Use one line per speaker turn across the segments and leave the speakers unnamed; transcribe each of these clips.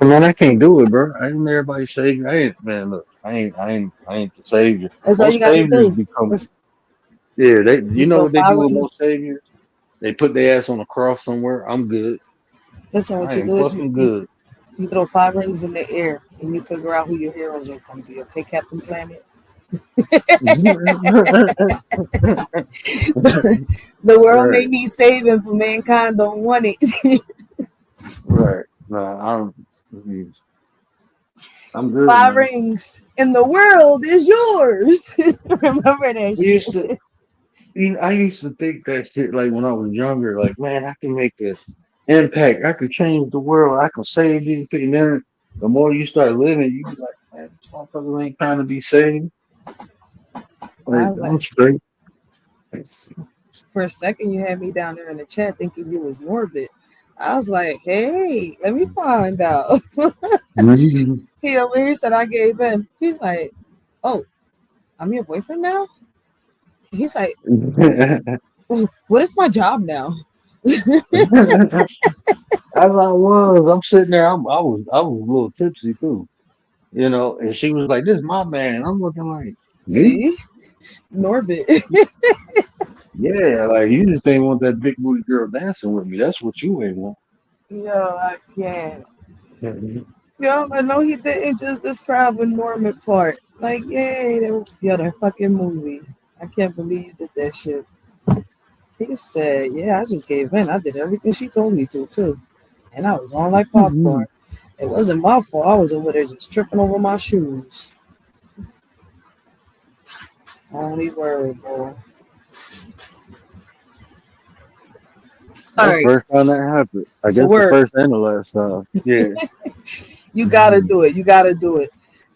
Man, I can't do it, bro. I ain't everybody savior. I ain't man. Look, I ain't the savior.
That's all you
Most
got to
saviors
do.
become
Let's,
yeah. They, you
you
know
throw
what they
five
do with
rings.
most saviors? They put their ass on a cross somewhere. I'm good.
Listen, what
I
you
am
do is
fucking good.
you throw five rings in the air and you figure out who your heroes are going to be. Okay, Captain Planet? The world may
Right,
need saving, but mankind don't want it.
right. Nah, I'm good,
Five
man.
rings and the world is yours. Remember that
We used
shit.
to, I used to think that shit like when I was younger. Like, man, I can make an impact. I could change the world. I can save these people. And then the more you start living, you be like, man, motherfuckers ain't trying to be saved.
I
Like,
was
I'm
like,
straight.
for a second, you had me down there in the chat thinking you was Norbit. I was like, hey, let me find out.
Mhm.
He over here said I gave in. He's like, oh, I'm your boyfriend now? He's like, "Oh, what is my job now?"
As I was, I'm sitting there. I was a little tipsy too, And she was like, "This is my man." I'm looking like, me?
See? Norbit.
Yeah, like you just ain't want that big booty girl dancing with me. That's what you ain't want.
Yo, I can't.
Mhm.
Yo, I know he didn't just describe a Norman part. Like, yay, yo, that fucking movie. I can't believe you did that shit. He said, yeah, I just gave in. I did everything she told me to, too. And I was on like popcorn. It wasn't my fault. I was over there just tripping over my shoes. Only word, boy. All
That's the
right,
first time that happened. I
it's a
guess the
word.
first and the last time. Yeah.
You gotta
Mhm.
do it. You gotta do it.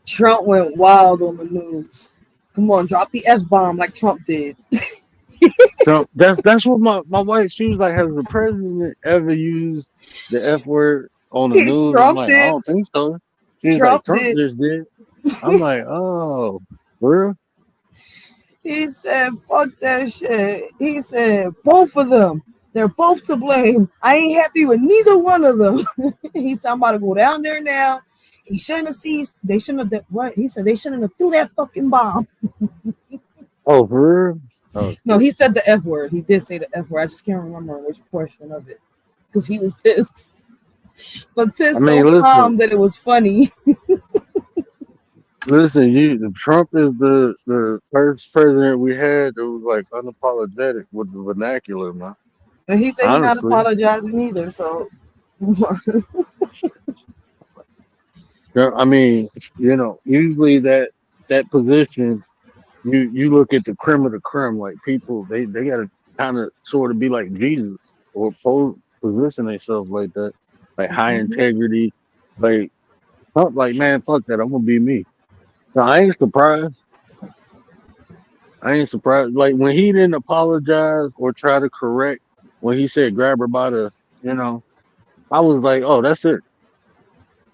Trump went wild on the news. Come on, drop the F bomb like Trump did.
So that's what my wife. She was like, "Has the president ever used the F word on the news?" I'm
Trump
like, "I
did.
don't think so." She was like,
Trump
"Trump
did.
just did." I'm like, "Oh, for real?"
He said, fuck that shit. He said, both of them. They're both to blame. I ain't happy with neither one of them. He said, I'm about to go down there now. He shouldn't have seized. They shouldn't have. What? He said, they shouldn't have threw that fucking bomb.
Oh, for real? Oh
No,
shit.
he said the F word. He did say the F word. I just can't remember which portion of it because he was pissed. But
I
pissed so
mean, listen,
calm that it was funny.
listen. Trump is the first president we had that was like unapologetic with the vernacular, man.
And he said he not
Honestly,
apologizing either. So
yeah, I mean, usually that position, you look at the creme of the creme, like people they got to kind of sort of be like Jesus or position themselves like that, like high integrity, like like man, fuck that, I'm gonna be me. So I ain't surprised. I ain't surprised. Like when he didn't apologize or try to correct when he said grab her by the, you know, I was like, oh, that's it.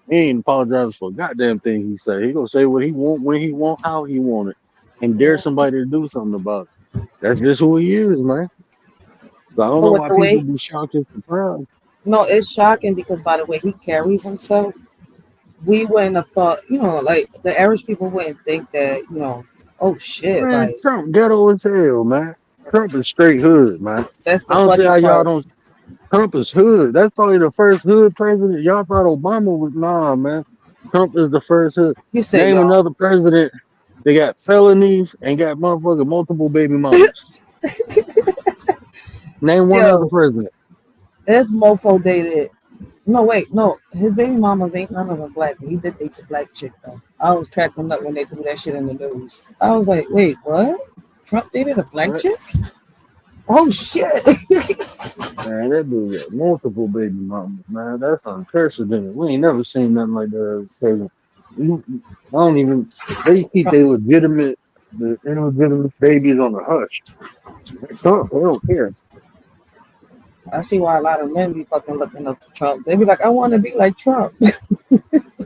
He ain't apologizing for a goddamn thing he said. He gonna say what he want when he want how he want it, and dare somebody to do something about it. That's just who he is, man. So I don't
but
know
with
why
the
people
way,
be shocked and surprised.
no, it's shocking because by the way he carries himself, we wouldn't have thought, like the average people wouldn't think that, oh shit,
Man,
like
Trump ghetto as hell, man. Trump is straight hood, man.
that's
I
the
don't see
funny
how y'all
part.
don't. Trump is hood. That's probably the first hood president. Y'all thought Obama was nah, man. Trump is the first hood.
He said,
Name
y'all,
another president. They got felonies and got motherfucking multiple baby mamas. Name one other
yo,
president.
this mofo dated. No, wait, no, his baby mamas ain't none of them black. He did date the black chick though. I was cracking up when they threw that shit in the news. I was like, wait, what? Trump dated a black
What?
chick? Oh shit!
Man, that dude got multiple baby mamas, man. That's unprecedented. We ain't never seen nothing like that. I don't even. They keep
Trump,
their the illegitimate babies on the hush. Trump, they don't care.
I see why a lot of men be fucking looking up to Trump. They be like, I want to be like Trump.
I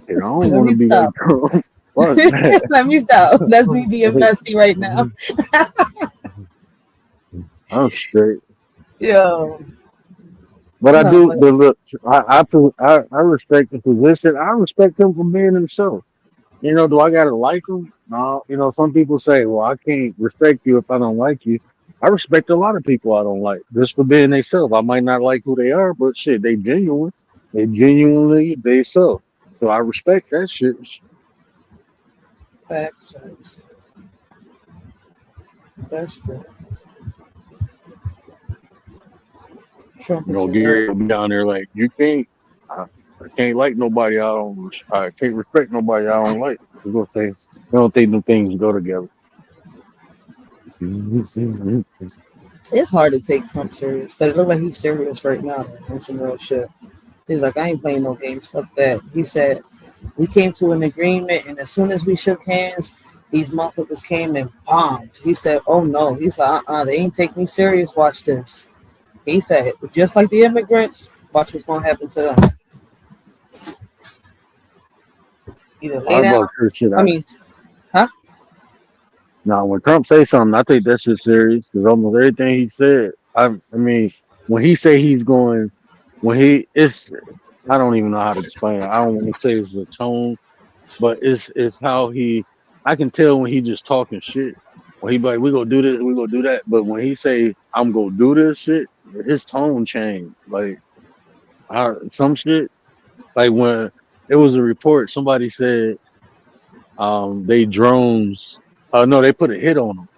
don't
Let
want
me
to be like
stop.
Trump. Fuck that.
Let me stop. That's me being messy right now.
I'm straight.
Yo,
But I
No,
do.
but
But look, I respect the position. I respect him for being himself. Do I gotta like him? No. Some people say, "Well, I can't respect you if I don't like you." I respect a lot of people I don't like just for being themselves. I might not like who they are, but shit, they genuine. They genuinely they self. So I respect that shit.
facts. That's true. Trump is
Gary
hilarious.
will be down there like, you can't. I, I can't like nobody. I can't respect nobody I don't like. He's gonna say, I don't think the things go together.
It's hard to take Trump serious, but it looked like he's serious right now on some real shit. He's like, I ain't playing no games. Fuck that. He said, we came to an agreement, and as soon as we shook hands, these motherfuckers came and bombed. He said, oh no. He's like, they ain't take me serious. Watch this. He said, just like the immigrants, watch what's going to happen to them. Either lay
I
down.
about to shit
I
out.
mean, huh?
Now, when Trump say something, I take that shit serious because almost everything he said. I mean, when he say he's going, when he it's, I don't even know how to explain it. I don't want to say it's a tone, but it's how he. I can tell when he just talking shit. When he be like, we gonna do this, we gonna do that. But when he say I'm gonna do this shit, his tone changed. Like some shit. Like when it was a report, somebody said they drones. No, they put a hit on him.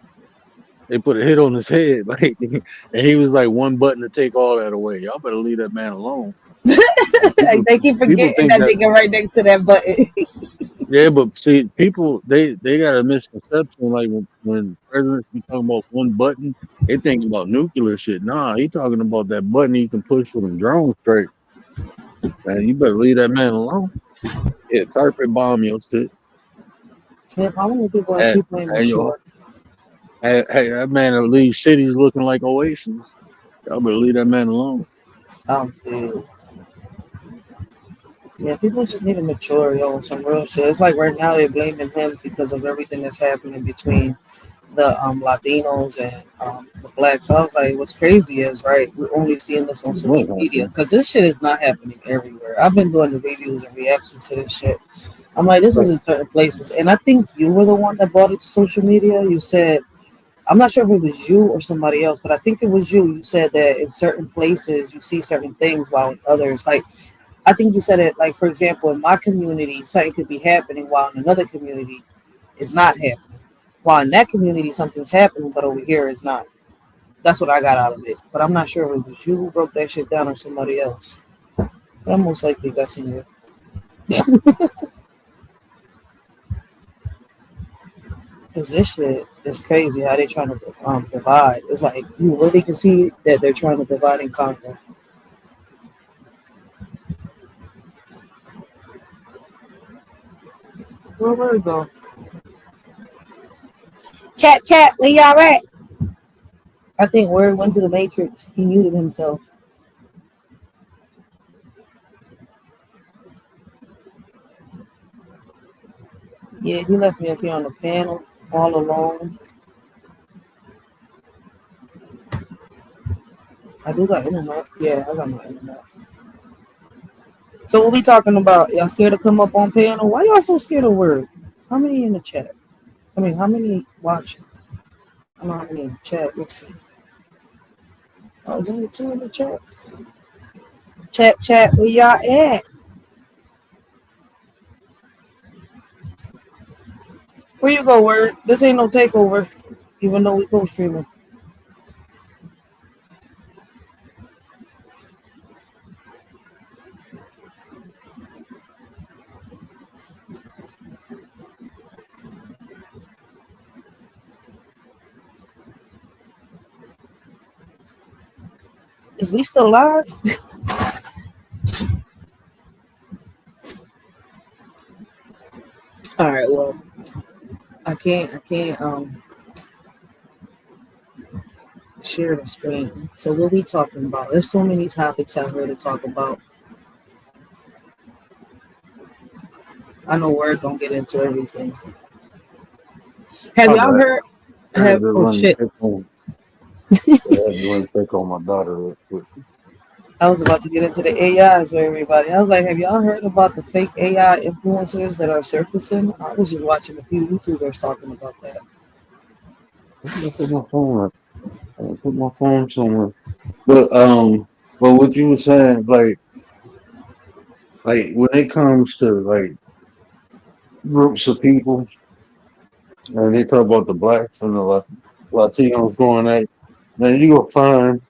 They put a hit on his head, like, and he was like one button to take all that away. Y'all better leave that man alone. Like,
Like, they keep
people
forgetting
think
that
that,
nigga right next to that button.
yeah, but see, people they got a misconception. Like when presidents be talking about one button, they thinking about nuclear shit. Nah, he talking about that button you can push with them drones straight. Man, you better leave that man alone. Yeah, carpet bomb your shit.
Yeah, how many people are
And,
people ain't
and
mature?
hey, that man will leave cities looking like oases. Y'all better leave that man alone.
Dude. Yeah, people just need to mature, yo, on some real shit. It's like right now they're blaming him because of everything that's happening between the Latinos and the blacks. I was like, what's crazy is, right, we're only seeing this on
What
social media
happened?
because this shit is not happening everywhere. I've been doing the reviews and reactions to this shit. I'm like, this is in certain places. And I think you were the one that brought it to social media. You said, I'm not sure if it was you or somebody else, but I think it was you. You said that in certain places you see certain things while in others, like, I think you said it, like, for example, in my community, something could be happening while in another community it's not happening. While in that community something's happening, but over here it's not. That's what I got out of it. But I'm not sure if it was you who broke that shit down or somebody else. But I'm most likely guessing you. Because this shit is crazy how they trying to divide. It's like you really can see that they're trying to divide and conquer. Where we go? Chat, where y'all at? I think Word went to the Matrix. He muted himself. Yeah, he left me up here on the panel all alone. I do got internet. Yeah, I got my internet. So what we talking about? Y'all scared to come up on panel? Why y'all so scared of Word? How many in the chat? I mean, how many watching? I don't know how many in the chat. Let's see. Oh, there's only two in the chat. Chat, where y'all at? Where you go, Word? This ain't no takeover, even though we co-streaming. Is we still live? All right, well, I can't share the screen. So what we talking about? There's so many topics out here to talk about. I know Word don't get into everything. Have
My
y'all
bad.
heard?
I had to
Oh
run and
shit!
check on. I had to run and check on my daughter real quick.
I was about to get into the AIs with everybody. I was like, have y'all heard about the fake AI influencers that are surfacing? I was just watching a few YouTubers talking about that.
I'm gonna put my phone up. I'm gonna put my phone somewhere. But what you were saying, like when it comes to like groups of people, and they talk about the blacks and the Latinos going at, man, you gonna find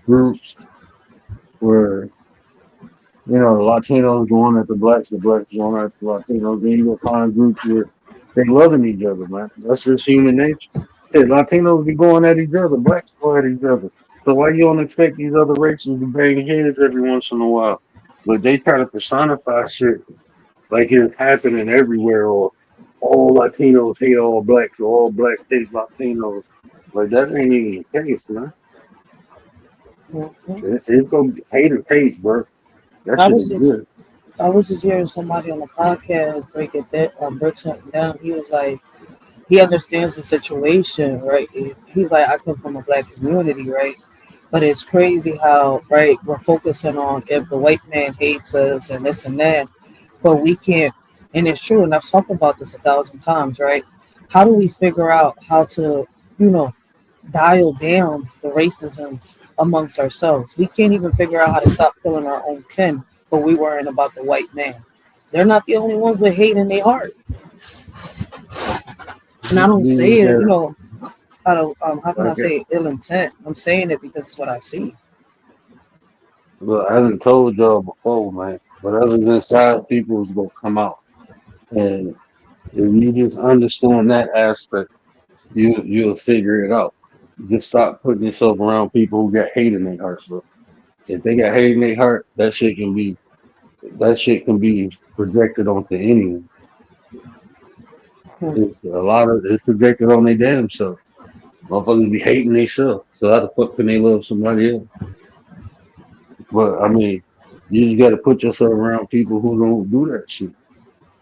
groups where the Latinos going at the blacks going at the Latinos. Then you gonna find groups where they loving each other, man. That's just human nature. Hey, Latinos be going at each other, blacks go at each other. So why you don't expect these other races to bang heads every once in a while? But they try to personify shit like it's happening everywhere, or all Latinos hate all blacks, or all blacks hate Latinos. Like that ain't even the case, man.
Mhm.
It's gonna be hate, bro. That
I
shit
was just
exists.
I was just hearing somebody on the podcast break something down. He was like, he understands the situation, right? He's like, I come from a black community, right? But it's crazy how, right, we're focusing on if the white man hates us and this and that, but we can't. And it's true, and I've talked about this 1,000 times, right? How do we figure out how to, you know, dial down the racisms amongst ourselves? We can't even figure out how to stop killing our own kin, but we worrying about the white man. They're not the only ones with hate in their heart. And I don't say
You
it,
got
out of how can I
like
say ill intent? I'm saying it because it's what I see.
look, I done told y'all before, man. Whatever's inside people is gonna come out. And if you just understand that aspect, you'll figure it out. Just stop putting yourself around people who got hate in their heart, bro. If they got hate in their heart, that shit can be projected onto anyone.
Hmm.
It's projected on their damn self. Motherfuckers be hating themselves. So how the fuck can they love somebody else? But I mean, you just gotta put yourself around people who don't do that shit.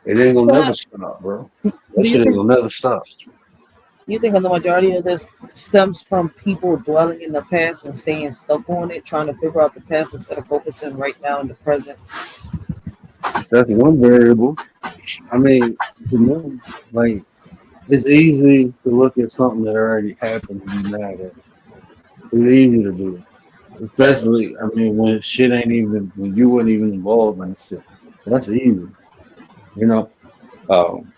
It ain't gonna never
But
stop, bro. That
do you
shit ain't
think
gonna never stop.
the majority of this stems from people dwelling in the past and staying stuck on it, trying to figure out the past instead of focusing right now in the present?
That's one variable. I mean, to me, like it's easy to look at something that already happened and be mad at it. It's easy to do it.
Facts.
Especially, I mean, when you weren't even involved in shit. That's easy, you know. Um,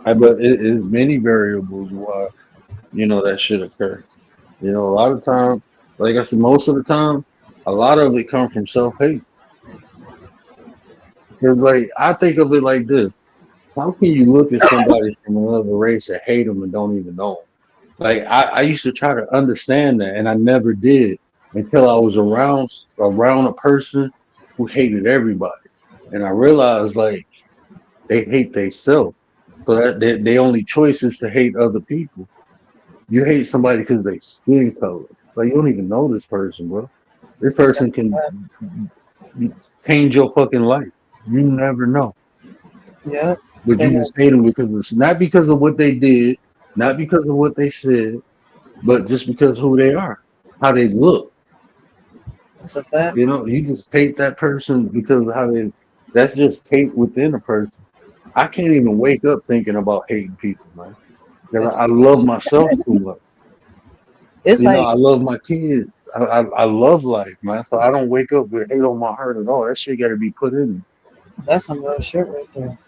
but it is many variables why that should occur. A lot of time, like I said, most of the time, a lot of it comes from self hate. Because like I think of it like this: how can you look at somebody from another race and hate them and don't even know 'em? Like I used to try to understand that, and I never did until I was around a person who hated everybody, and I realized like they hate themselves. So that they only choice is to hate other people. You hate somebody because they skin color. Like you don't even know this person, bro. This person can change your fucking life. You never know.
Yeah.
But you
And
just hate them because it's not because of what they did, not because of what they said, but just because who they are, how they look.
it's a fact.
You just hate that person because of how they. That's just hate within a person. I can't even wake up thinking about hating people, man. 'Cause
It's
I love myself too much.
it's like
I love my kids. I love life, man. So I don't wake up with hate on my heart at all. That shit got to be put in me.
that's some real shit right there.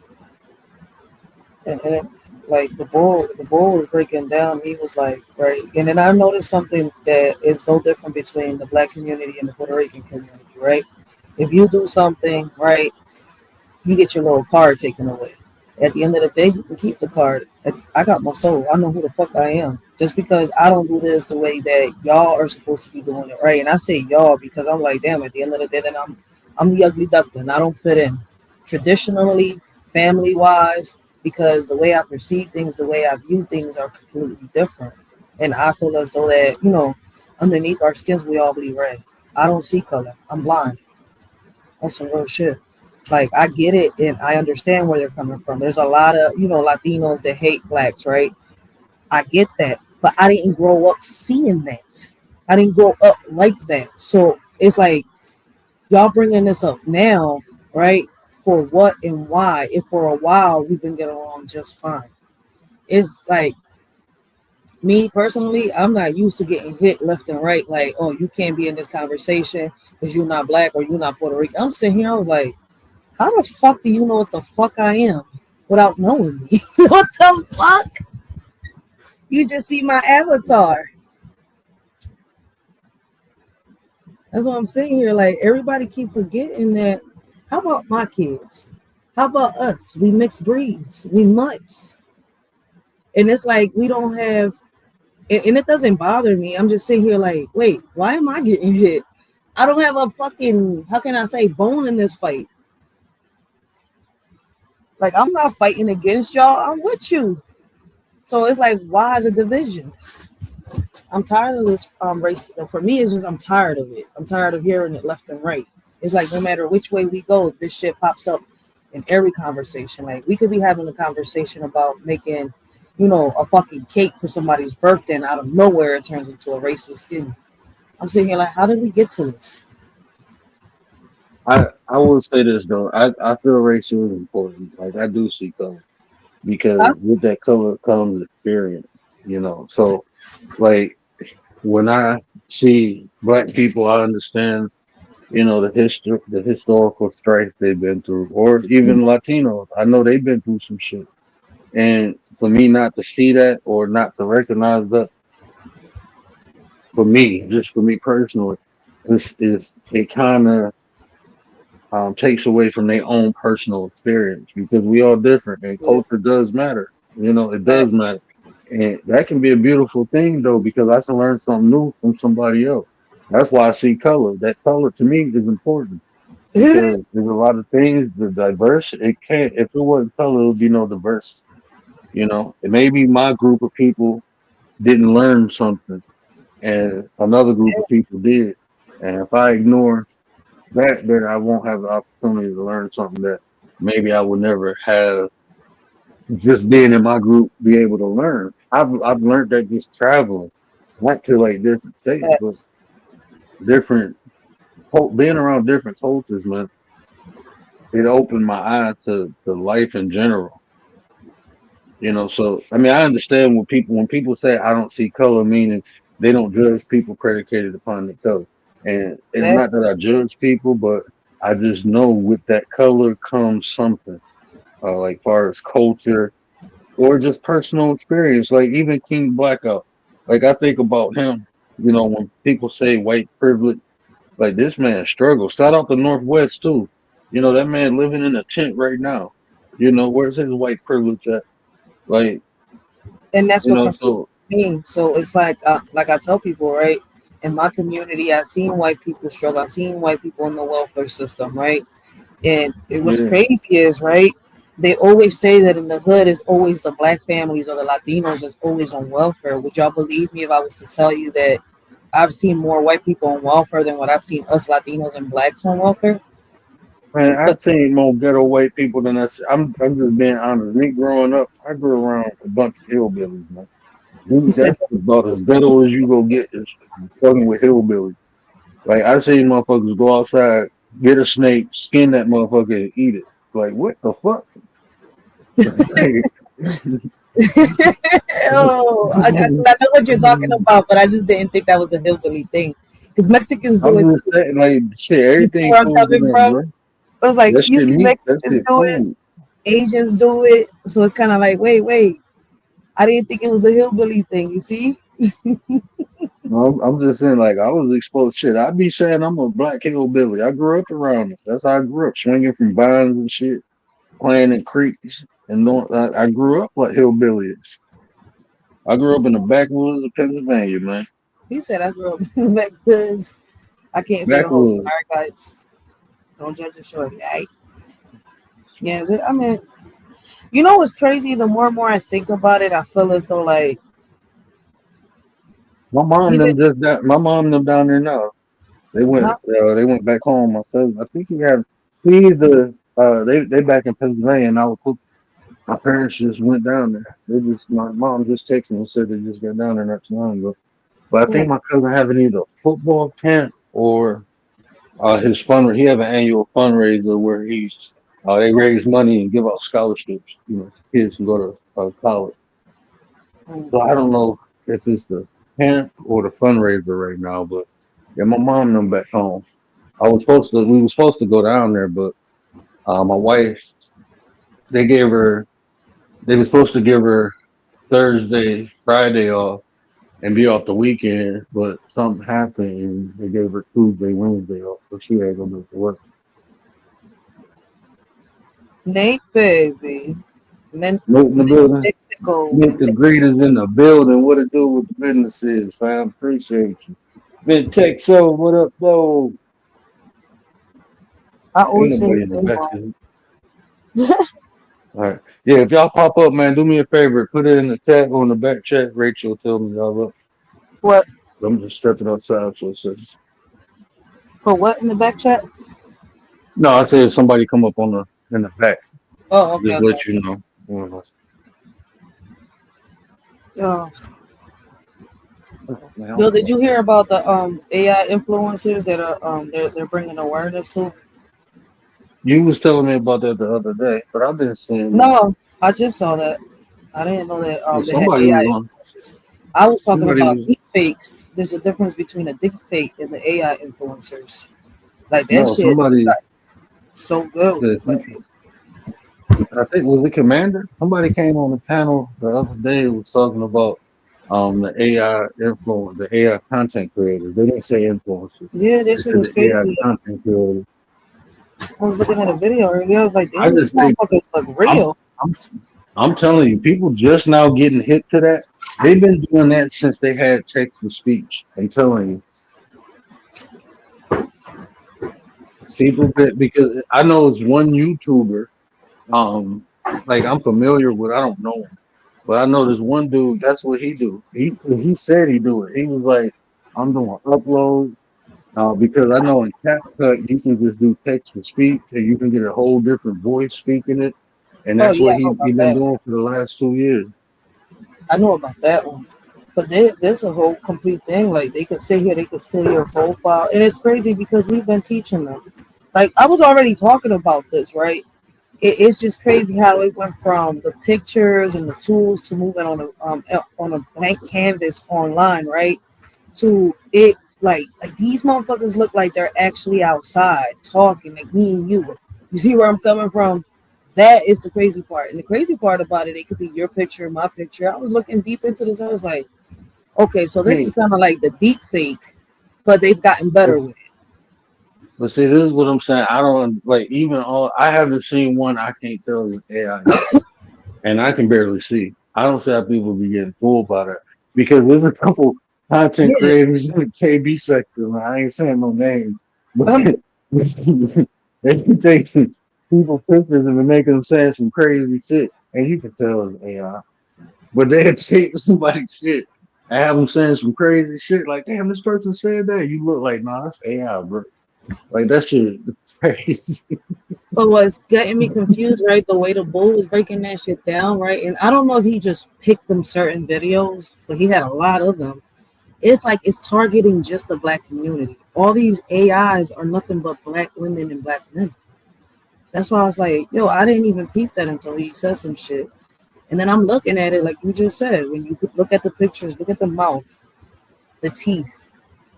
And like the bull was breaking down. He was like, right, and then I noticed something that is no different between the black community and the Puerto Rican community, right? If you do something right, you get your little card taken away. At the end of the day, you can keep the card. I got my soul. I know who the fuck I am. Just because I don't do this the way that y'all are supposed to be doing it, right? And I say y'all because I'm like, damn. At the end of the day, then I'm the ugly duckling. I don't fit in traditionally, family wise, because the way I perceive things, the way I view things are completely different. And I feel as though that underneath our skins, we all bleed red. I don't see color. I'm blind. That's some real shit. Like I get it and I understand where they're coming from. There's a lot of, Latinos that hate blacks, right? I get that. But I didn't grow up seeing that. I didn't grow up like that. So it's like Y'all bringing this up now, right? For what and why? If for a while we've been getting along just fine. It's like me personally, I'm not used to getting hit left and right. Like, oh, you can't be in this conversation because you're not black or you're not Puerto Rican. I'm sitting here, I was like, how the fuck do you know what the fuck I am without knowing me? What the fuck? You just see my avatar. That's what I'm saying here. Like everybody keep forgetting that. How about my kids? How about us? We mixed breeds. We mutts. And it's like we don't have and it doesn't bother me. I'm just sitting here like, wait, why am I getting hit? I don't have a fucking, how can I say, bone in this fight. Like I'm not fighting against y'all. I'm with you. So it's like, why the division? I'm tired of this race. For me, it's just I'm tired of it. I'm tired of hearing it left and right. It's like no matter which way we go, this shit pops up in every conversation. Like we could be having a conversation about making, a fucking cake for somebody's birthday, and out of nowhere it turns into a racist thing. I'm sitting here like, how did we get to this?
I will say this though. I feel racial is important. Like I do see color because
Huh?
with that color comes experience. So like when I see black people, I understand. The historical strife they've been through, or even Latinos. I know they've been through some shit. And for me not to see that or not to recognize that, for me, just for me personally, is it kind of takes away from their own personal experience because we all different and
Yeah.
culture does matter. It does
Facts.
matter. And that can be a beautiful thing though, because I can learn something new from somebody else. That's why I see color. That color to me is important because there's a lot of things, the diverse, it can't, if it wasn't color, it would be no diversity. And maybe my group of people didn't learn something and another group of people did. And if I ignore that, then I won't have the opportunity to learn something that maybe I would never have just being in my group be able to learn. I've learned that just traveling, not to like different states, but
Facts.
different being around different cultures, man. It opened my eye to life in general. So I mean, I understand when people say I don't see color, meaning they don't judge people predicated upon the color. And it's
Yeah.
not that I judge people, but I just know with that color comes something, like far as culture or just personal experience. Like even King Blackout, like I think about him. When people say white privilege, like this man struggles. Shout out the Northwest too. That man living in a tent right now. Where's his white privilege at? Like,
And that's what confuses
so
me. So it's like I tell people, right? In my community, I've seen white people struggle. I've seen white people in the welfare system, right? And it was
yeah.
crazy is right. They always say that in the hood is always the black families or the Latinos is always on welfare. Would y'all believe me if I was to tell you that I've seen more white people on welfare than what I've seen us Latinos and blacks on welfare?
Man,
But
I've seen more ghetto white people than I see. I'm just being honest. Me growing up, I grew around a bunch of hillbillies, man.
he said,
That's about as ghetto as you go get is fucking with hillbillies. Like I seen motherfuckers go outside, get a snake, skin that motherfucker, and eat it. Like what the fuck?
oh, I know what you're talking about, but I just didn't think that was a hillbilly thing. Because Mexicans do
I'm
it
just
too.
saying, like shit,
You see
everything
where I'm
cool to
coming
them,
from?
bro.
I was like,
That
you
shit
see
meat, that
Mexicans
shit
do it,
food.
Asians do it. So it's kind of like, wait. I didn't think it was a hillbilly thing, you see?
No, I'm just saying, like I was exposed. Shit, I be saying I'm a black hillbilly. I grew up around it. That's how I grew up, swinging from vines and shit, playing in creeks, and I grew up like hillbillies. I grew up in the backwoods of Pennsylvania, man.
He said I grew up in the because I can't say the whole thing.
Backwoods.
All right, guys. Don't judge a shorty, right? Yeah, I mean, you know what's crazy? The more and more I think about it, I feel as though like
My mom
even
them just got my mom them down there now.
huh?
They went back home. My cousin, I think they back in Pennsylvania, and I was my parents just went down there. My mom just texted me and said they just got down there not too long ago. But I think
Ooh,
my cousin having either a football camp or his he have an annual fundraiser where they raise money and give out scholarships, to kids who go to college.
Mm.
So I don't know if it's the camp or the fundraiser right now, but yeah, my mom and them back home. We were supposed to go down there, but my wife, they gave her, they were supposed to give her Thursday, Friday off and be off the weekend, but something happened and they gave her Tuesday, Wednesday off, so she had to go to work.
Nate, baby. Men,
Note in the building.
Mexico.
Get the greeters in the building. What it do with the businesses, fam? Appreciate you. Big Tech Show, what up, though?
I
Ain't
always say
nobody
the
in the
same
back.
one.
All right. Yeah, if y'all pop up, man, do me a favor. Put it in the chat or in the back chat. Rachel, tell me y'all up.
What?
I'm just stepping outside for a second.
For what in the back chat?
No, I said if somebody come up in the back,
Oh, okay,
just
okay.
let you know.
Yo, Bill, did you hear about the AI influencers that are they're bringing awareness to?
You was telling me about that the other day, but I've been seeing
No, I just saw that. I didn't know that
well,
they had
somebody was
AI
on.
influencers. I was talking
Somebody
about
was
deep fakes. There's a difference between a deep fake and the AI influencers. Like that
no.
shit is
Somebody
like so good.
said.
Like,
I think was the commander. Somebody came on the panel the other day and was talking about the AI influence, the AI content creators. They didn't say influencers.
yeah,
They
this shit
said
was
the AI
crazy.
content creators.
I was looking at a video earlier. I was like,
I
damn, these
just think
motherfuckers look
I'm
real.
I'm I'm telling you, people just now getting hit to that. They've been doing that since they had text to speech. I'm telling you, because I know it's one YouTuber. Um, like I'm familiar with. I don't know him, but I know this one dude. That's what he do. He said he do it. He was like, I'm doing upload. Because I know in CapCut you can just do text to speech and you can get a whole different voice speaking it, and
Oh
that's
yeah,
what
I know
he
about
been
that.
doing for the last 2 years.
I know about that one. But there's a whole complete thing. Like they could sit here, they could steal your profile, and it's crazy because we've been teaching them. Like I was already talking about this, right? It's just crazy how it went from the pictures and the tools to moving on a blank canvas online, right? To it like these motherfuckers look like they're actually outside talking like me and you. You see where I'm coming from? That is the crazy part. And the crazy part about it, it could be your picture, my picture. I was looking deep into this. I was like, okay, so this is
Hey,
kind of like the deep fake, but they've gotten better
but,
with it.
but see, this is what I'm saying. I don't like even all. I haven't seen one. I can't tell you AI yet, and I can barely see. I don't see how people be getting fooled by that because there's a couple content
Yeah.
creators in the KB sector. Man, I ain't saying no names, but
I'm
they can take people pictures and make them saying some crazy shit, and you can tell it's AI. But they take somebody's shit and have them saying some crazy shit like, "Damn, this person said that." You look like, "Nah, that's AI, bro." Like that shit is crazy.
But what's getting me confused, right? The way the bull was breaking that shit down, right? And I don't know if he just picked them certain videos, but he had a lot of them. It's like it's targeting just the black community. All these AIs are nothing but black women and black men. That's why I was like, yo, I didn't even peep that until he said some shit. And then I'm looking at it like you just said, when you could look at the pictures, look at the mouth, the teeth,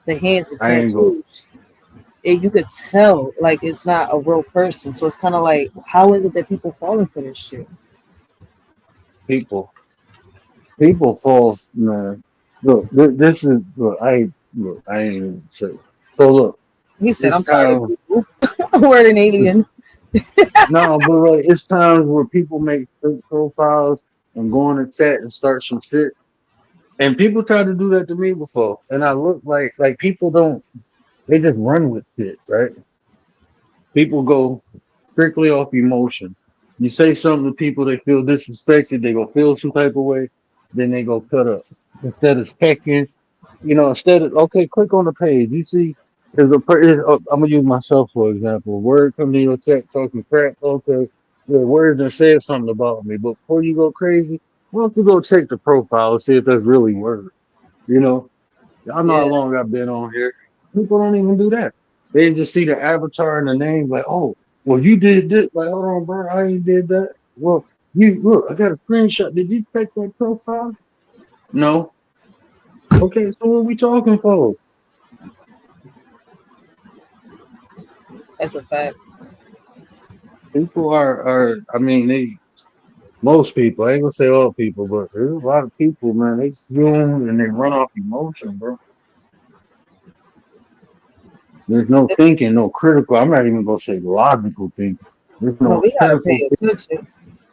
the hands, the
I ain't go
tattoos. You could tell like it's not a real person. So it's kind of like, how is it that people falling for this shit?
people. People fall, man. Look, this is look. I ain't even say. So look,
He said,
it's
I'm tired of
time.
people. Word an alien.
No, but like it's times where people make fake profiles and go in the chat and start some shit. And people tried to do that to me before, and I look like people don't. They just run with shit, right? People go strictly off emotion. You say something to people, they feel disrespected, they go feel some type of way, then they go cut up. Instead of checking, instead of okay, click on the page. You see, I'm gonna use myself for example. Word come to your text talking crap. Okay, the word that said something about me, but before you go crazy, why don't you go check the profile and see if that's really word? You know, y'all know how
Yeah.
long I've been on here. People don't even do that. They just see the avatar and the name, like, oh, well, you did this. Like, hold on, bro, I ain't did that. Well, you look, I got a screenshot. Did you check that profile? No. Okay, so what we talking for?
That's a fact.
People I mean, most people, I ain't gonna say all people, but there's a lot of people, man, they fume and they run off emotion, bro. There's no thinking, no critical. I'm not even gonna say logical thinking. There's
But
no
we gotta
critical
pay attention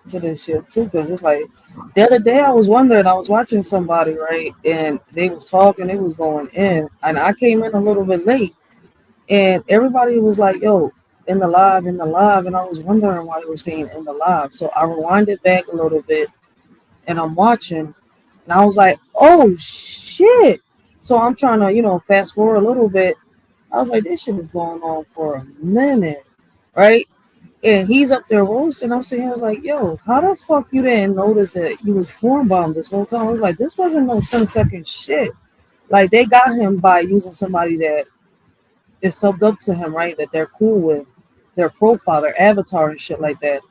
to this shit too, because it's like the other day I was wondering, I was watching somebody, right, and they was talking, they was going in, and I came in a little bit late, and everybody was like, "Yo, in the live," and I was wondering why they were saying in the live. So I rewinded back a little bit, and I'm watching, and I was like, "Oh shit!" So I'm trying to, fast forward a little bit. I was like, "This shit is going on for a minute, right?" And he's up there roasting. I'm sitting here, I was like, yo, how the fuck you didn't notice that he was porn bombed this whole time? I was like, this wasn't no 10-second shit. Like, they got him by using somebody that is subbed up to him, right? That they're cool with, their profile, their avatar and shit like that.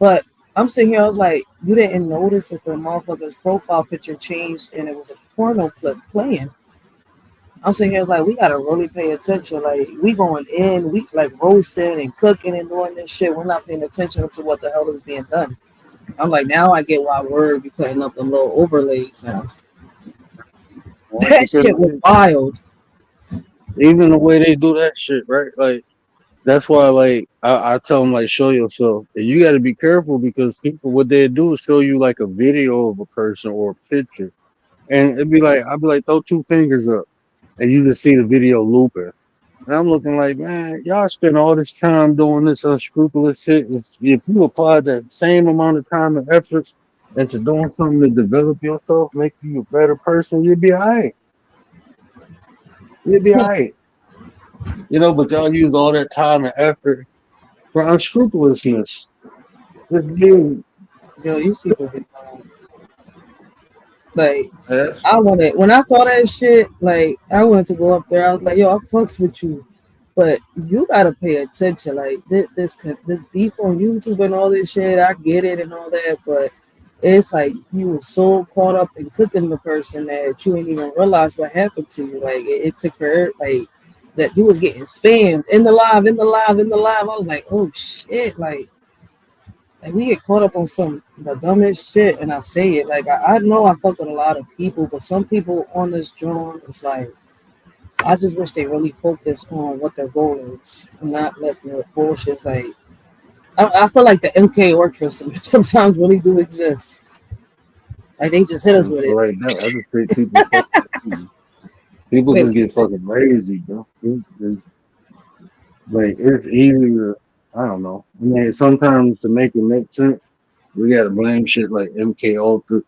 But I'm sitting here, I was like, you didn't notice that the motherfucker's profile picture changed and it was a porno clip playing. I'm sitting here, I was like, we gotta really pay attention. Like, we going in, we like roasting and cooking and doing this shit. We're not paying attention to what the hell is being done. I'm like, now I get why Word be putting up them little overlays now. That
because
shit was wild.
even the way they do that shit, right? Like that's why, like I tell them, like show yourself. And you got to be careful because people, what they do is show you like a video of a person or a picture, and it'd be like I'd be like throw two fingers up, and you just see the video looping. And I'm looking like, man, y'all spend all this time doing this unscrupulous shit. If you apply that same amount of time and effort into doing something to develop yourself, make you a better person, you'd be alright. You'd be alright. But y'all use all that time and effort for unscrupulousness. Just being,
Yo, these people be like,
that's,
I wanted when I saw that shit, like I wanted to go up there. I was like, yo, I fucks with you, but you gotta pay attention. Like this beef on YouTube and all this shit, I get it and all that, but it's like you were so caught up in cooking the person that you didn't even realize what happened to you. Like it took her like that you was getting spammed in the live, in the live, in the live. I was like, oh shit, like we get caught up on some the dumbest shit, and I say it like I know I fuck with a lot of people, but some people on this joint, it's like I just wish they really focus on what their goal is and not let their bullshit like. I feel like the MK Orchestra sometimes really do exist. Like they just hit us with it.
right now. I just think people fucking lazy. People
Wait,
just
what you
get
say?
fucking lazy, bro. Like it's easier. I don't know. I mean, sometimes to make it make sense, we gotta blame shit like MK Ultra.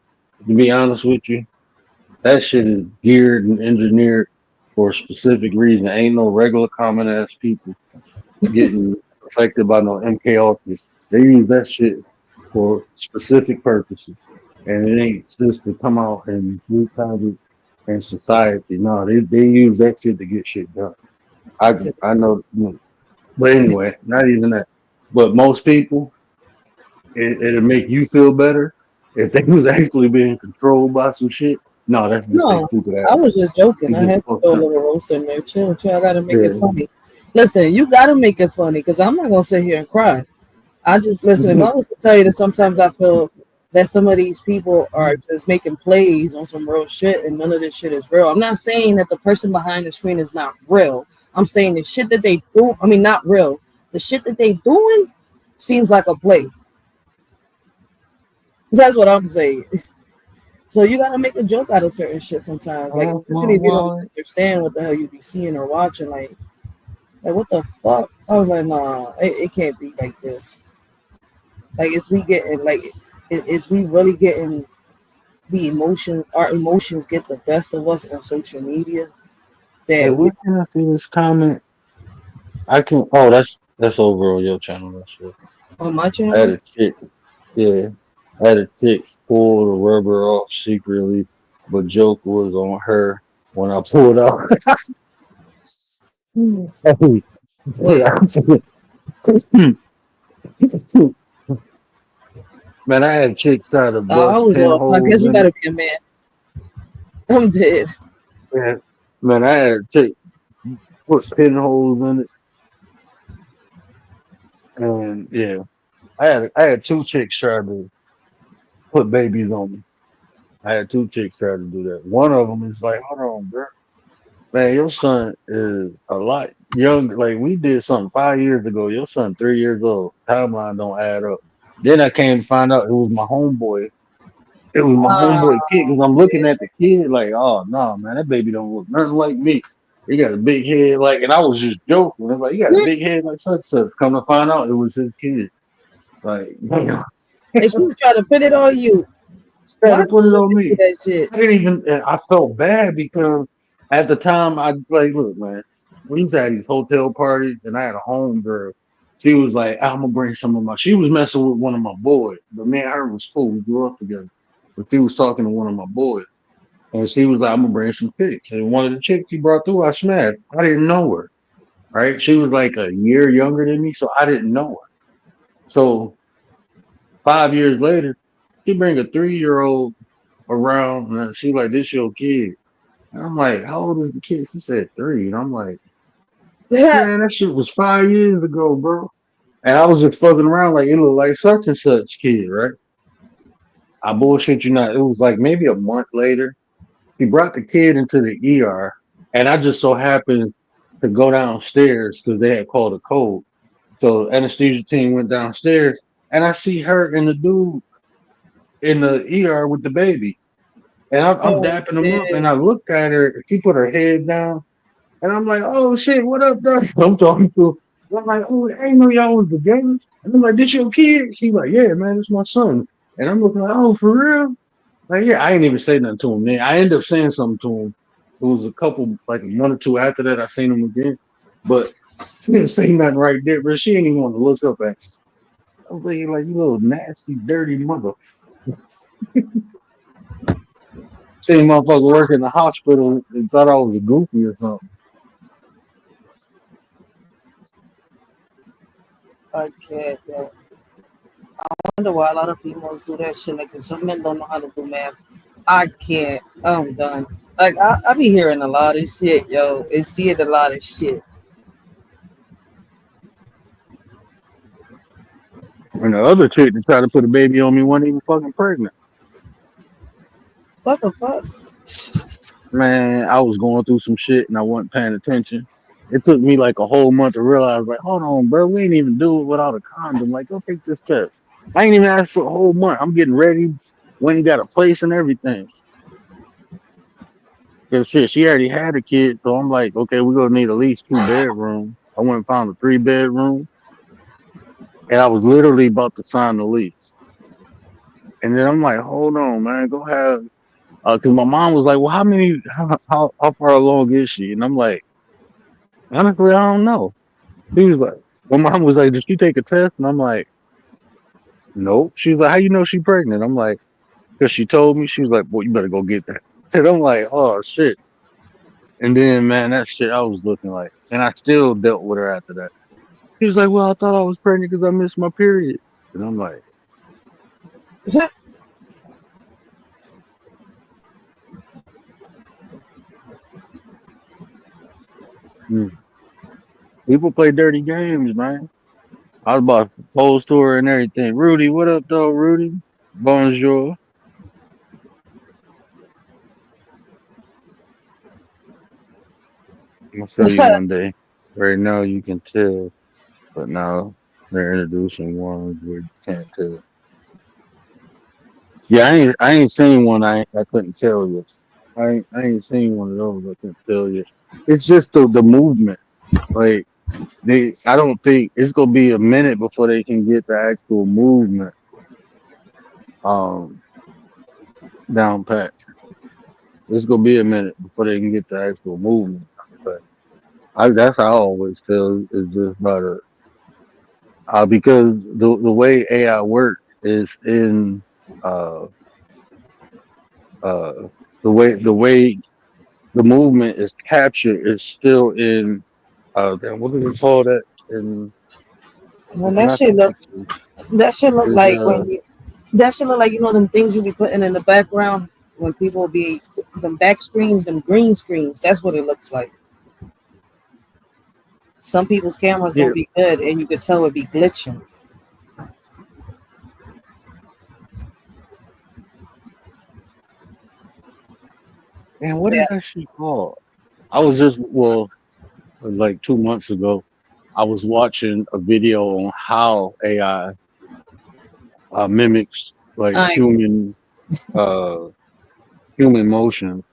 To be honest with you, that shit is geared and engineered for a specific reason. Ain't no regular common ass people getting affected by no MK Ultras. They use that shit for specific purposes, and it ain't just to come out and do kind in society. No, they use that shit to get shit done. I know, but anyway, not even that. But most people, it'll make you feel better if they was actually being controlled by some shit. No, that's just they
No,
stupid
I
ass.
was just joking.
They
I
just
had to
fucked
throw a
up.
little roast in there. Chill, chill. I gotta make it
Yeah.
funny. Listen, you gotta make it funny because I'm not gonna sit here and cry. I just listen. If I was to tell you that sometimes I feel that some of these people are just making plays on some real shit and none of this shit is real. I'm not saying that the person behind the screen is not real. I'm saying the shit that they do, I mean, not real. The shit that they doing seems like a play. That's what I'm saying. So you gotta make a joke out of certain shit sometimes. Like, especially if you don't
Well,
understand what the hell you be seeing or watching. Like what the fuck? I was like, nah, it can't be like this. Like, is we getting like, is we really getting the emotion? Our emotions get the best of us on social media.
hey,
That we
where can I see this comment? I can. Oh, that's over on your channel. That's it.
on my
I had
channel.
a chick. Yeah, I had a chick pull the rubber off secretly, but joke was on her when I pulled out. Hey,
Wait.
Man, I had chicks try to
I
bust
was off. I
pinholes
guess you
in
gotta
it.
be a man. I'm dead.
Man, man, I had chicks put pinholes in it, and yeah, I had two chicks try to put babies on me. I had two chicks try to do that. One of them is like, hold on, bro. Man, your son is a lot younger. Like we did something 5 years ago. Your son 3 years old. Timeline don't add up. Then I came to find out it was my homeboy. It was my
Ah,
homeboy kid because I'm
yeah.
looking at the kid like, oh no, man, that baby don't look nothing like me. He got a big head, like, and I was just joking. I was like, you got a big head like such such. Come to find out, it was his kid. Like, damn.
And she was trying to put it on you.
Tried
Why
to
she
put it on
would do
me.
that shit?
I didn't even. And I felt bad because at the time I like, look, man, we used to have these hotel parties, and I had a home girl. She was like, I'm gonna bring some of my. She was messing with one of my boys, but me and her was cool. We grew up together. But she was talking to one of my boys, and she was like, I'm gonna bring some chicks. And one of the chicks she brought through, I smashed. I didn't know her. Right? She was like a year younger than me, so I didn't know her. So 5 years later, she bring a 3 year old around, and she like, this your kid. And I'm like, how old is the kid? She said 3. And I'm like, man, that shit was 5 years ago, bro. And I was just fucking around like it looked like such and such kid, right? I bullshit you not. It was like maybe a month later. He brought the kid into the ER, and I just so happened to go downstairs because they had called a code. So anesthesia team went downstairs, and I see her and the dude in the ER with the baby. And I'm
Oh,
dapping them up,
dead.
and I looked at her. She put her head down, and I'm like, "Oh shit, what up, dog?" I'm talking to. I'm like, "Oh, I ain't know y'all was together." And I'm like, "This your kid?" She's like, "Yeah, man, it's my son." And I'm looking like, "Oh, for real?" Like, yeah, I ain't even say nothing to him. Then I ended up saying something to him. It was a couple, like a month or two after that, I seen him again, but she didn't say nothing right there. But she didn't even want to look up at me. I was like, "You little nasty, dirty mother." Seen motherfucker work in the hospital and thought I was a goofy or something.
I can't. Yo. I wonder why a lot of females do that shit. Like if some men don't know how to do math, I can't. I'm done. Like I be hearing a lot of shit, yo, and seeing a lot of shit.
And the other chick that tried to put a baby on me wasn't even fucking pregnant.
What the fuck?
Man, I was going through some shit and I wasn't paying attention. It took me like a whole month to realize, like, hold on, bro, we ain't even do it without a condom. Like, go take this test. I ain't even asked for a whole month. I'm getting ready when you got a place and everything. Cause shit, she already had a kid, so I'm like, okay, we're gonna need at least 2 bedrooms. I went and found a 3 bedroom, and I was literally about to sign the lease. And then I'm like, hold on, man, go have. Cause my mom was like, well, how far along is she? And I'm like, honestly, I don't know. She was like, my mom was like, did she take a test? And I'm like, nope. She's like, how you know she pregnant? I'm like, because she told me. She was like, well, you better go get that. And I'm like, oh shit. And then, man, that shit, I was looking like, and I still dealt with her after that. She was like, well, I thought I was pregnant because I missed my period. And I'm like, hmm. People play dirty games, man. I was about to propose to her and everything. Rudy, what up, though, Rudy? Bonjour. I'm gonna show you one day. Right now, you can tell, but now they're introducing ones where you can't tell. Yeah, I ain't seen one. I couldn't tell you. I ain't seen one of those. I couldn't tell you. It's just the movement. Like I don't think it's gonna be a minute before they can get the actual movement um down pat. It's gonna be a minute before they can get the actual movement down pat. That's how I always feel is just about it. Because the way AI works is in uh uh the way the movement is captured is still in what do we call that in
And
not the pixels?
that shit look
Is
like when you that shit look like them things you be putting in the background when people be them back screens, them green screens. That's what it looks like. Some people's cameras
yeah,
don't be good, and you could tell it be glitching.
man, what
Yeah,
is that shit called? I was just like 2 months ago, I was watching a video on how AI mimics like
I
uh human motion,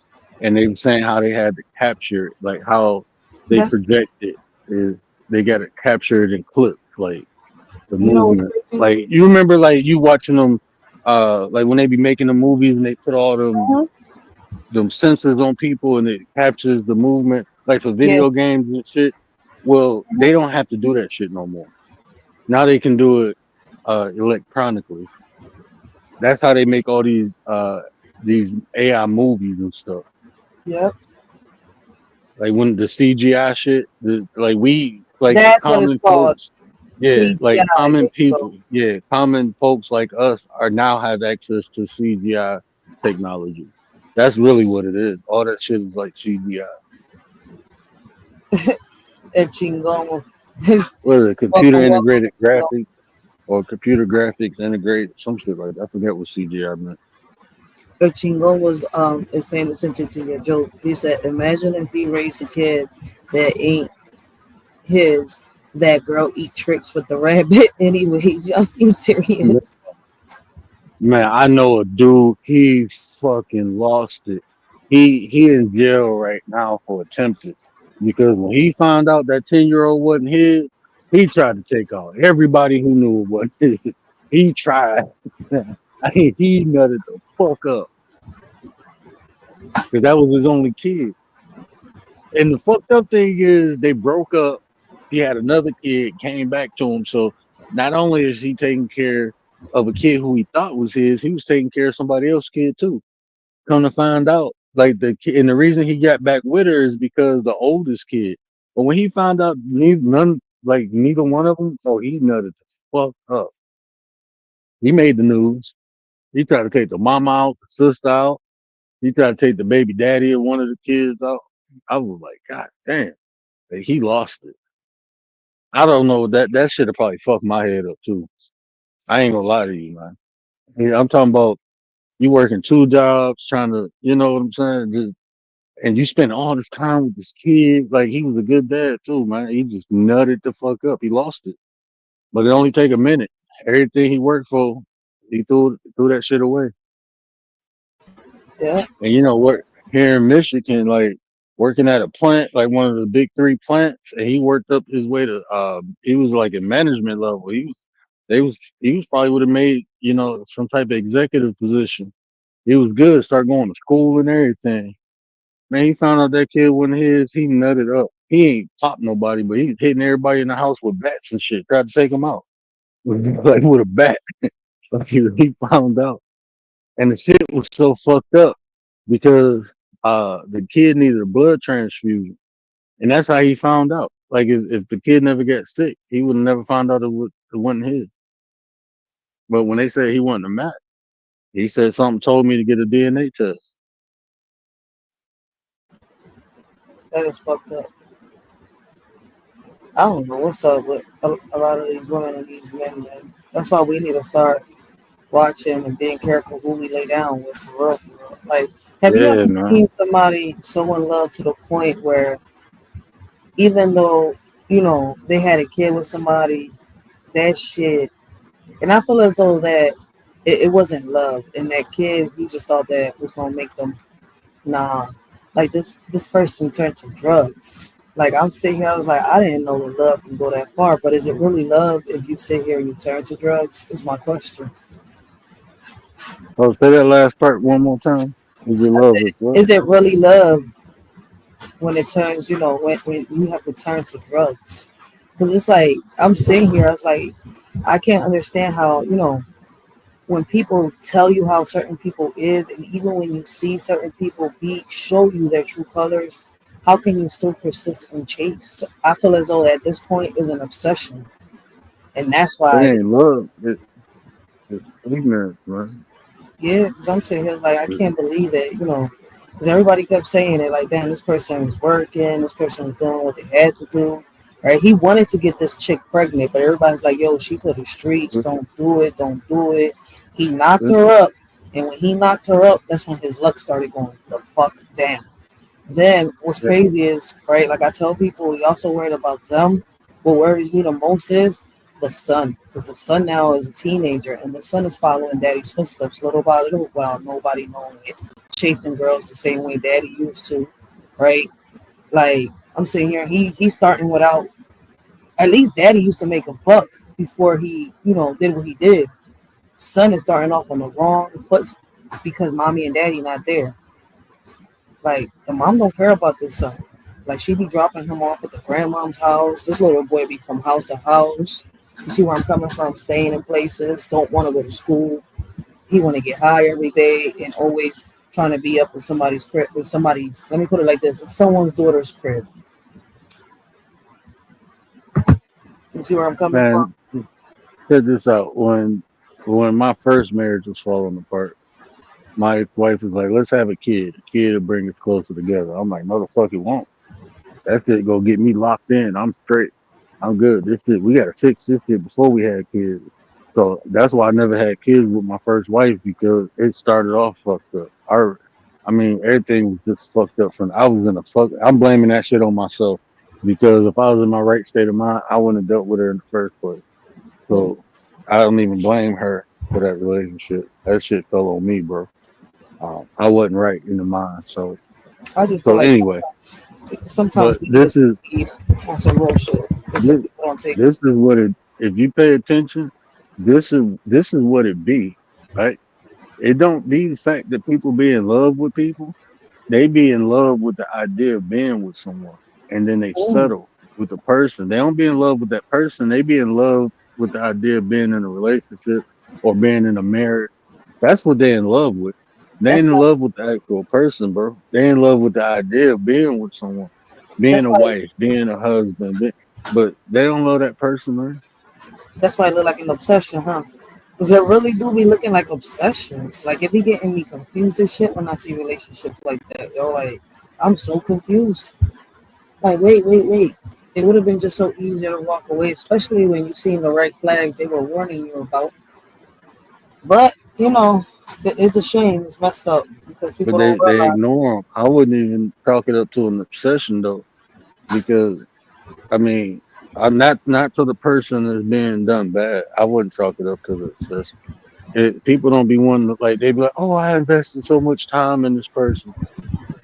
and they were saying how they had to capture it, like how they
that's
project it is they got to capture it in clips, like the
what's
movement.
crazy.
Like you remember, like you watching them, like when they be making the movies and they put all
Uh-huh.
them sensors on people and it captures the movement, like for
Yeah,
video games and shit. Well, they don't have to do that shit no more. Now they can do it electronically. That's how they make all these AI movies and stuff.
yeah.
Like when the CGI shit, like we like
That's what it's
common
called.
folks, yeah, like
CGI. There
common
you go.
people, yeah, common folks like us are now have access to CGI technology. That's really what it is. All that shit is like CGI.
El chingón.
What is it? Computer
Welcome, welcome.
integrated graphics or computer graphics integrated, some shit like that. I forget what CGI meant.
El chingón was is paying attention to your joke. He said, "Imagine if he raised a kid that ain't his. That girl eat tricks with the rabbit." Anyways, y'all seem serious.
Man, I know a dude. He fucking lost it. He in jail right now for attempted because when he found out that 10-year-old wasn't his, he tried to take out everybody who knew it wasn't his. He tried. I mean, he nutted the fuck up because that was his only kid. And the fucked up thing is they broke up. He had another kid, came back to him. So not only is he taking care of a kid who he thought was his, he was taking care of somebody else's kid too. Come to find out, like the kid, and the reason he got back with her is because the oldest kid. But when he found out neither one of them, oh, he nutted the fuck up. He made the news. He tried to take the mama out, the sister out. He tried to take the baby daddy of one of the kids out. I was like, God damn, like, he lost it. I don't know that should have probably fucked my head up too. I ain't gonna lie to you, man. Yeah, I'm talking about you working two jobs, trying to, you know what I'm saying? And you spend all this time with this kid. Like he was a good dad too, man. He just nutted the fuck up. He lost it, but it only take a minute. Everything he worked for, he threw that shit away.
Yeah,
And you know what? Here in Michigan, like working at a plant, like one of the big three plants, and he worked up his way to. He was like in management level. He was probably would have made some type of executive position. He was good. Start going to school and everything. Man, he found out that kid wasn't his. He nutted up. He ain't popped nobody, but he hitting everybody in the house with bats and shit. Tried to take him out, like with a bat. Like he found out, and the shit was so fucked up because the kid needed a blood transfusion, and that's how he found out. Like if the kid never got sick, he would have never found out it wasn't his. But when they said he wasn't a match, he said something told me to get a DNA test.
that is fucked up. I don't know what's up with a lot of these women and these men, man. That's why we need to start watching and being careful who we lay down with for real, for real. Like, have you
Yeah,
ever
man.
seen somebody so in love to the point where even though, they had a kid with somebody, that shit, and I feel as though that it wasn't love. And that kid, he just thought that was gonna make them nah. Like this person turned to drugs. Like I'm sitting here, I was like, I didn't know that love can go that far. But is it really love if you sit here and you turn to drugs? Is my question.
Oh, say that last part one more time. Is it
I
love
said,
is what?
is it really love when it turns, when you have to turn to drugs? Because it's like I'm sitting here, I was like, I can't understand how, when people tell you how certain people is, and even when you see certain people show you their true colors, how can you still persist and chase? I feel as though at this point is an obsession, and that's
It
why,
ain't love. It's ignorance, man.
yeah, because I'm sitting here like I can't believe that, because everybody kept saying it like, damn, this person was working, this person was doing what they had to do, right? He wanted to get this chick pregnant, but everybody's like, yo, she for the streets,
This,
don't do it, don't do it. He knocked
this,
her up, and when he knocked her up, that's when his luck started going the fuck down. Then what's
yeah,
crazy is, right, like I tell people, we also worried about them. What worries me the most is the son, because the son now is a teenager, and the son is following daddy's footsteps little by little, while nobody knowing it, chasing girls the same way daddy used to, right? Like I'm sitting here, he's starting without. At least daddy used to make a buck before he, did what he did. Son is starting off on the wrong foot because mommy and daddy not there. Like the mom don't care about this son. Like she be dropping him off at the grandmom's house. This little boy be from house to house. You see where I'm coming from? Staying in places. Don't want to go to school. He want to get high every day and always trying to be up in somebody's crib. In somebody's. Let me put it like this: in someone's daughter's crib. You see where I'm coming from?
man, check this out. When my first marriage was falling apart, my wife was like, "Let's have a kid. A kid will bring us closer together." I'm like, "No, the fuck it won't. That shit go get me locked in. I'm straight. I'm good. This shit, we gotta fix this shit before we had kids." So that's why I never had kids with my first wife because it started off fucked up. I mean, everything was just fucked up from. I was in a fuck. I'm blaming that shit on myself because if I was in my right state of mind, I wouldn't have dealt with her in the first place. So I don't even blame her for that relationship. That shit fell on me, bro. I wasn't right in the mind.
I just feel
So
like
anyway,
sometimes
but
people just need on some real shit. And some
this
people don't take it.
this is what it. If you pay attention, this is what it be, right? It don't be the fact that people be in love with people. They be in love with the idea of being with someone, and then they
Ooh,
settle with the person. They don't be in love with that person. They be in love with the idea of being in a relationship or being in a marriage. That's what they in love with. They
that's
ain't in
why.
love with the actual person, bro. They in love with the idea of being with someone, being
That's
a
why.
wife, being a husband. But they don't love that person, man.
That's why it look like an obsession, huh? Because it really do be looking like obsessions. Like it be getting me confused and shit when I see relationships like that. Yo, like I'm so confused. Like wait. It would have been just so easier to walk away, especially when you seen the red flags they were warning you about. But it's a shame. It's messed up because
But
people
they
don't
they
realize.
ignore them. I wouldn't even chalk it up to an obsession though, because I mean, I'm not to the person that's being done bad. I wouldn't chalk it up to the obsession. People don't be wanting to like they be like, oh, I invested so much time in this person.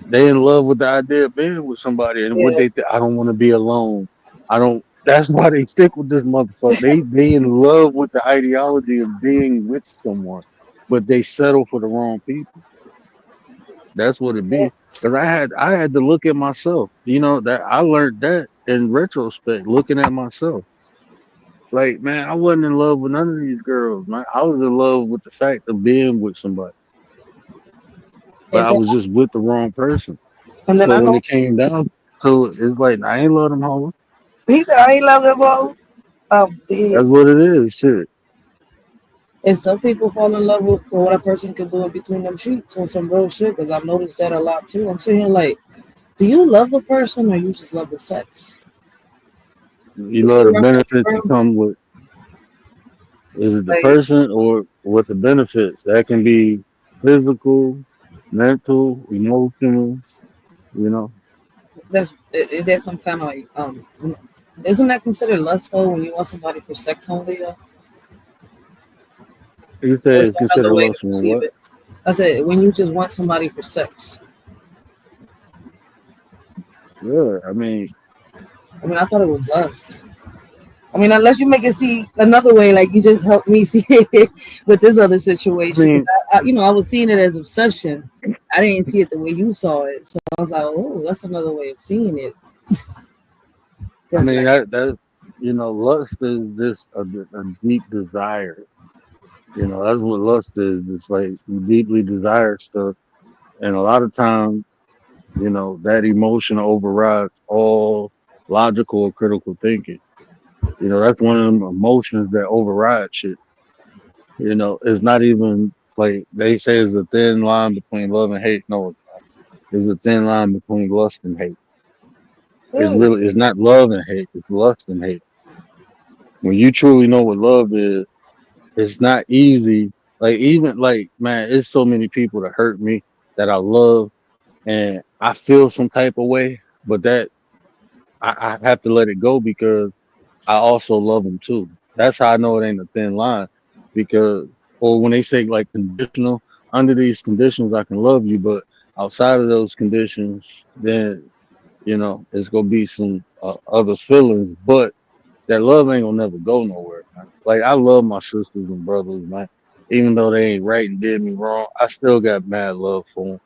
They in love with the idea of being with somebody, and what
Yeah,
I don't want to be alone. I don't. That's why they stick with this motherfucker. They in love with the ideology of being with someone, but they settle for the wrong people. That's what it
yeah.
be. Cause I had to look at myself. That I learned that in retrospect, looking at myself. Like, man, I wasn't in love with none of these girls, man. I was in love with the fact of being with somebody, but
And
I
then
was just with the wrong person.
and then
So
I
when
know
it came down to it, it's like I ain't love them hoes.
he said I ain't love them both. I'm
That's
dead.
what it is. Shit.
And some people fall in love with what a person can do in between them sheets on some real shit. Because I've noticed that a lot too. I'm sitting here like, do you love the person or you just love the sex?
You
You see
love the
where I'm
benefits
coming
that
from?
come with is it the
Like
person or what the benefits? That can be physical, mental, emotional, you know.
there's some kind of like isn't that considered lust though when you want somebody for sex only though?
You
Or
say
is
it's
there another
considered
way to
lustful or
perceive
what?
it? I said when you just want somebody for sex.
Yeah, I mean,
I mean I thought it was lust. I mean, unless you make it see another way, like you just helped me see it with this other
I
situation, because
mean,
I was seeing it as obsession. I didn't see it the way you saw it, so I was like, oh, that's another way of seeing it.
I
'Cause,
mean
like,
lust is this a deep desire. That's what lust is. It's like you deeply desire stuff, and a lot of times That emotion overrides all logical or critical thinking. That's one of them emotions that override shit. It's not even like they say it's a thin line between love and hate. No, it's not. There's a thin line between lust and hate.
Really?
It's not love and hate, it's lust and hate. When you truly know what love is, it's not easy. Like even like man, it's so many people that hurt me that I love and I feel some type of way, but that I have to let it go because I also love them too. That's how I know it ain't a thin line because, or when they say like conditional, under these conditions I can love you, but outside of those conditions, then it's gonna be some other feelings, but that love ain't gonna never go nowhere, man. Like I love my sisters and brothers, man. Even though they ain't right and did me wrong, I still got mad love for them.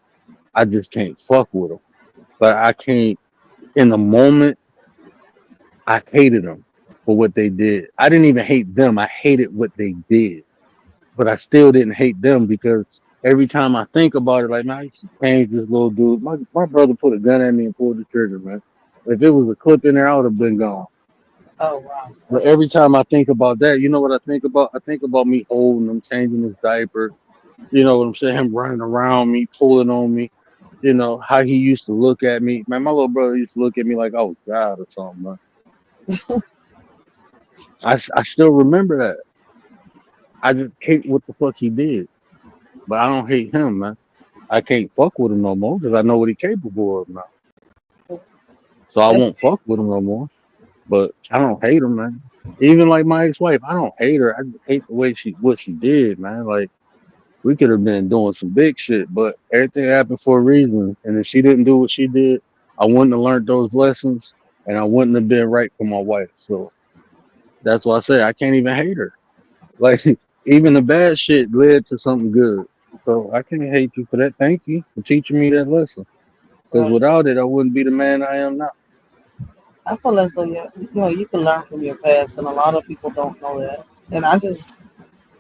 I just can't fuck with them. But I can't. In the moment, I hated them for what they did. I didn't even hate them. I hated what they did. But I still didn't hate them because every time I think about it, like man, I used to change this little dude. My brother put a gun at me and pulled the trigger, man. If it was a clip in there, I would have been gone.
Oh wow.
But
That's
every time I think about that, you know what I think about? I think about me holding him, changing his diaper. You know what I'm saying? Him running around me, pulling on me. How he used to look at me. Man, my little brother used to look at me like I was God or something, man. I still remember that. I just hate what the fuck he did. But I don't hate him, man. I can't fuck with him no more because I know what he's capable of now. So I
that's
won't fuck with him no more. But I don't hate him, man. Even like my ex-wife, I don't hate her. I just hate the way what she did, man. Like we could have been doing some big shit, but everything happened for a reason. And if she didn't do what she did, I wouldn't have learned those lessons, and I wouldn't have been right for my wife. So that's why I say I can't even hate her. Like even the bad shit led to something good. So I can't hate you for that. Thank you for teaching me that lesson. Because
right.
without it, I wouldn't be the man I am now.
I feel as though you can learn from your past, and a lot of people don't know that. And I just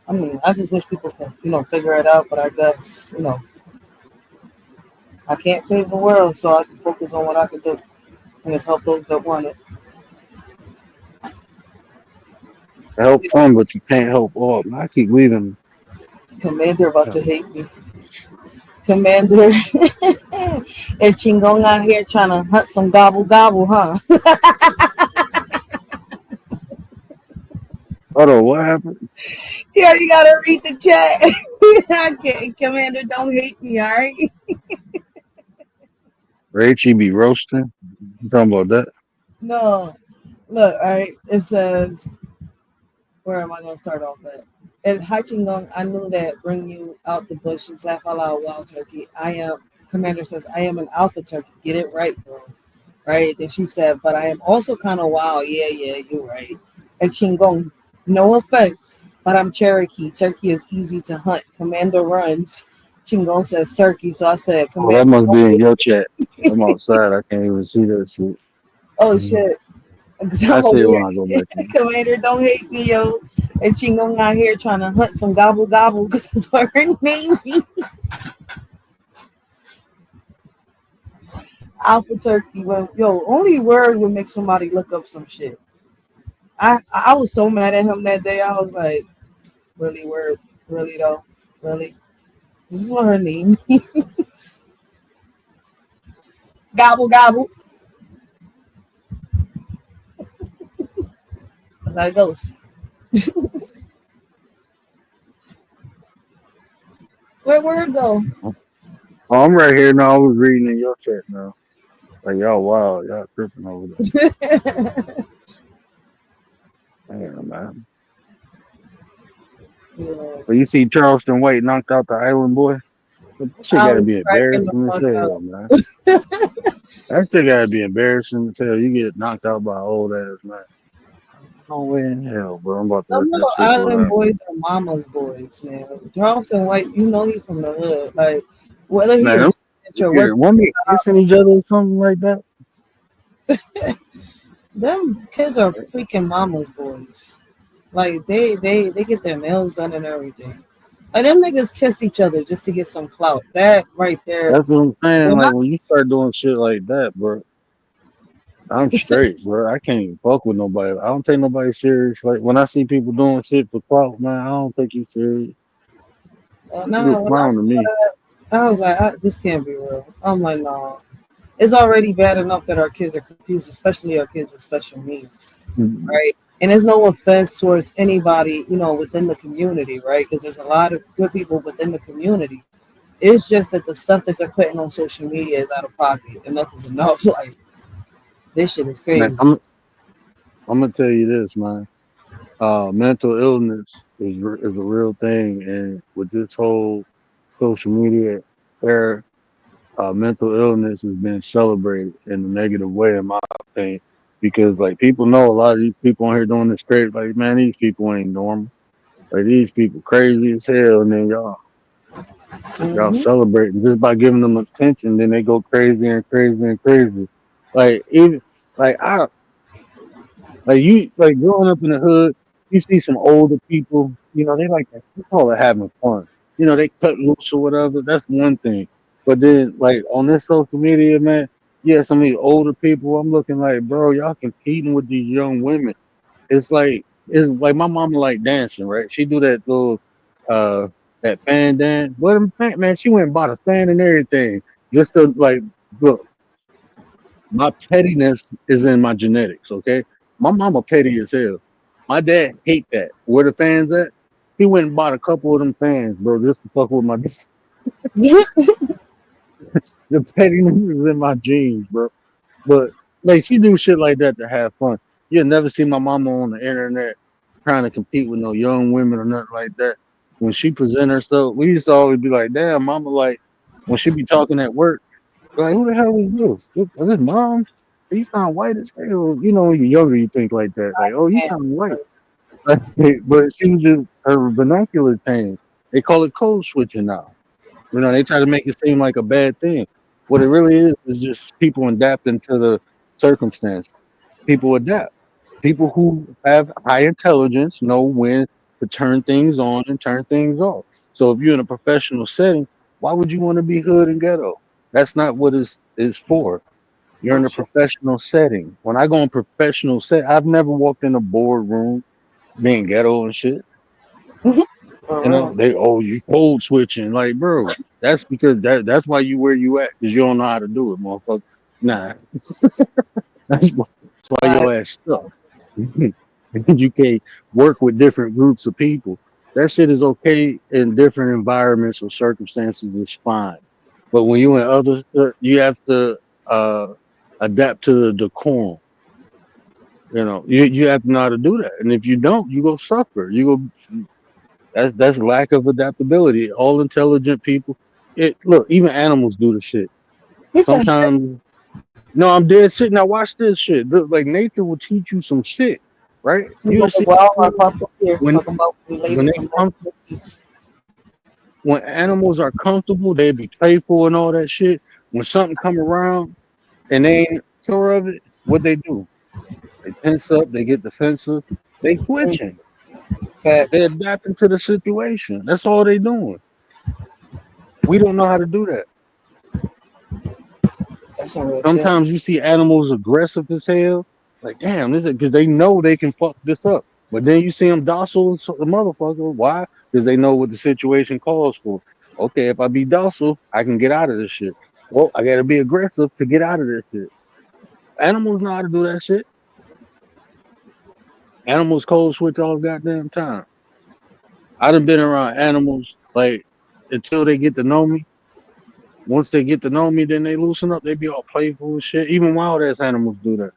wish people could figure it out. But I guess I can't save the world, so I just focus on what I can do, and it's help those that want it.
Help some, but you can't help all. I keep leaving.
Commander about to hate me. Commander and Chingong out here trying to hunt some gobble gobble, huh?
Hold on, what happened?
Yeah, you gotta read the chat. I can't. Commander, don't hate me, all right?
Rachie be roasting. You talking about that?
No, look, all right. It says, where am I gonna start off at? And Hai Chingong, I knew that bring you out the bushes, laugh out loud, wild turkey. I am. Commander says, I am an alpha turkey. Get it right, bro. Right? Then she said, but I am also kind of wild. Yeah, yeah, you're right. And Chingong, no offense, but I'm Cherokee. Turkey is easy to hunt. Commander runs. Chingong says turkey. So I said,
Oh, that
Commander,
must
don't
be in
hate
your
me.
chat. I'm outside. I can't even see that shit.
Oh, shit. Because
I
I'm a
see it when
weird
I go back
kid.
in.
Commander, don't hate me, yo. And Chingong out here trying to hunt some gobble gobble because that's what her name is. Alpha turkey. Well, yo, only word would make somebody look up some shit. I was so mad at him that day. I was like, really word, really though, really. This is what her name is. Gobble gobble. That's how it goes. Where word go?
Oh, I'm right here now. I was reading in your chat now. Like y'all wild, y'all tripping over there. Damn, man.
Yeah,
But you see Charleston White knocked out the Island Boy? That shit
I
gotta
was
be
cracking the
embarrassing as
fuck
hell,
up.
man. That shit gotta be embarrassing as hell. You get knocked out by an old ass man. No way in hell, bro. I'm about to
Some
let that
little
shit go
island
down.
boys are mama's boys, man. Charleston White, he from the hood. Like whether he
Man,
is at your
yeah,
work,
one they kissing each other or something like that.
them kids are freaking mama's boys. Like they get their nails done and everything. And them niggas kissed each other just to get some clout. That right there.
That's what I'm saying.
When I
Like when you start doing shit like that, bro, I'm straight, bro. I can't even fuck with nobody. I don't take nobody serious. Like when I see people doing shit for clout, man, I don't take you serious. You
no,
just
when I
clown to
saw
me.
that, I was like, this can't be real. I'm like, no. It's already bad enough that our kids are confused, especially our kids with special needs,
Mhm.
right? And there's no offense towards anybody, within the community, right? Because there's a lot of good people within the community. It's just that the stuff that they're putting on social media is out of pocket. Enough is enough. Like, this shit is
Man,
crazy.
I'm gonna tell you this, man. Mental illness is a real thing, and with this whole social media era, mental illness has been celebrated in a negative way, in my opinion, because like people know a lot of these people on here doing this straight, like man, these people ain't normal. Like these people crazy as hell, and then y'all
Hmm.
celebrating just by giving them attention. Then they go crazy and crazy and crazy. Like even like I like you like growing up in the hood, you see some older people. They like that. They call it having fun. They cut loose or whatever. That's one thing. But then like on this social media, man, yeah, some of these older people. I'm looking like, bro, y'all competing with these young women. It's like my mama like dancing, right? She do uh that fan dance. But I'm saying, man, she went and bought a fan and everything. Just to like look, my pettiness is in my genetics, okay? My mama petty as hell. My dad hate that. Where the fans at? He went and bought a couple of them fans, bro, just to fuck with my the pettiness is in my genes, bro. But like she do shit like that to have fun. You'll never see my mama on the internet trying to compete with no young women or nothing like that. When she present herself, we used to always be like, "Damn, mama!" Like when she be talking at work, like, "Who the hell is this? This mom? You sound white as hell." When you're younger, you think like that, like, "Oh, you
And
sound white." But she was just her vernacular thing. They call it code switching now. They try to make it seem like a bad thing. What it really is just people adapting to the circumstance. People adapt. People who have high intelligence know when to turn things on and turn things off. So if you're in a professional setting, why would you want to be hood and ghetto? That's not what is for. You're in a professional setting. When I go in professional set, I've never walked in a boardroom being ghetto and shit.
for real.
You code switching, like, bro. That's because that's why you where you at, because you don't know how to do it, motherfucker. Nah, that's why
But
your ass stuck. You can't work with different groups of people. That shit is okay in different environments or circumstances. It's fine, but when you in other, you have to uh, adapt to the decorum. You have to know how to do that, and if you don't, you go suffer. That's lack of adaptability. All intelligent people, look, even animals do the shit.
he said,
Sometimes, no, I'm dead shit. Now watch this shit. Look, like nature will teach you some shit, right?
he's
You'll
like,
see
well, I
animals
popped up here
when
talking about
when
related
they
to
come
monkeys.
when animals are comfortable, they be playful and all that shit. When something come around and they ain't sure of it, what they do? They tense up, they get defensive, they switching, they
Facts.
adapting to the situation. That's all they doing. We don't know how to do that.
That's some real shit.
Sometimes you see animals aggressive as hell. Like, damn, this is because they know they can fuck this up. But then you see them docile as a motherfucker. Why? Because they know what the situation calls for. Okay, if I be docile, I can get out of this shit. Well, I gotta be aggressive to get out of this shit. Animals know how to do that shit. Animals cold switch all the goddamn time. I done been around animals like until they get to know me. Once they get to know me, then they loosen up. They be all playful and shit. Even wild ass animals do that.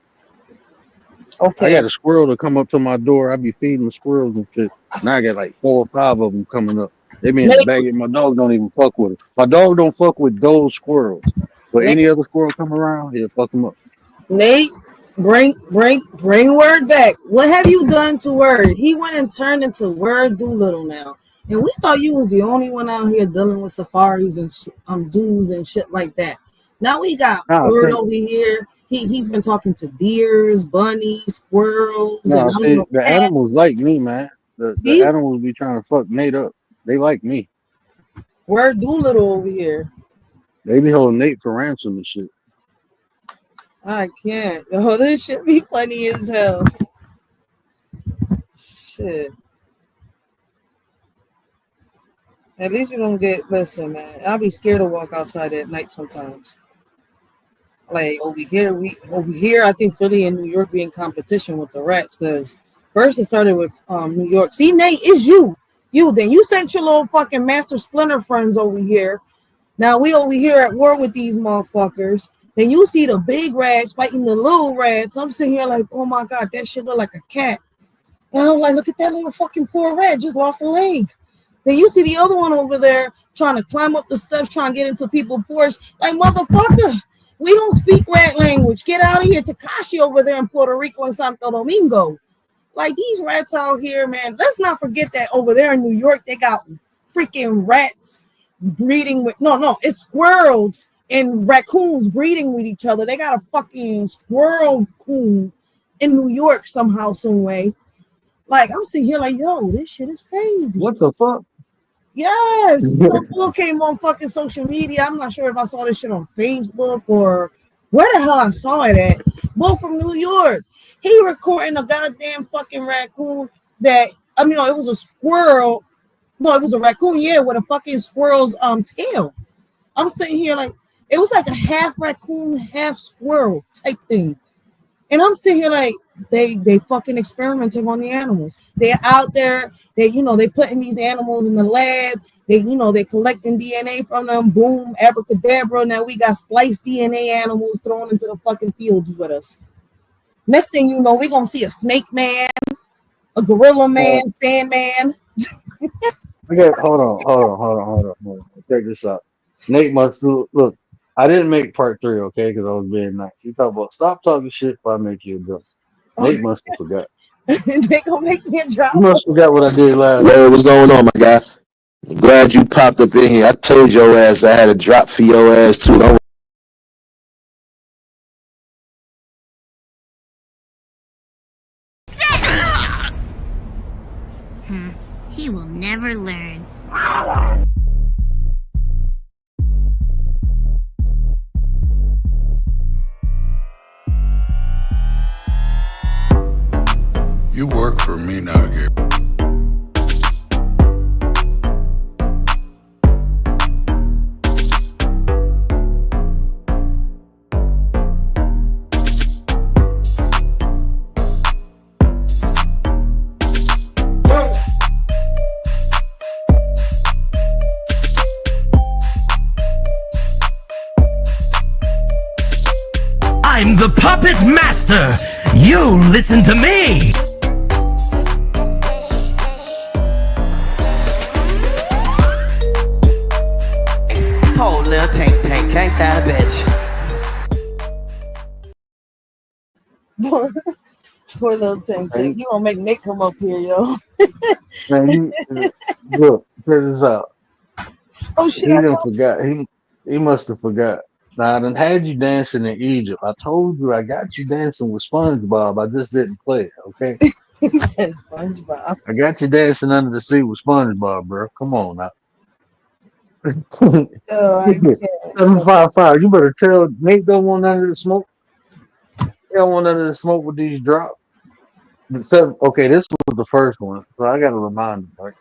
I
Okay.
got a squirrel to come up to my door. I be feeding the squirrels and shit. Now I got like 4 or 5 of them coming up. They be in the
Nate,
bag, and my dog don't even fuck with it. My dog don't fuck with those squirrels. But
Nate,
any other squirrel come around, he'll fuck them up.
Nate, bring Word back. What have you done to Word? He went and turned into Word Doolittle now. And we thought you was the only one out here dealing with safaris and zoos and shit like that. Now we got
Nah,
Word
see,
over here. He's been talking to deers, bunnies, squirrels, and
nah,
I don't
see,
know,
the animals
cats.
like me, man. The
See?
animals be trying to fuck Nate up. They like me.
Where Doolittle over here?
They be holding Nate for ransom and shit.
I can't. Oh, this shit be funny as hell. Shit. At least you don't get. Listen, man. I'll be scared to walk outside at night sometimes. Like over here, I think Philly and New York be in competition with the rats because first it started with New York. See, Nate, it's you. Then you sent your little fucking Master Splinter friends over here. Now we over here at war with these motherfuckers. Then you see the big rats fighting the little rats. I'm sitting here like, oh my god, that shit look like a cat. And I'm like, look at that little fucking poor rat, just lost a leg. Then you see the other one over there trying to climb up the steps, trying to get into people's porch. Like, motherfucker, we don't speak rat language. Get out of here. Takashi over there in Puerto Rico and Santo Domingo. Like, these rats out here, man. Let's not forget that over there in New York, they got freaking rats breeding with, it's squirrels and raccoons breeding with each other. They got a fucking squirrel coon in New York somehow, some way. Like, I'm sitting here like, yo, this shit is crazy.
What the fuck?
Yes. Some fool came on fucking social media. I'm not sure if I saw this shit on Facebook or where the hell I saw it at. Both from New York. He recording a goddamn fucking raccoon that, it was a squirrel. No, it was a raccoon, yeah, with a fucking squirrel's tail. I'm sitting here like, it was like a half raccoon, half squirrel type thing. And I'm sitting here like, they fucking experimenting on the animals. They're out there, they putting these animals in the lab. They collecting DNA from them. Boom, abracadabra. Now we got spliced DNA animals thrown into the fucking fields with us. Next thing you know, we're gonna see a snake man, a gorilla man, Sandman.
Okay, hold on. Check this out. Nate must look. I didn't make part 3, okay, because I was being nice. You talk about stop talking shit if I make you a bill. Nate must have forgot.
They gonna make me a drop.
You must have forgot what I did last.
Hey, what's going on, my guy? I'm glad you popped up in here. I told your ass I had a drop for your ass too. Don't
He will never learn.
You work for me now, Gabe.
I'm the puppet master. You listen to me.
Poor little tank, ain't that a bitch?
Poor little tank. You gonna make Nick come up here, yo.
Man, look, check this out.
Oh shit!
He didn't forgot. He must have forgot. Now I done had you dancing in Egypt. I told you I got you dancing with SpongeBob. I just didn't play it, okay?
He said SpongeBob.
I got you dancing under the sea with SpongeBob, bro. Come on now.
Oh, I can't.
755. You better tell Nate don't want none of the smoke. He don't want none of the smoke with these drops. Okay, this was the first one, so I got to remind him. Right?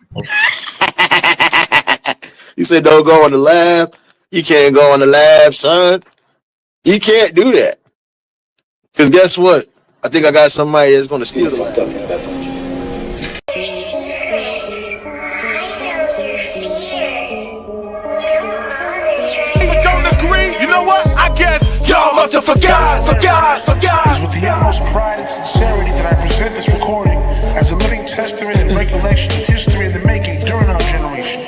You said don't go in the lab. You can't go in the lab, son. You can't do that. Because guess what? I think I got somebody that's going to steal the lab.
Don't agree? You know what? I guess y'all must have forgot.
It's with the utmost pride and sincerity that I present this recording as a living testament and recollection of history in the making during our generation.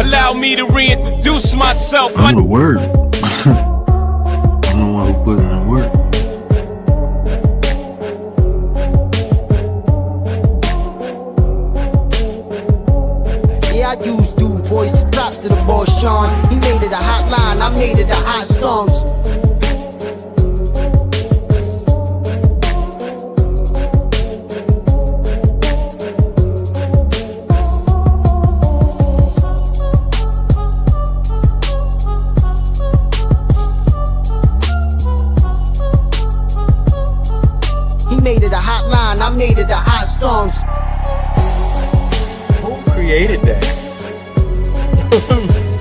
Allow me to reintroduce myself.
I'm the word. I'm the one who put in the work.
Yeah, I used to voice props to the boy Sean. He made it a hot line, I made it a hot song.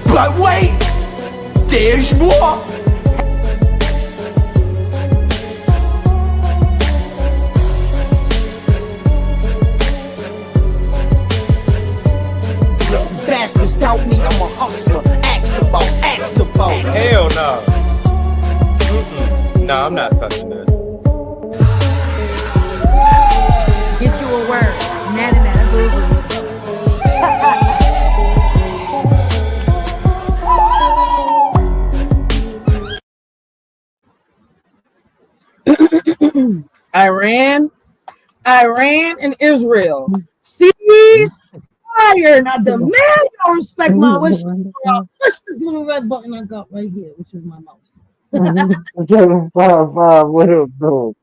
But wait, there's more.
Bastards doubt me, I'm a hustler. Ask about.
Hell no. No, I'm not touching this.
Get you a word. Nana nana boo boo.
Iran and Israel. Cease fire. Now the man don't respect my wishes. I'll push this little red button I got right here, which is my mouse.
755, what up, though?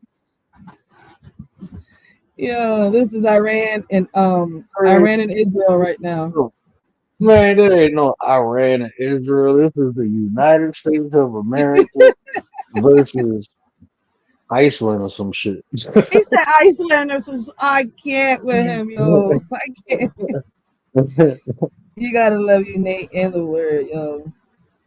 Yeah, this is Iran and Israel right now.
Man, there ain't no Iran and Israel. This is the United States of America versus Iceland or some shit.
He said Iceland or some. I can't with him, yo. I can't. You gotta love you, Nate, and the word, yo.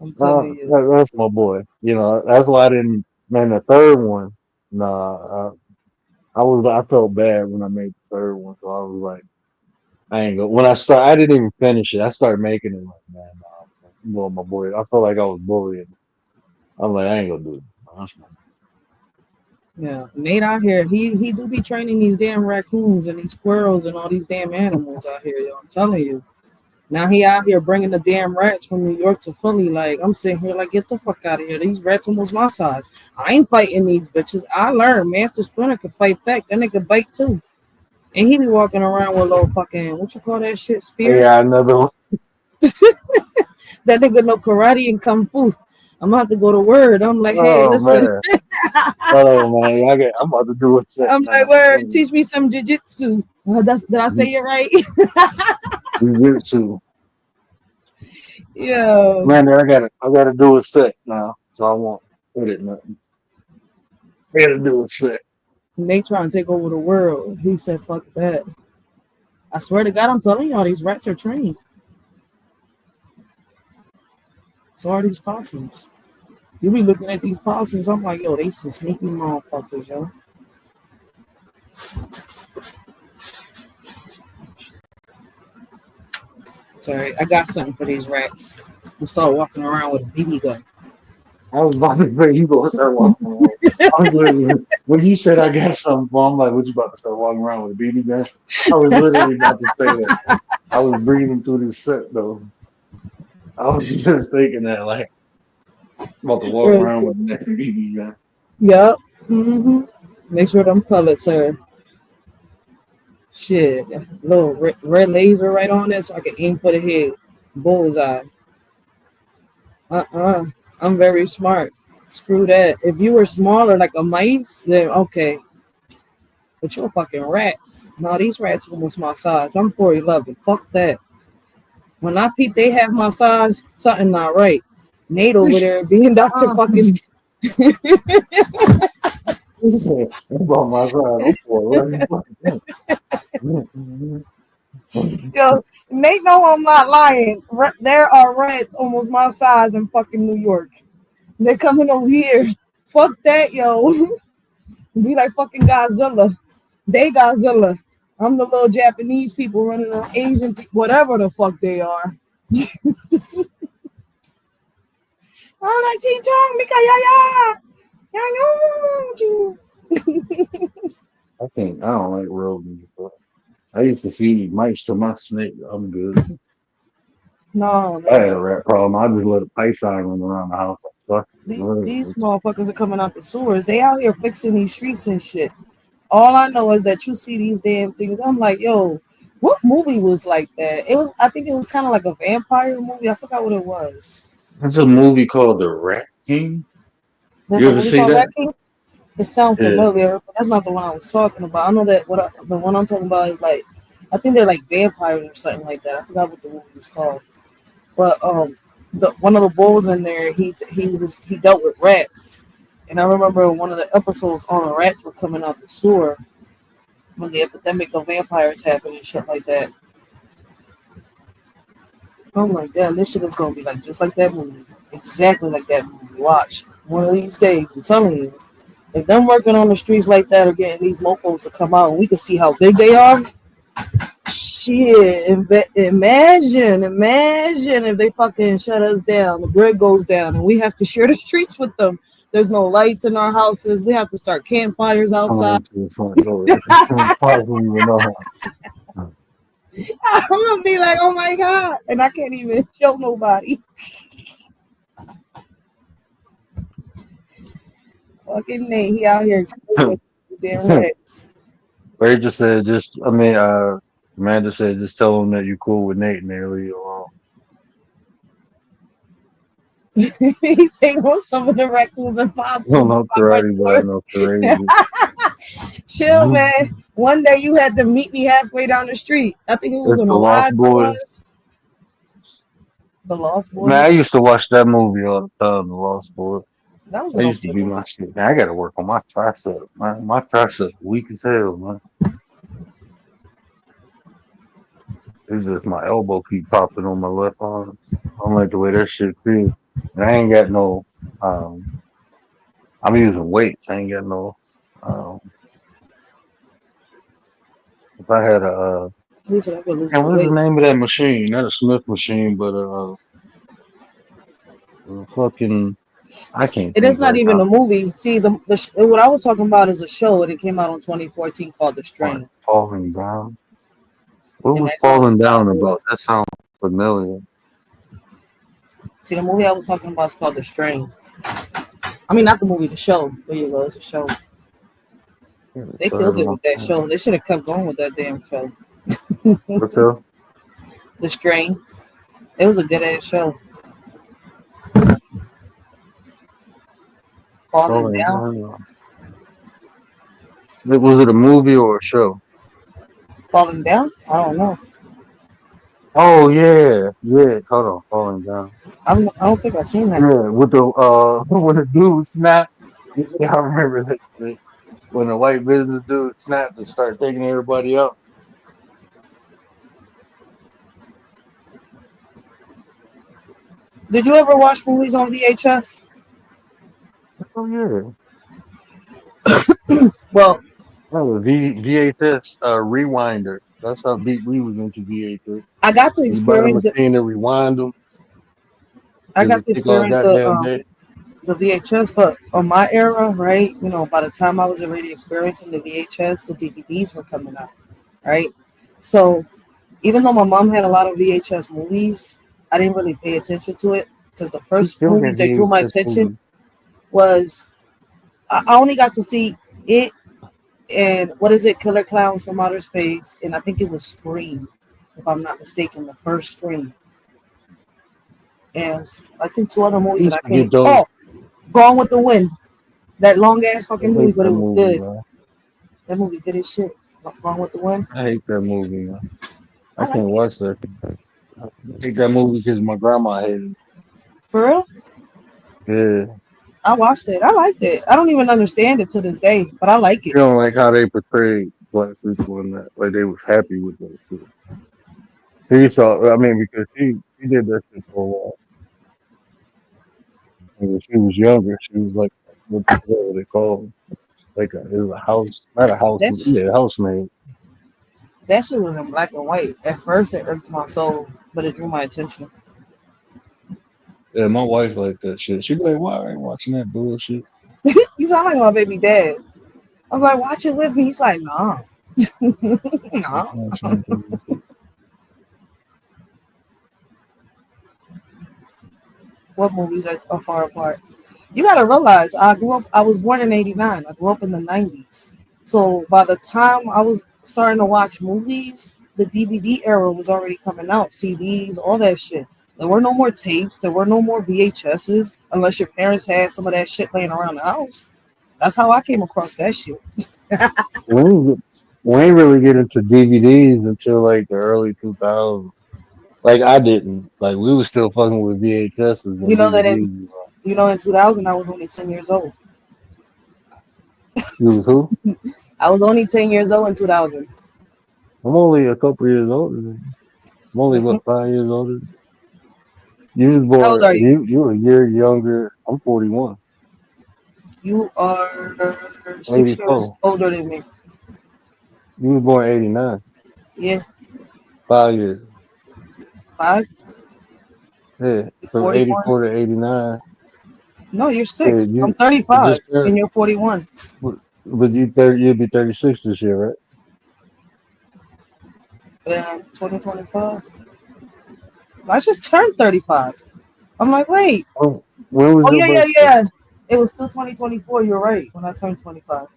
I'm telling you.
That's my boy. You know, that's why I didn't. Man, the third one, nah. I felt bad when I made the third one, so I was like, I ain't go. When I didn't even finish it. I started making it like, man, nah, well, my boy. I felt like I was bullying. I'm like, I ain't gonna do it. That's not.
Yeah, Nate out here, he do be training these damn raccoons and these squirrels and all these damn animals out here, yo. I'm telling you. Now he out here bringing the damn rats from New York to Philly. Like, I'm sitting here like, get the fuck out of here. These rats almost my size. I ain't fighting these bitches. I learned Master Splinter could fight back. That nigga bite too. And he be walking around with a little fucking, what you call that shit, spear?
Yeah, another one.
That nigga know karate and kung fu. I'm about to go to Word. I'm like, hey, listen.
Man. Oh man, I'm about to do it.
I'm like, Word, teach me some jiu-jitsu. Did I say it right?
Jiu-jitsu.
Yeah.
Man, I gotta do a set now, so I won't put it nothing. I gotta do a set.
Nate trying to take over the world. He said, fuck that. I swear to God, I'm telling y'all, these rats are trained. So are these possums. You be looking at these possums, I'm like, yo, they some sneaky motherfuckers, yo. Sorry, I got something for these rats. I'm start walking around with a BB gun.
I was about to say you gonna start walking around. When you said I got something for, I'm like, what you about to start walking around with a BB gun? I was literally about to say that. I was breathing through this set though. I was just thinking that like I'm about to walk around with a BB gun.
Yep. Mm-hmm. Make sure them pellets are shit. Little red laser right on there so I can aim for the head. Bullseye. I'm very smart. Screw that. If you were smaller like a mice, then okay. But you're fucking rats. No, these rats almost my size. I'm 4'11". Fuck that. When I peep they have my size, something not right. Nate over there being Dr. fucking
That's on my side.
Yo, Nate know I'm not lying. There are rats almost my size in fucking New York. They're coming over here. Fuck that, yo. Be like fucking Godzilla. They Godzilla. I'm the little Japanese people running on Asian people, whatever the fuck they are. I'm like Ching Chong, Mika
I don't like rodents, but I used to feed mice to my snake. I'm good.
No,
I had a rat problem. I just let a python run around the house.
These motherfuckers are coming out the sewers. They out here fixing these streets and shit. All I know is that you see these damn things. I'm like, yo, what movie was like that? I think it was kind of like a vampire movie. I forgot what it was.
There's a movie called The Rat King.
There's
you ever see that?
Rat King? It sounds familiar, but that's not the one I was talking about. I know that the one I'm talking about is like, I think they're like vampires or something like that. I forgot what the movie was called. But one of the bulls in there, he dealt with rats. And I remember one of the episodes all the rats were coming out the sewer when the epidemic of vampires happened and shit like that. Oh my god, this shit is gonna be like just like that movie. Exactly like that movie. Watch. One of these days, I'm telling you. If them working on the streets like that are getting these mofos to come out and we can see how big they are, shit. Imagine if they fucking shut us down, the grid goes down, and we have to share the streets with them. There's no lights in our houses. We have to start campfires
Coming
outside.
up to the front door. Probably don't even know how.
I'm gonna be like, oh my god, and I can't even show nobody. Fucking Nate, he out here damn rats.
Ray just said, Amanda said, just tell him that you cool with Nate and they'll leave you alone.
He's saying, well, some of the raccoons and possums.
No karate, but no crazy.
Chill, man. One day you had to meet me halfway down the street. I think it was
It's
on
the
the
Lost
Live
Boys.
Boys. The Lost Boys.
Man, I used to watch that movie all the time, The Lost Boys.
That was
That used to be my shit. Man, I gotta work on my tricep. My tricep weak as hell, man. It's just my elbow keep popping on my left arm. I don't like the way that shit feels. And I ain't got no I'm using weights. I ain't got no if I had a
Who's it?
and what's the name of that machine? Not a Smith machine, but fucking I can't.
It
think
is not
right
even
now.
a movie. See, what I was talking about is a show, and it came out in 2014 called The Strain.
Falling Down. What
And
was
that's
Falling
all-
Down about? That sounds familiar.
See, the movie I was talking about is called The Strain. I mean, not the movie, the show. There you go, it's a show. They killed it with that show. They should have kept going with that damn show.
What's up?
The Strain. It was a good ass show. Falling Down.
Was it a movie or a show?
Falling Down? I don't know.
Oh yeah. Hold on, Falling Down.
I don't think I've seen that.
Yeah, with the when the dude snapped. Yeah, I remember that shit. When the white business dude snapped and started taking everybody out.
Did you ever watch movies on VHS?
Oh yeah.
Well,
VHS rewinder. That's how deep we was into VHS.
I got to
You buy the
experience
machine to rewind them.
I got to
Take all
experience
goddamn day.
the VHS, but on my era, right? You know, by the time I was already experiencing the VHS, the DVDs were coming out, right? So even though my mom had a lot of VHS movies, I didn't really pay attention to it because the first
still
movies
had
that drew my
VHS
attention
movies.
was I only got to see it and what is it, Killer Clowns from Outer Space, and I think it was Scream, if I'm not mistaken, the first Scream. And I think two other movies that I can't. Oh, Gone with the Wind, that long ass fucking movie, but it was good.
Man.
That movie good as shit. Gone with the Wind.
I hate that movie, man. I can't watch that. I hate that movie because my grandma hated it.
For real?
Yeah.
I watched it. I liked it. I don't even understand it to this day, but I like
You
it.
don't like how they portrayed black people in that. Like they was happy with that shit. She saw, I mean, because she did that shit for a while. And when she was younger, she was like, what the hell were they called? Like it was a house, not a house,
That's-
housemaid.
That shit was in black and white. At first, it irked my soul, but it drew my attention.
Yeah, my wife liked that shit. She'd be like, why are you watching that bullshit?
You sound like my baby dad. I'm like, watch it with me. He's like, no. No. What movies are far apart? You gotta realize, I was born in '89. I grew up in the '90s. So by the time I was starting to watch movies, the DVD era was already coming out, CDs, all that shit. There were no more tapes. There were no more VHSs, unless your parents had some of that shit laying around the house. That's how I came across that shit.
We ain't really get into DVDs until like the early 2000s. Like I didn't. Like we was still fucking with VHSs. And
You know that
DVDs.
in 2000, I was only 10 years old.
You was who?
I was only 10 years old in 2000.
I'm only a couple years older than you. I'm only about 5 years older. You was
How old
born.
are you?
You a year younger. I'm 41.
You are 6 years
84.
older than me.
You was born 89.
Yeah,
5 years.
5,
Yeah,
you're
from
41.
84 to 89.
No, you're
Yeah,
6. I'm
you
35
just turned,
and you're 41.
but you 30. You'll be 36 this year, right?
And 2025. I just turned 35. I'm like, wait.
Oh, when was
Oh,
your
yeah, yeah,
birthday?
yeah. It was still 2024. You're right. When I turned 25. I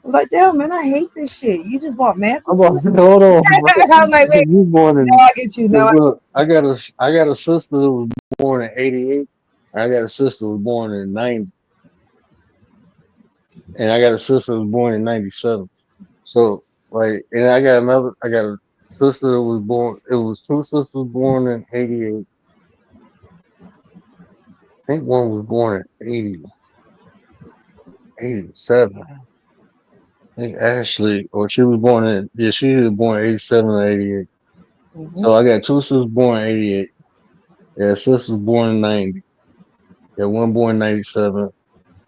was like, damn, man, I hate this shit. You just bought math
I'm
into
about
it?
to hold on, bro.
I was like, wait,
You born
now
in.
I get you. Now
Cause
I
look, I got a sister that was born in 88. I got a sister who was born in 90, and I got a sister who was born in 97. So like, and I got a sister that was born. It was two sisters born in 88. I think one was born in 80, 87. I think Ashley, or she was born in, yeah, she was born in 87 or 88. So I got two sisters born in 88. Yeah, sister was born in 90. Yeah, one born in 97.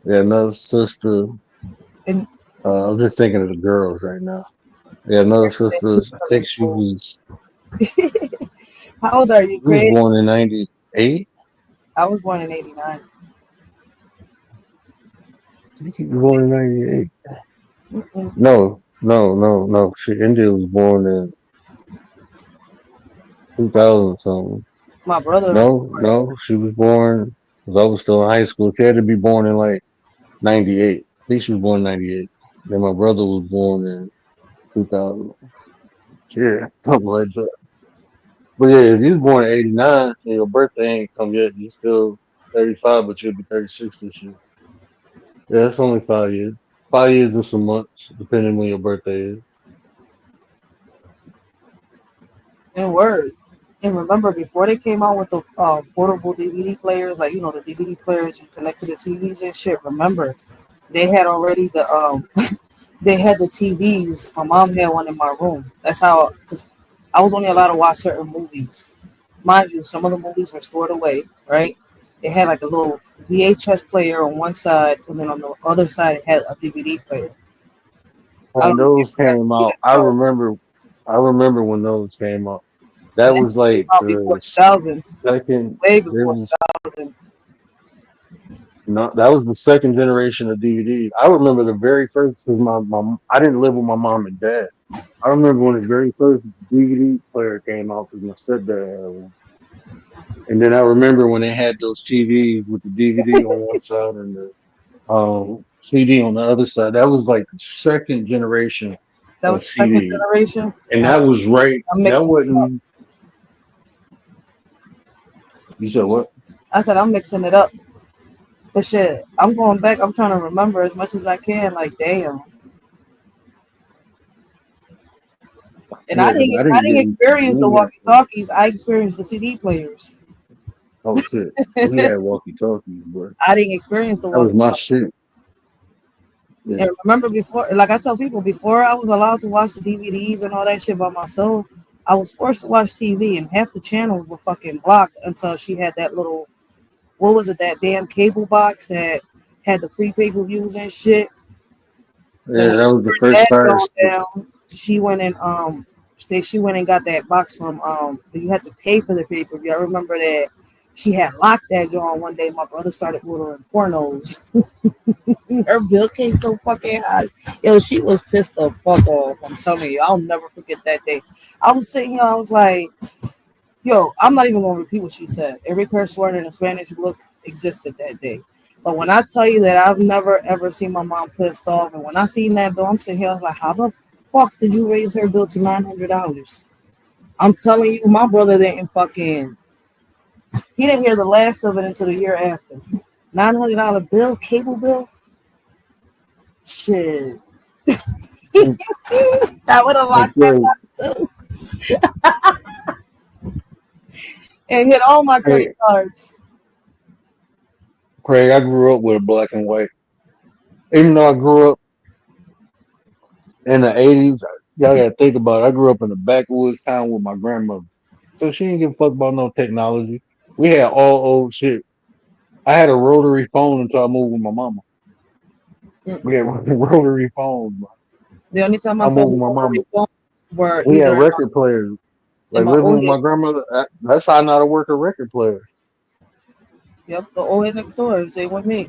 Yeah, another sister.
and
I'm just thinking of the girls right now. Yeah, another sister. I think
how old are you,
she was
Craig?
born in 98.
I was born in 89.
I think she was born in 98.
Mm-mm.
No. India was born in 2000 something.
My brother was
No, she was born because I was still in high school. She had to be born in like 98. I think she was born in 98. Then my brother was born in 2000. Yeah, something like that. But yeah, if you was born in 89 and your birthday ain't come yet, you still 35, but you'll be 36 this year. Yeah, that's only 5 years. 5 years and some months, depending when your birthday is.
in word. And remember, before they came out with the portable DVD players, like, the DVD players you connect to the TVs and shit. Remember, they had already they had the TVs. My mom had one in my room. That's how, because I was only allowed to watch certain movies. Mind you, some of the movies were stored away, right? It had like a little VHS player on one side, and then on the other side, it had a DVD player. I
When
don't know if you
those
ever got to
came
see
out,
that show.
I remember when those came out. That
And that
was
came
like
out before
the
2000,
second.
way
It
before
was
2000.
no, that was the second generation of DVDs. I remember the very first because my I didn't live with my mom and dad. I remember when the very first DVD player came out because my stepdad had one. And then I remember when they had those TVs with the DVD on one side and the CD on the other side. That was like the second generation
That
of
was the second
CDs,
generation.
and that was right.
I'm
That
mixing it up.
wasn't. You said what?
I said I'm mixing it up. But shit, I'm going back. I'm trying to remember as much as I can. Like, damn. And
Yeah, because I
I
didn't
didn't
get.
experience the
We got.
walkie talkies. I experienced the CD players.
Oh shit, we had walkie talkies, but
I didn't experience the
that was
walkie
my
talkies.
shit. Yeah.
And remember before, like I tell people, before I was allowed to watch the DVDs and all that shit by myself, I was forced to watch TV, and half the channels were fucking blocked until she had that little, what was it, that damn cable box that had the free pay-per-views and shit. Then
Yeah, that was the
when
first
that
fire
gone
stick.
down, she went and she went and got that box from you had to pay for the pay-per-view. I remember that she had locked that joint one day. My brother started ordering pornos. Her bill came so fucking high. Yo, she was pissed the fuck off. I'm telling you, I'll never forget that day. I was sitting here, I was like, yo, I'm not even gonna repeat what she said. Every curse word in a Spanish book existed that day. But when I tell you that I've never ever seen my mom pissed off, and when I seen that bill, I'm sitting here like, how the fuck did you raise her bill to $900? I'm telling you, my brother didn't fucking. He didn't hear the last of it until the year after. $900 bill, cable bill. Shit. That would have
Like,
locked that box too. And hit all my credit cards.
Craig, I grew up with a black and white. Even though I grew up in the 80s, y'all gotta think about it. I grew up in a backwoods town with my grandmother. So she didn't give a fuck about no technology. We had all old shit. I had a rotary phone until I moved with my mama. We had rotary phones.
The only time I
I
saw
moved with my mama.
rotary phones were
We had
either
record players.
in
Like
my
living
old
with my
head.
grandmother. That's how I know how to work a record player.
Yep, the old head next door. Same with me.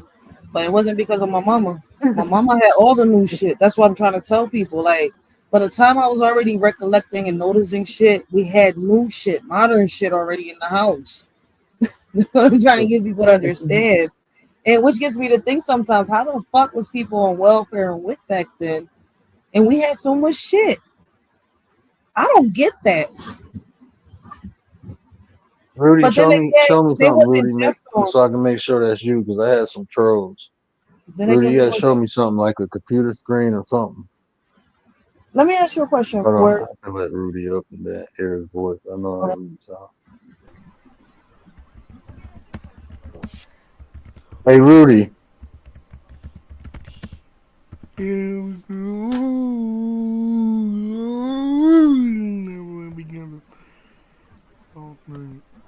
But it wasn't because of my mama. My mama had all the new shit. That's what I'm trying to tell people. Like, by the time I was already recollecting and noticing shit, we had new shit, modern shit already in the house. I'm trying to get people to understand. And which gets me to think sometimes, how the fuck was people on welfare and WIC back then? And we had so much shit. I don't get that.
Rudy,
But then
show
again,
me something,
they wasn't
Rudy,
just on.
so I can make sure that's you, because I had some trolls.
Then
Rudy,
again,
you
they
gotta
was,
show me something like a computer screen or something.
let me ask you a question.
Hold on,
Where,
I can let Rudy up and then hear his voice. I know how Rudy sounds. Hey, Rudy.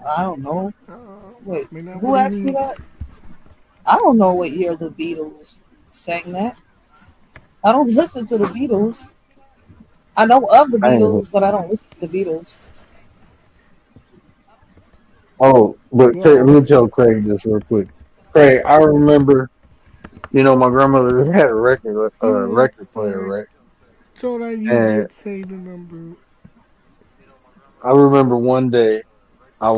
I don't know. Wait, who asked me that? I don't know what year the Beatles sang that. I don't listen to the Beatles. I know of the
I ain't.
Beatles, but I don't listen to the Beatles.
Oh, but let me tell Craig this real quick. Craig, I remember, my grandmother had a record player, right?
So that you
And
did say the number.
I remember one day I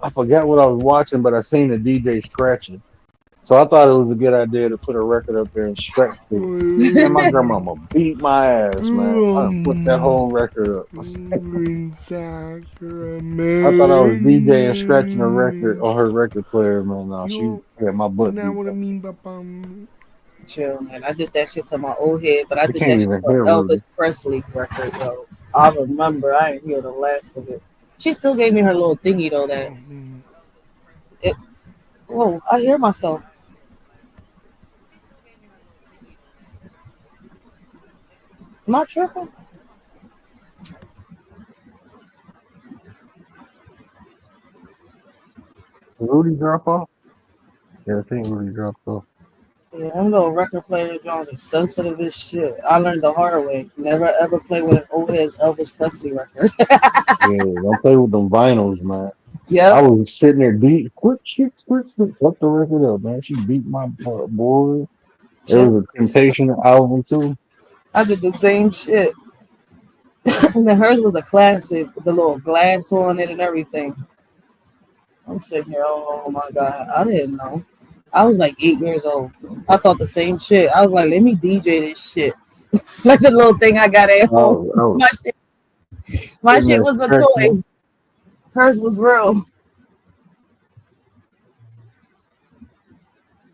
forgot what I was watching, but I seen the DJ scratching. So I thought it was a good idea to put a record up there and scratch it. Man, my grandmama beat my ass, man. I done put that whole record up. I thought I was DJing scratching a record on her record player, man. No, she had my butt
Now
beat.
what I mean by
Chill, man. I did that shit to my old head, but I
I
did
can't
that shit
even
for
hear Rudy.
Elvis Presley record, yo. I remember. I didn't hear the last of it. She still gave me her little thingy though. Whoa, I hear myself. Am I tripping?
Rudy drop off? Yeah, I think Rudy dropped off.
Yeah, them little record player Jones are sensitive as shit. I learned the hard way. Never ever play with an old head's Elvis Presley record.
Yeah, don't play with them vinyls, man.
Yep.
I was sitting there beat, quick, fuck the record up, man. She beat my boy. It was a Temptation album too.
I did the same shit. And then hers was a classic with the little glass on it and everything. I'm sitting here, oh my god, I didn't know. I was like 8 years old. I thought the same shit. I was like, let me DJ this shit. Like the little thing I got at home. My shit was a toy. Hers was real.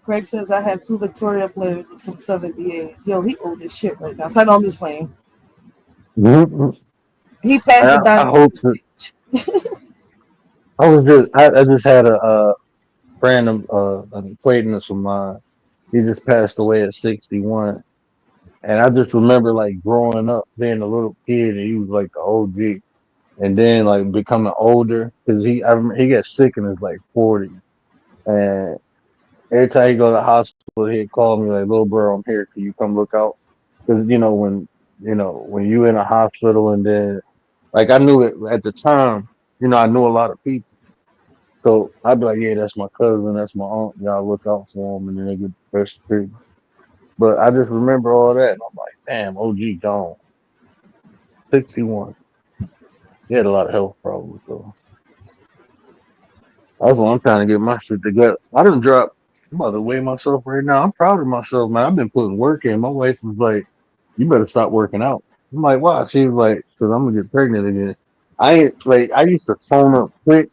Craig says I have 2 Victoria players with some 78s. Yo, he old as shit right now. So I know I'm just playing.
Mm-hmm.
He passed the
I hope that. I just had a random an acquaintance of mine. He just passed away at 61, and I just remember like growing up, being a little kid, and he was like the OG, and then like becoming older because he got sick in his like 40s, and every time he go to the hospital, he'd call me like, "Little bro, I'm here. Can you come look out?" Because when you in a hospital, and then like I knew it at the time. I knew a lot of people. So I'd be like, yeah, that's my cousin, that's my aunt. Y'all look out for him, and then they get the first treatment. But I just remember all that, and I'm like, damn, OG gone. 61. He had a lot of health problems, though. That's why I'm trying to get my shit together. I done dropped. I'm about to weigh myself right now. I'm proud of myself, man. I've been putting work in. My wife was like, you better stop working out. I'm like, why? She was like, because I'm going to get pregnant again. I used to phone up quick.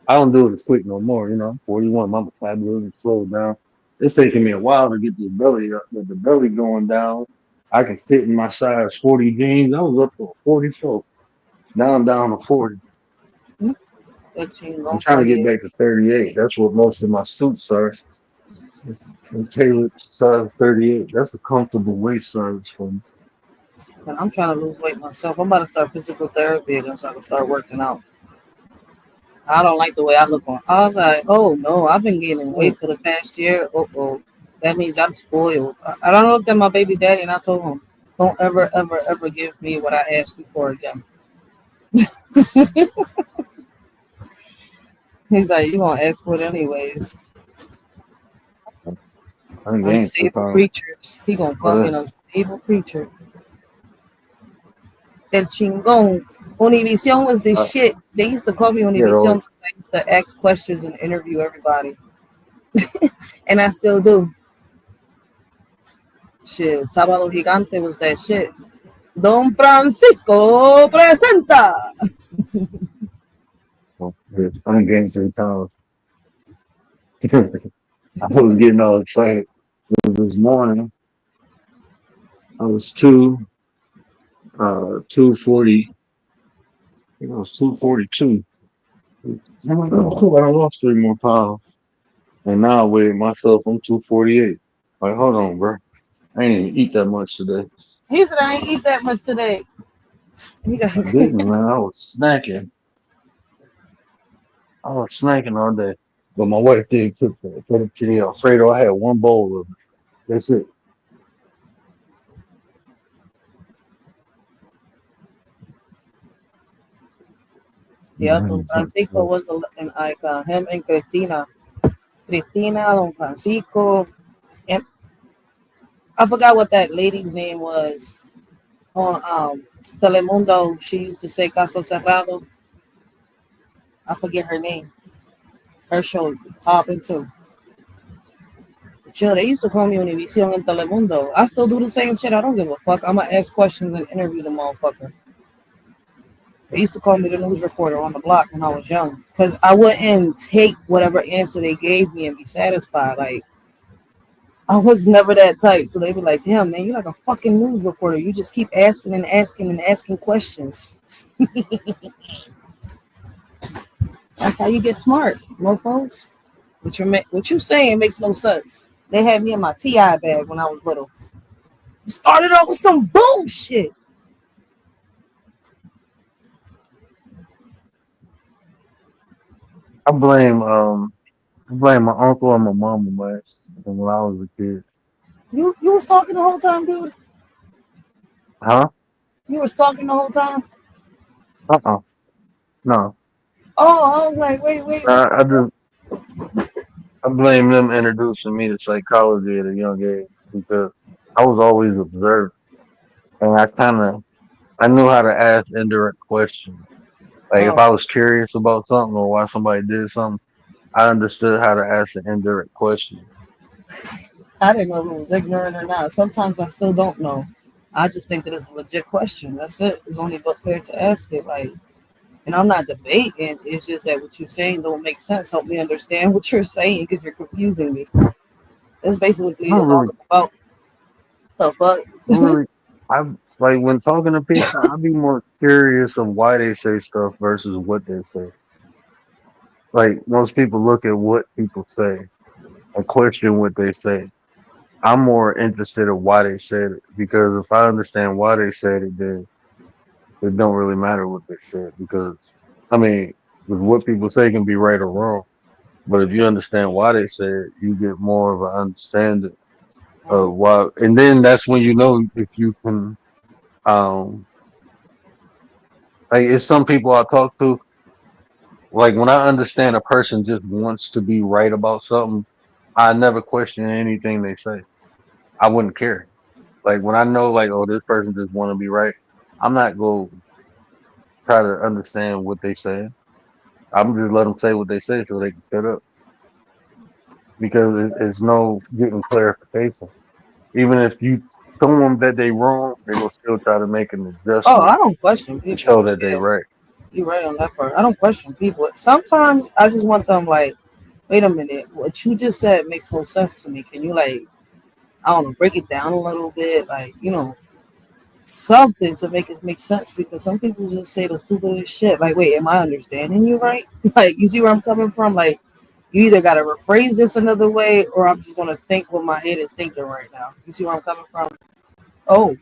I don't do it as quick no more. I'm 41. My metabolism slowed down. It's taking me a while to get this belly up, but the belly going down. I can fit in my size 40 jeans. I was up to 44. Now I'm down to 40. I'm trying to get back to 38. That's what most of my suits are. I'm tailored size 38. That's a comfortable waist size for me.
And I'm trying to lose weight myself. I'm about to start physical therapy again so I can start working out. I don't like the way I look on. I was like, oh no, I've been gaining weight for the past year. Oh, that means I'm spoiled. I don't look at my baby daddy and I told him, don't ever, ever, ever give me what I asked you for again. He's like, you gonna ask for it anyways. Unstable creatures. He gonna call me an unstable creature. El chingón. Univision was the shit. They used to call me Univision because I used to ask questions and interview everybody. And I still do. Shit, Sábado Gigante was that shit. Don Francisco presenta.
I'm getting 3 times. I was getting all excited. It was this morning. I was 240. I think it was 242. I'm like, oh, cool. I lost 3 more pounds. And now I weigh myself, I'm 248. Like, hold on, bro. I ain't even eat that much today.
He said, I ain't eat that much today.
I didn't, man. I was snacking. All day. But my wife did cook for the chili Alfredo. I had 1 bowl of it. That's it.
Yeah, Don Francisco was an icon. Him and Cristina. Don Francisco. And I forgot what that lady's name was on Telemundo. She used to say Caso Cerrado. I forget her name. Her show popping too. Chill, they used to call me Univision and Telemundo. I still do the same shit. I don't give a fuck. I'm gonna ask questions and interview the motherfucker. They used to call me the news reporter on the block when I was young because I wouldn't take whatever answer they gave me and be satisfied. Like, I was never that type. So they be like, damn, man, you're like a fucking news reporter. You just keep asking and asking and asking questions. That's how you get smart, mofos. What you saying makes no sense. They had me in my TI bag when I was little. Started off with some bullshit.
I blame my uncle and my mama, man, when I was a kid.
You was talking the whole time, dude?
Huh?
You was talking the whole time?
No.
Oh, I was like, wait.
I blame them introducing me to psychology at a young age because I was always observant, and I knew how to ask indirect questions. Like if I was curious about something or why somebody did something, I understood how to ask an indirect question.
I didn't know if it was ignorant or not. Sometimes I still don't know. I just think that it's a legit question. That's it. It's only but fair to ask it. Like, and I'm not debating. It's just that what you're saying don't make sense. Help me understand what you're saying because you're confusing me. That's basically all about. The fuck?
Really, I like when talking to people, I'd be more curious of why they say stuff versus what they say. Like most people look at what people say and question what they say. I'm more interested in why they said it because if I understand why they said it, then it don't really matter what they said because I mean, what people say can be right or wrong, but if you understand why they said it, you get more of an understanding of why, and then that's when you know if you can. Like it's some people I talk to. Like when I understand a person just wants to be right about something, I never question anything they say. I wouldn't care. Like when I know, like, oh, this person just want to be right, I'm not going to try to understand what they say. I'm just let them say what they say so they can shut up. Because it's no getting clarification. Even if you tell them that they wrong, they will still try to make an adjustment.
Oh, I don't question people.
To show that they right.
You're right on that part. I don't question people. Sometimes I just want them like, wait a minute, what you just said makes no sense to me. Can you like, I don't know, break it down a little bit, like, you know, something to make it make sense because some people just say the stupidest shit. Like, wait, am I understanding you right? Like, you see where I'm coming from? Like, you either gotta rephrase this another way or I'm just gonna think what my head is thinking right now. You see where I'm coming from? Oh.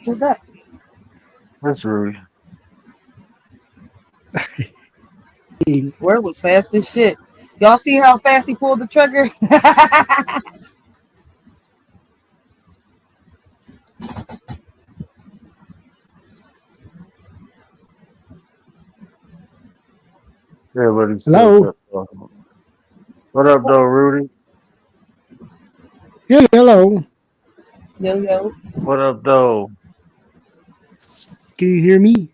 Who's that?
That's rude.
Word was fast as shit. Y'all see how fast he pulled the trigger?
Everybody's
Hello.
What up, though, Rudy?
Yeah, hello.
Yo.
What up, though?
Can you hear me?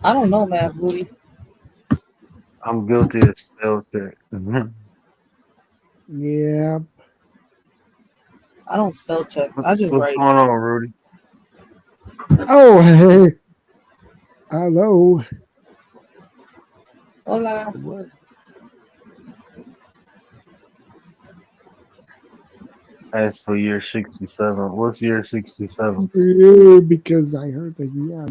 I don't know, man, Rudy.
I'm guilty of spell check.
Yeah.
I don't spell check. I just
What's
write.
going on, Rudy?
Oh, hey. Hello.
Hola.
What?
As for year 67, what's year 67?
Yeah, because I heard that. Yeah.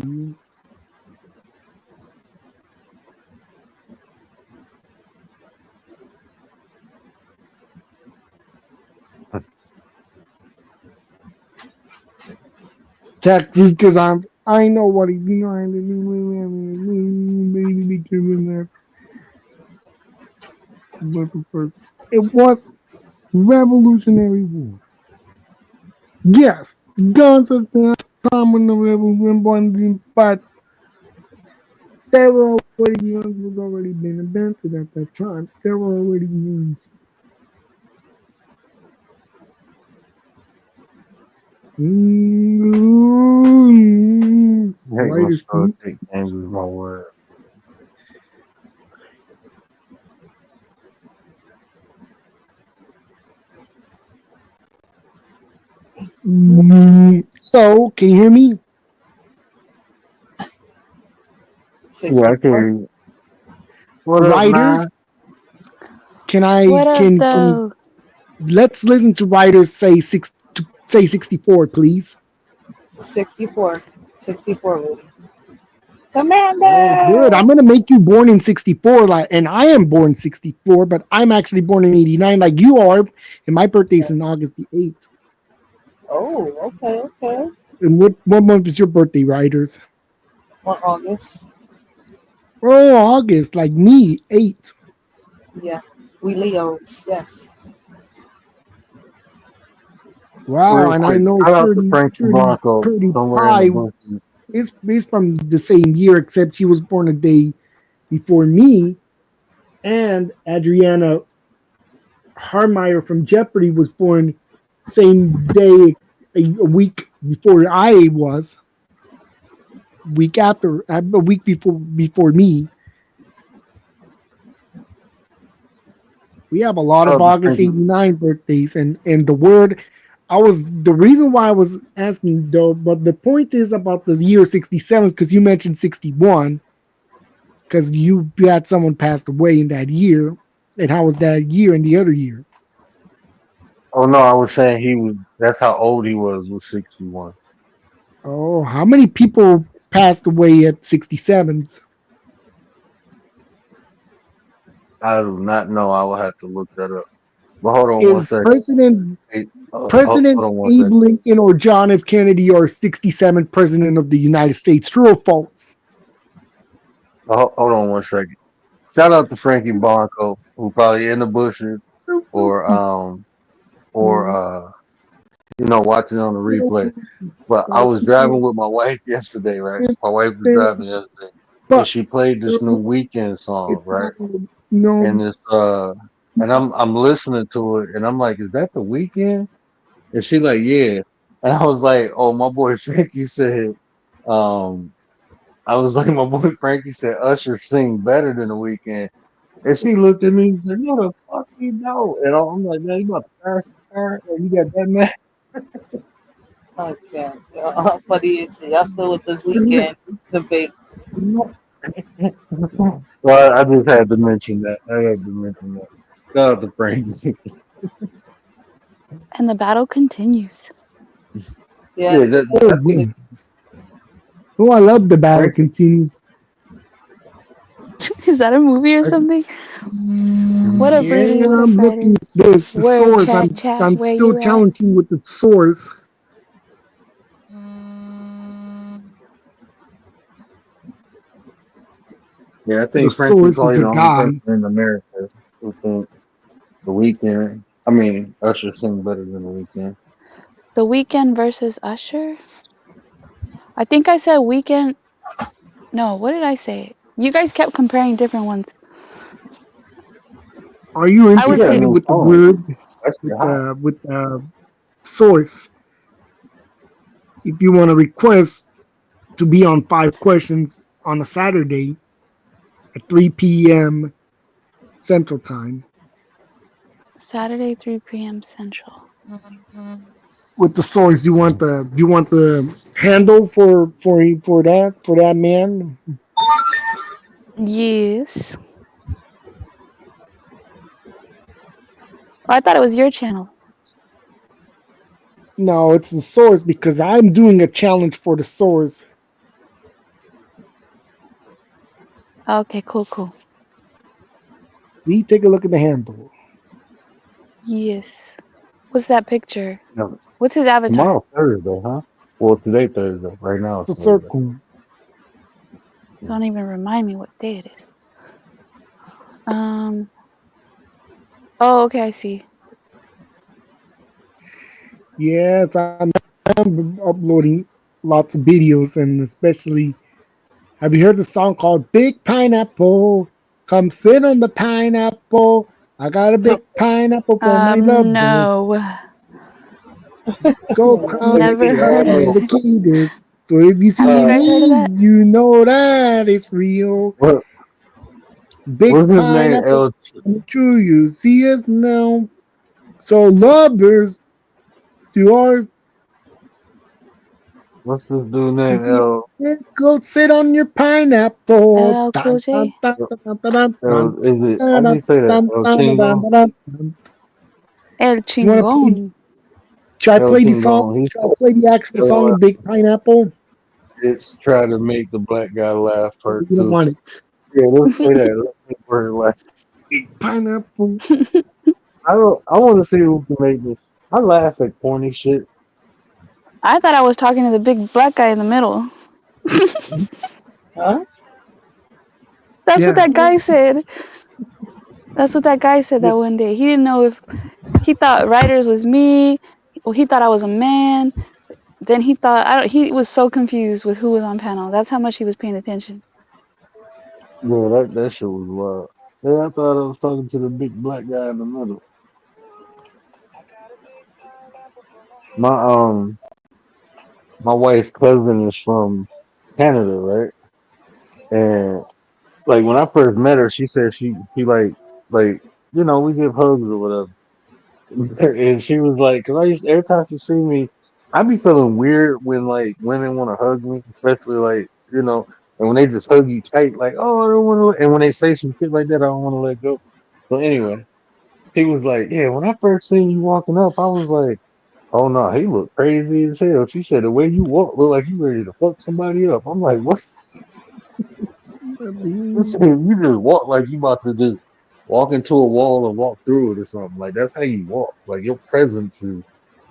Texas, because I know what he's trying to do. Because in there. It was Revolutionary War. Yes, guns are still time when the revolution was, but they were already guns was already been invented at that time. They were already used.
I hate when
Writers
spell
speak.
check changes my word.
So, can you hear me?
Yeah, I can
64.
hear you. What up,
Writers,
man?
What up,
can
though?
let's listen to writers say 64, please.
64. 64, Rudy.
Oh, good.
Commander!
I'm gonna make you born in 64, like, and I am born 64, but I'm actually born in 89, like you are, and my birthday's in August the 8th.
Oh, okay.
And what month is your birthday, writers?
On August.
Oh, August, like me, 8.
Yeah. We Leos. Yes.
Wow,
Real
and I
quick,
know
shout out to Frankie Blanco
Pretty
somewhere in the
Pie
bushes.
is from the same year, except she was born a day before me, and Adriana Harmeyer from Jeopardy was born same day, a week before I was, a week before me. We have a lot
Shout
of
out to
August
Frankie.
89 birthdays, and the reason why I was asking though, but the point is about the year 67 because you mentioned 61 because you had someone passed away in that year, and how was that year and the other year?
Oh, no, I was saying that's how old he was 61.
Oh, how many people passed away at 67s?
I do not know. I will have to look that up. But hold on one
Is
second.
President
Hey, hold
President
on one
Abe
second.
Lincoln or John F. Kennedy or 67th President of the United States? True or false?
Hold on one second. Shout out to Frankie Blanco, who probably in the bushes or watching on the replay. But I was driving with my wife yesterday, right? My wife was driving yesterday, and
But
she played this new Weekend song, right?
no,
And and I'm listening to it, and I'm like, "Is that the Weekend?" And she like, "Yeah." And I was like, "Oh, my boy Frankie said, um, I was like, my boy Frankie said Usher sing better than the Weekend." And she looked at me and said, "No, the fuck you don't." And I'm like, "Man, you about to turn? You got that mad?"
Okay. Funny as shit. Y'all still with this weekend debate.
Well, I just had to mention that. I had to mention that. Shout out to Frankie.
And the battle continues.
Yeah.
Yeah,
oh,
I think
yeah. Oh, I love the battle
Frankie.
continues.
Is that a movie or something? What up,
Yeah,
Rudy? What up,
I'm looking
Ryder?
at this, the
Word,
source. I'm
chat,
I'm
where
still
you at?
challenging with the source.
Yeah, I
The
think Frankie's
Source is
probably
a
the only
guy.
person in America who think the Weeknd. I mean, Usher sing better than the Weeknd.
The Weeknd versus Usher. I think I said Weeknd. No, what did I say? You guys kept comparing different ones.
Are you
I
He
was
got a
saying,
interested
new
with the
song.
word
That's hot.
with Source? If you want to request to be on 5 questions on a Saturday at 3 p.m. Central Time
Saturday 3 p.m. Central.
with the Source, you want the handle for that man?
Yes. Oh, I thought it was your channel.
No, it's the Source because I'm doing a challenge for the Source.
Okay, cool.
See, take a look at the handle.
Yes. What's that picture?
No,
What's his avatar?
tomorrow's Thursday, huh? Well, today Thursday. Right now
It's
it's
a
Thursday.
circle.
Don't even remind me what day it is. Oh, okay, I see.
Yes, I'm uploading lots of videos, and especially, have you heard the song called Big Pineapple? Come sit on the pineapple. I got a big pineapple for my lovers.
No.
Go come
Never heard
come
of
in the
it.
cutest. So if you
Have you
see
guys heard of
me,
that?
you know that it's real.
What?
Big
What's his name?
pineapple coming true. You see us now. So lovers, you are
What's this dude name? L.
go sit on your pineapple.
LL Cool
Dun, dun,
J?
dun, dun, dun, dun,
Is it? How
dun,
do
dun,
you say that?
dun,
El
dun, dun,
Chingo.
dun, dun, dun.
El
You want to play?
Chingón.
Should I
El
play the song?
Chingo. He's
Should I play the actual song, Big Pineapple?
it's try to make the black guy laugh
Or
part
you don't
two.
want it?
Yeah, let's play that. Let's make her laugh.
Big Pineapple.
I want to see who can make this. I laugh at corny shit.
I thought I was talking to the big black guy in the middle.
Huh?
That's what
Yeah.
that guy said. That's what that guy said that one day. He didn't know if he thought writers was me, or he thought I was a man. Then he thought he was so confused with who was on panel. That's how much he was paying attention.
Yeah, that shit was wild. Yeah, I thought I was talking to the big black guy in the middle. My my wife's cousin is from Canada, right? And like when I first met her, she said she like we give hugs or whatever. And she was like, cause I used every time she see me, I be feeling weird when like women want to hug me, especially like and when they just hug you tight, like oh I don't want to, and when they say some shit like that, I don't want to let go. So anyway, she was like, yeah, when I first seen you walking up, I was like, oh no, he looked crazy as hell. She said the way you walk look like you ready to fuck somebody up. I'm like, what? She said, you just walk like you about to just walk into a wall and walk through it or something. Like that's how you walk. Like your presence is.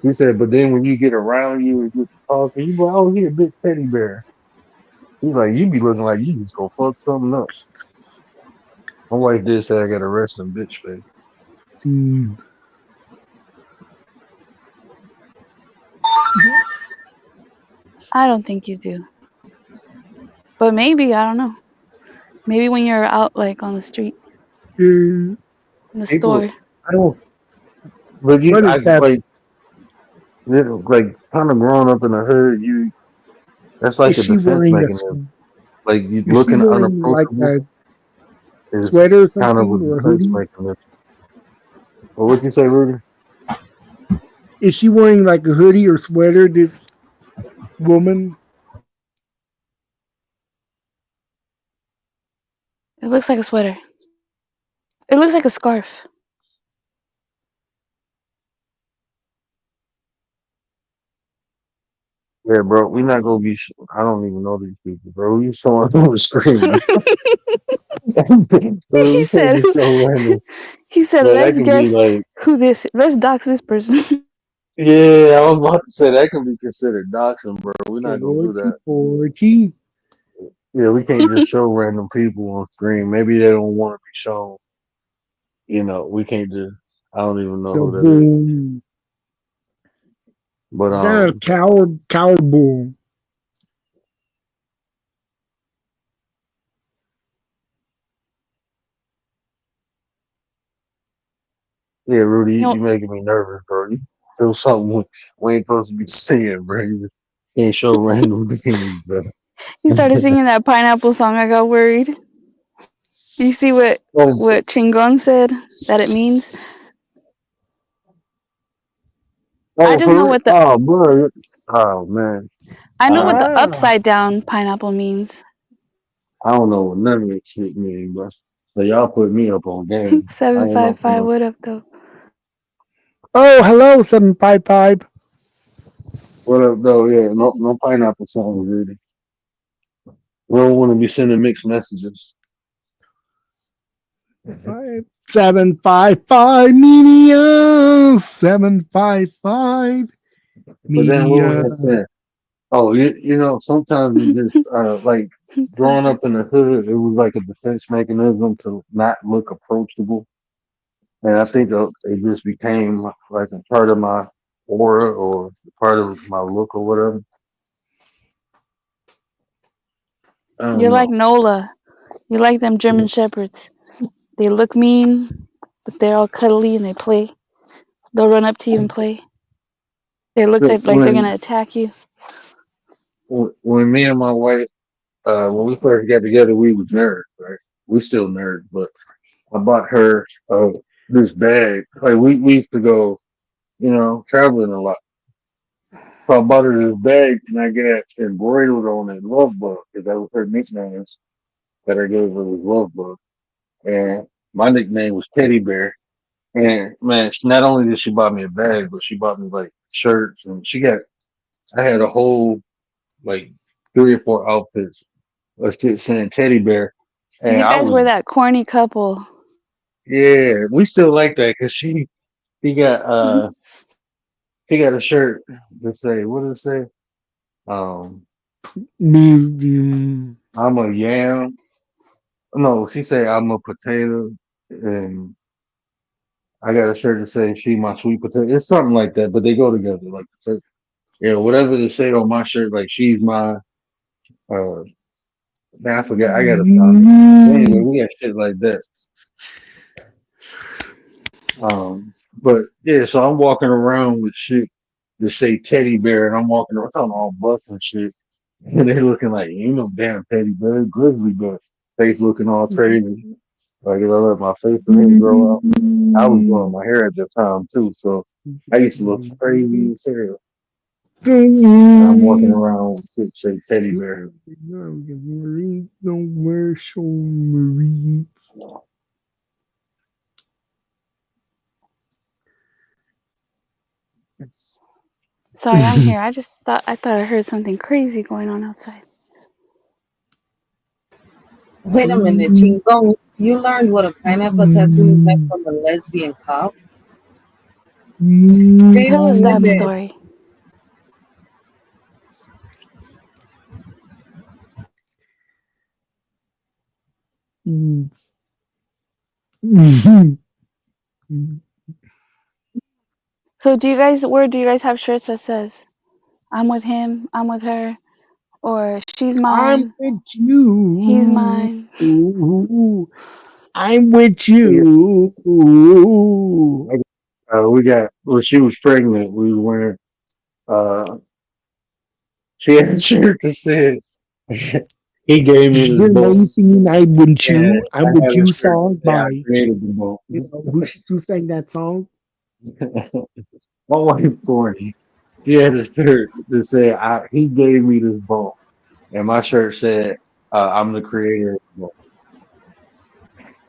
He said, but then when you get around you and get to talking, you be like, oh, he a big teddy bear. He's like, you be looking like you just go fuck something up. My wife did say I got a resting bitch face.
See.
I don't think you do. But maybe, I don't know. Maybe when you're out like on the street, in the
People,
store.
I don't. But
What is that?
like kind of growing up in the hood, that's like
Is
a
she
defense
wearing
mechanism. Like you
is she
looking
wearing like
unapproachable
a
is
sweater or
kind of a
something or a
defense
hoodie?
mechanism. Well, what you say, Rudy?
Is she wearing like a hoodie or sweater? This woman.
It looks like a sweater. It looks like a scarf.
Yeah, bro, we not gonna be. I don't even know these people, bro. You showing on the screen, bro.
he
We can't
said,
be so random.
he said,
But that
let's
can be
guess
like,
let's dox this person.
yeah, I was about to say that can be considered doxing, bro. We're not gonna do
Porgy,
that.
Porgy.
Yeah, we can't just show random people on screen. Maybe they don't want to be shown. We can't just. I don't even know
The
who that is.
boom.
But
That coward boom.
yeah, Rudy,
You know,
you making me nervous, bro. You feel something we ain't supposed to be saying, bro. You just can't show random things, bro.
he started singing that pineapple song. I got worried. You see
oh,
what Chingon said that it means? I just know
for
what the
oh, bro. Oh man,
I know what
uh,
the
Ah,
upside down pineapple means.
I don't know what none of this shit mean, bro. So y'all put me up on game. I ain't know.
755. What up though?
Oh, hello, 755.
What up, though? Yeah, no pineapple songs, Rudy. We don't want to be sending mixed messages.
755 media. 755
But then what
media.
was I saying? Oh, sometimes it just like growing up in the hood, it was like a defense mechanism to not look approachable, and I think it just became like a part of my aura or part of my look or whatever. I
You're
don't
like
know.
Nola. You like them German shepherds. They look mean, but they're all cuddly and they play. They'll run up to you and play. They look
But
like they're gonna attack you.
when me and my wife when we first got together, we was nerds, right? We still nerds, but I bought her this bag. Like we used to go, traveling a lot. So I bought her this bag, and I get it embroidered on it, Love Bug, because that was her nickname that I gave her was Love Bug. And my nickname was Teddy Bear. And man, not only did she buy me a bag, but she bought me like shirts, and I had a whole like 3 or 4 outfits. Let's just saying Teddy Bear. And
You
I
guys
was,
were that corny couple.
yeah, we still like that because she got she got a shirt that say, what did it say? Um,
Means
I'm a yam. No, she said I'm a potato, and I got a shirt that says she my sweet potato. It's something like that, but they go together. Like, whatever they say on my shirt, like she's my. Uh, Man, I forget. I gotta find it. But anyway, we got shit like that. But yeah, so I'm walking around with shit that say Teddy Bear, and I'm walking around all buff and shit, and they looking like damn Teddy Bear, Grizzly Bear, face looking all crazy. Like if I let my face and hair grow out. I was growing my hair at that time too, so I used to look crazy as hell. And I'm walking around with shit say Teddy Bear.
Marines don't wear so Marines.
Sorry, I'm here. I thought I heard something crazy going on outside.
wait a minute, Chingon. You learned what a pineapple tattoo meant from a lesbian cop? Wait
Tell
a
us that
minute.
story. So where do you guys have shirts that says I'm with him, I'm with her, or she's
I'm
mine,
with
he's
you.
mine?
I'm with
Yeah.
you.
We got when she was pregnant, we were wearing uh she had a shirt that says he gave me this
Are you
book
singing "I'm with
and
you"? "I'm
I
with
had a
you"
shirt that
song
said I
by
created the book.
who sang that song?
My wife Courtney, she had a shirt that said he gave me this book, and my shirt said I'm the creator of the book.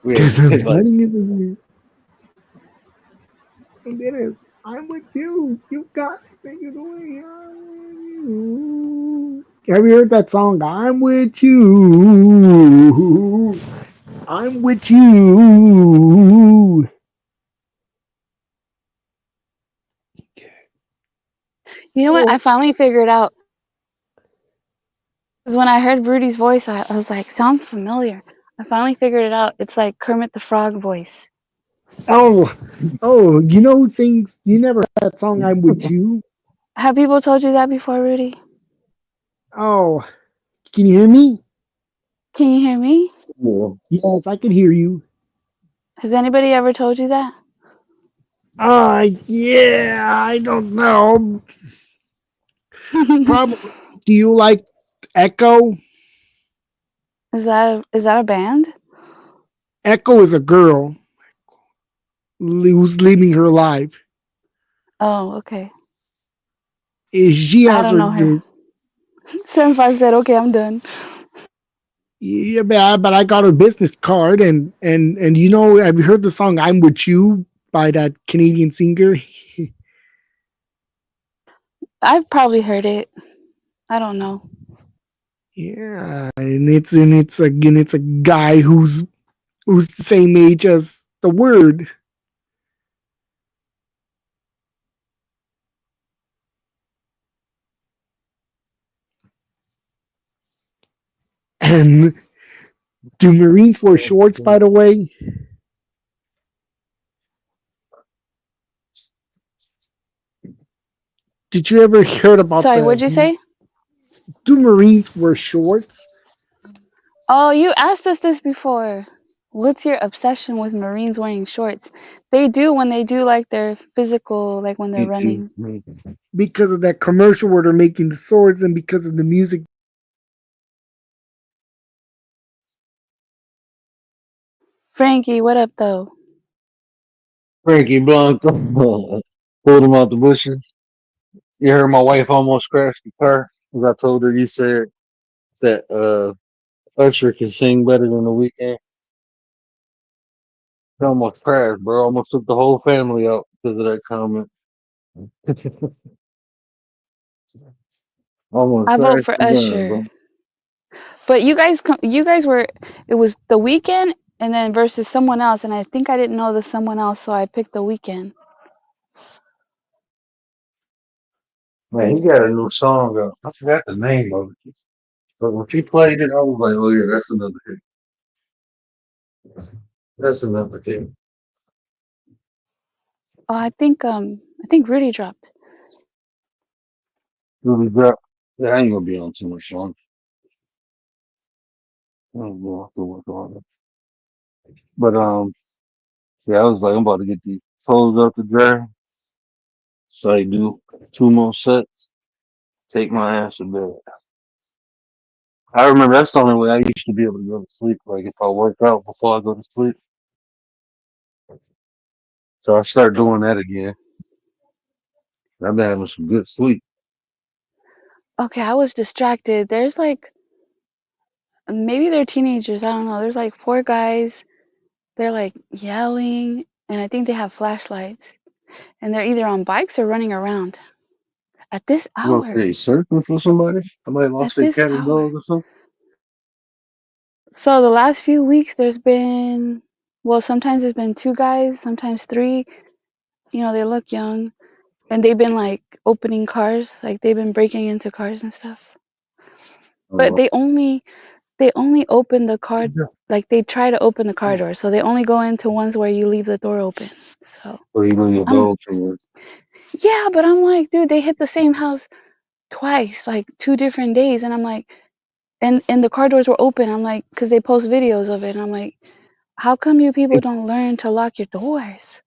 We had
Because I'm
shit like
telling you, and it is. I'm with you. You got to take it away. I'm with you. Have you heard that song? I'm with you. I'm with you.
You know what? I finally figured out Because when I heard Rudy's voice, I was like, sounds familiar. I finally figured it out. It's like Kermit the Frog voice.
Oh, you know who sings? You never heard that song "I'm with You"?
Have people told you that before, Rudy?
Oh, can you hear me?
Can you hear me?
Yeah.
Yes, I can hear you.
Has anybody ever told you that?
Yeah, I don't know. Probably. Do you like Echo?
Is that a band?
Echo is a girl who's living her life.
Oh, okay.
She
I
has
don't know her. 75 said, okay, I'm done.
Yeah, but I got her business card, and you know, have you heard the song "I'm with You" by that Canadian singer?
I've probably heard it. I don't know.
Yeah, and it's a guy who's the same age as the Word. And do Marines wear shorts, by the way? Did you ever heard about
Sorry, what'd you say?
do Marines wear shorts?
Oh, you asked us this before. What's your obsession with Marines wearing shorts? They do when they do like their physical, like when they're running.
Because of that commercial where they're making the swords, and because of the music.
Frankie, what up though?
Frankie Blanco pulled him out the bushes. You heard my wife almost crashed the car because I told her you said that Usher can sing better than The Weeknd. She almost crashed, bro. Almost took the whole family out because of that comment. Almost
I vote
crashed
for
again, bro.
Usher. But you guys were, it was The Weeknd and then versus someone else, and I think I didn't know the someone else, so I picked The Weeknd.
Man, he got a new song out. I forgot the name of it. But when she played it, I was like, oh yeah, that's another hit. That's another hit.
Oh, I think Rudy dropped.
Really got, yeah, I ain't gonna be on too much longer. I'm going through what's going on. But yeah, I was like, I'm about to get these clothes out the dryer. So I do 2 more sets. Take my ass to bed. I remember that's the only way I used to be able to go to sleep. Like if I work out before I go to sleep. So I started doing that again. I've been having some good sleep.
Okay, I was distracted. There's like, maybe they're teenagers. I don't know. There's like 4 guys. They're like yelling, and I think they have flashlights. And they're either on bikes or running around at this
Was
hour.
they searching for somebody? Somebody lost
At
their
this
cat or
hour.
dog or something?
So the last few weeks, there's been, well, sometimes it's been 2 guys, sometimes 3. You know, they look young, and they've been like opening cars, like they've been breaking into cars and stuff. But they only open the car, like they try to open the car door, so they only go into ones where you leave the door open. So
Or you leave your dog somewhere.
yeah, but I'm like, dude, they hit the same house twice, like 2 different days, and I'm like, and the car doors were open. I'm like, because they post videos of it, and I'm like, how come you people don't learn to lock your doors?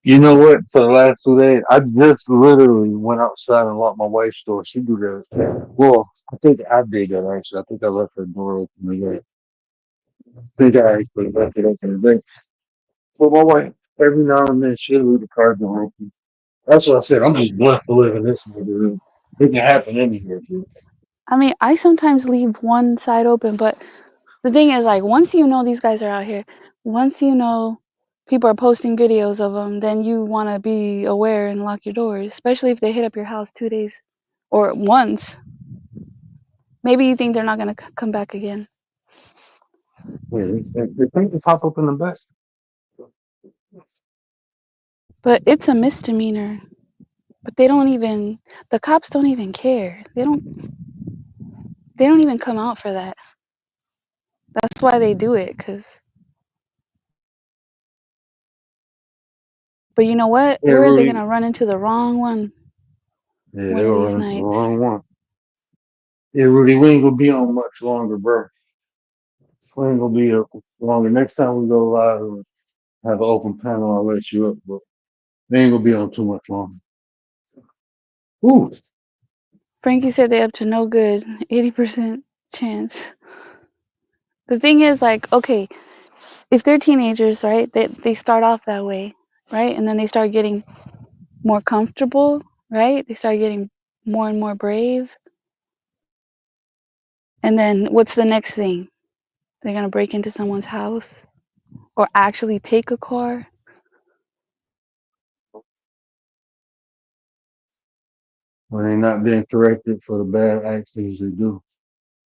You know what? For the last 2 days, I just literally went outside and locked my wife's door. She do that. Well, I think I did that actually. I think I left her door open today. I think I actually left it open today. But my wife, every now and then, she'll leave the car door open. That's what I said. I'm just blessed to live in this neighborhood. It can happen anywhere.
I mean, I sometimes leave one side open, but the thing is, like, once you know these guys are out here, once you know people are posting videos of them, then you want to be aware and lock your doors, especially if they hit up your house 2 days or once. Maybe you think they're not going to come back again.
Yeah, they think they pop up in the back.
But it's a misdemeanor. But they don't even, the cops don't even care. They don't, They don't even come out for that. That's why they do it. But you know what?
Yeah,
Where are they
Rudy.
gonna run into the wrong one
Yeah,
one
they
of
were
these
running to the
nights?
wrong one. Yeah, Rudy, we ain't gonna be on much longer, bro. We ain't gonna be up longer. Next time we go live and have an open panel, I'll let you up, but they ain't gonna be on too much longer. Ooh,
Frankie said they up to no good. 80% chance. The thing is, like, okay, if they're teenagers, right? They start off that way, right? And then they start getting more comfortable, right? They start getting more and more brave. And then what's the next thing? They're gonna break into someone's house or actually take a car.
when they not being corrected for the bad actions they do.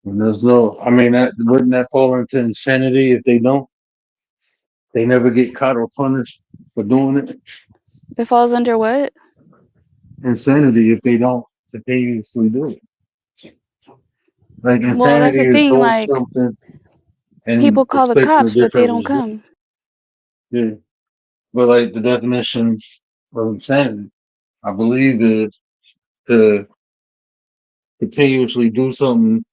And there's no, I mean, that wouldn't that fall into insanity if they don't? They never get caught or punished for doing it.
It falls under what?
Insanity if they don't continuously do it. Like
Well, that's
insanity
the
is
thing.
doing
Like,
something and
people call the
expecting a
cops, but they
different
don't
result.
come.
Yeah. But like the definition of insanity, I believe, is to continuously do something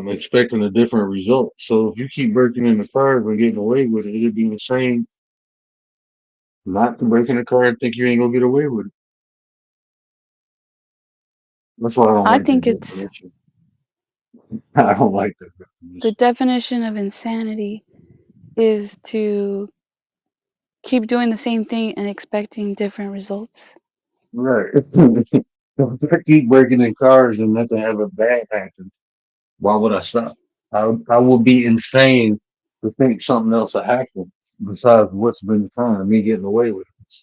expecting a different result. So if you keep breaking in the cars and getting away with it, it'd be insane not to break in the car and think you ain't gonna get away with it. That's why I don't
I
like that
think it's
definition. I don't like that
the
definition.
definition of insanity is to keep doing the same thing and expecting different results.
Right. If I keep breaking in cars and nothing ever bad happens, why would I stop? I would be insane to think something else will happen besides what's been fun, me getting away with it.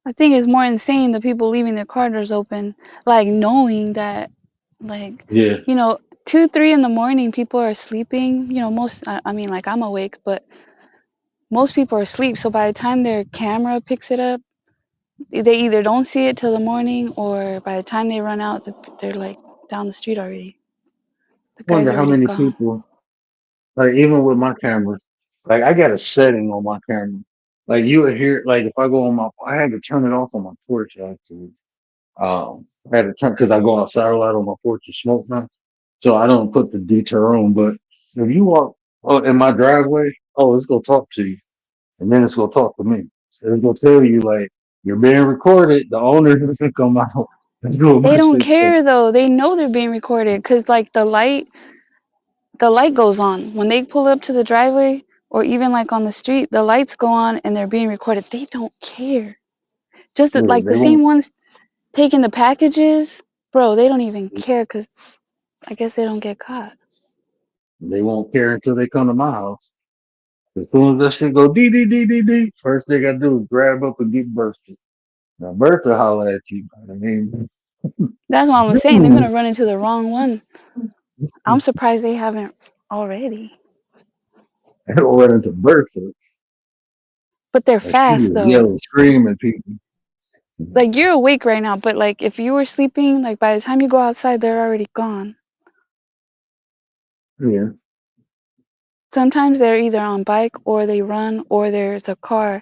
I think it's more insane the people leaving their car doors open, like knowing that, like,
Yeah.
you know, 2, 3 in the morning, people are sleeping. You know, I mean, like, I'm awake, but most people are asleep. So by the time their camera picks it up, they either don't see it till the morning, or by the time they run out, they're like down the street already. The guy's
Wonder how
already
many
gone.
people, like even with my camera, like I got a setting on my camera. Like you would hear, like if I go on my, I had to turn it off on my porch actually. I had to turn because I go outside a lot on my porch and smoke now, so I don't put the deter on. But if you walk in my driveway, oh, it's gonna talk to you, and then it's gonna talk to me. It's gonna tell you like you're being recorded. The owner doesn't come out and do a
They
bunch
don't
of stuff.
care though. They know they're being recorded because like the light goes on when they pull up to the driveway, or even like on the street, the lights go on and they're being recorded. They don't care. Just
Yeah,
like the
they
same
won't.
ones taking the packages, bro. They don't even care because I guess they don't get caught.
They won't care until they come to my house. As soon as that shit go dee dee dee dee dee, first thing I do is grab up and get Bertha. Now Bertha holler at you. I mean,
That's what I was saying. They're gonna run into the wrong one. I'm surprised they haven't already.
it'll run into Bertha.
But they're
And she
fast
was
though.
yelling, screaming at people.
Like you're awake right now, but like if you were sleeping, like by the time you go outside, they're already gone.
Yeah.
Sometimes they're either on bike or they run or there's a car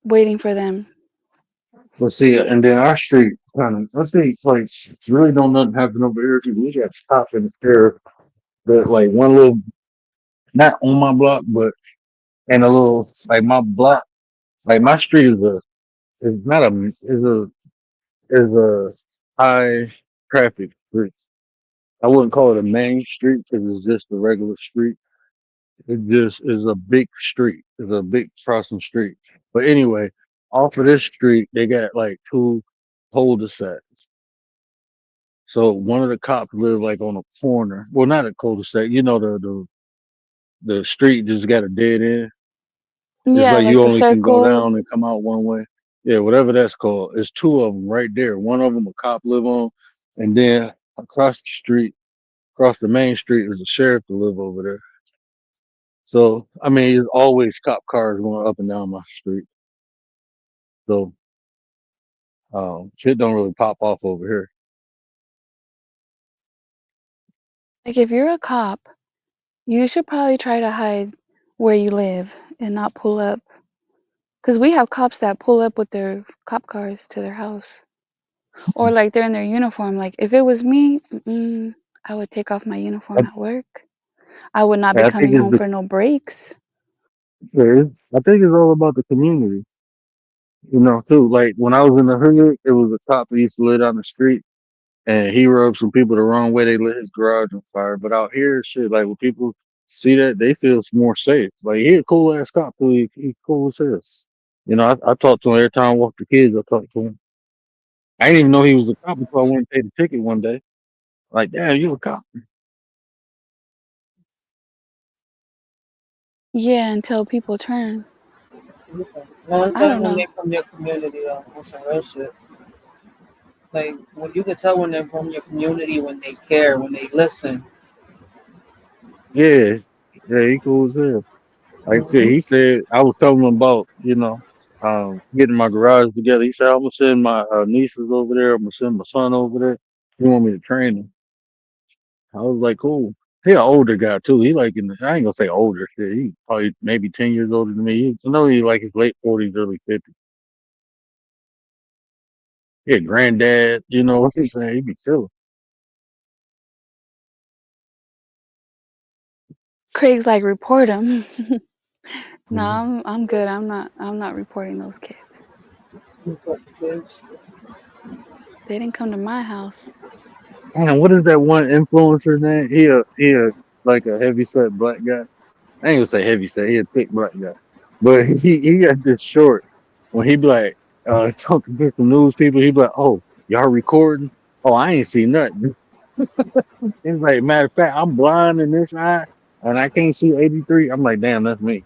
waiting for them.
But see, and then our street kind of, let's see, like, really don't nothing happen over here. 'Cause we got cops in the there, but like one little, not on my block, but in a little, like my block, like my street is not a, is a high traffic street. I wouldn't call it a main street because it's just a regular street. It just is a big street. It's a big crossing street. But anyway, off of this street, they got like two cul-de-sacs. So one of the cops live like on a corner. Well, not a cul-de-sac. You know the street just got a dead end. It's
Yeah,
like
like
you
the
only can go
circle.
down and come out one way. Yeah, whatever that's called. It's two of them right there. One of them a cop live on, and then across the street, across the main street, is a sheriff to live over there. So I mean, there's always cop cars going up and down my street. So shit don't really pop off over here.
Like if you're a cop, you should probably try to hide where you live and not pull up. Because we have cops that pull up with their cop cars to their house. Or like they're in their uniform. Like if it was me, I would take off my uniform
I,
at work. I would not be
I think
coming
it's
home
the
for no breaks.
I think it's all about the community, too. Like when I was in the hood, it was a cop that used to live down the street, and he rubbed some people the wrong way. They lit his garage on fire. But out here, shit, like when people see that, they feel more safe. Like he a cool ass cop, too. He cool as hell. I talked to him every time I walk the kids. I talked to him. I didn't even know he was a cop until I went and paid the ticket one day. Like, damn, you a cop?
Yeah, until people turn.
No, it's
I
better
don't
when
know.
they're from your community though. On some real shit. Like when you can tell when they're from your community, when they care, when they listen.
Yeah, yeah, he cool as hell. Like I said,
Mm-hmm.
he said I was telling him about getting my garage together. He said I'm gonna send my nieces over there. I'm gonna send my son over there. He want me to train him. I was like, cool. He an older guy too. He like I ain't gonna say older shit. He probably maybe 10 years older than me. I know he like his late 40s, early 50s. Yeah, granddad. You know what I'm saying? He be chilling.
Craig's like, report him. No,
Mhm.
I'm good. I'm not reporting those kids. They didn't come to my house.
Man, what is that one influencer name? He a like a heavy set black guy. I ain't gonna say heavy set. He a thick black guy, but he got this short. When he be like talking to some news people, he be like, "Oh, y'all recording? Oh, I ain't see nothing." He's like, matter of fact, I'm blind in this eye and I can't see 83. I'm like, damn, that's me.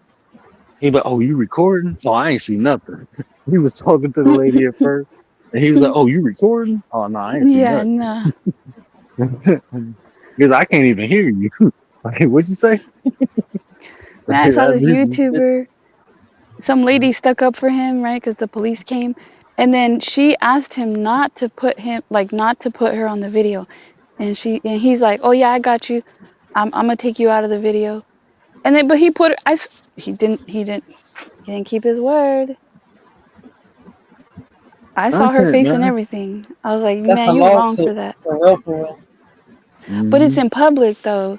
He be like, "Oh, you recording? Oh, I ain't see nothing." He was talking to the lady at first, and he was like, "Oh, you recording? Oh no, I ain't see
Yeah,
nothing."
no.
Because I can't even hear you. Like, what'd you say?
Then I saw this YouTuber. Some lady stuck up for him, right? Because the police came, and then she asked him not to put her on the video, and he's like, "Oh yeah, I got you. I'm gonna take you out of the video." And then, but he put he didn't keep his word. I saw her
Content,
face and
man.
everything. I was like,
That's a
man, you wrong
lawsuit
for that.
for real, for real.
But it's
Hmm.
in public though,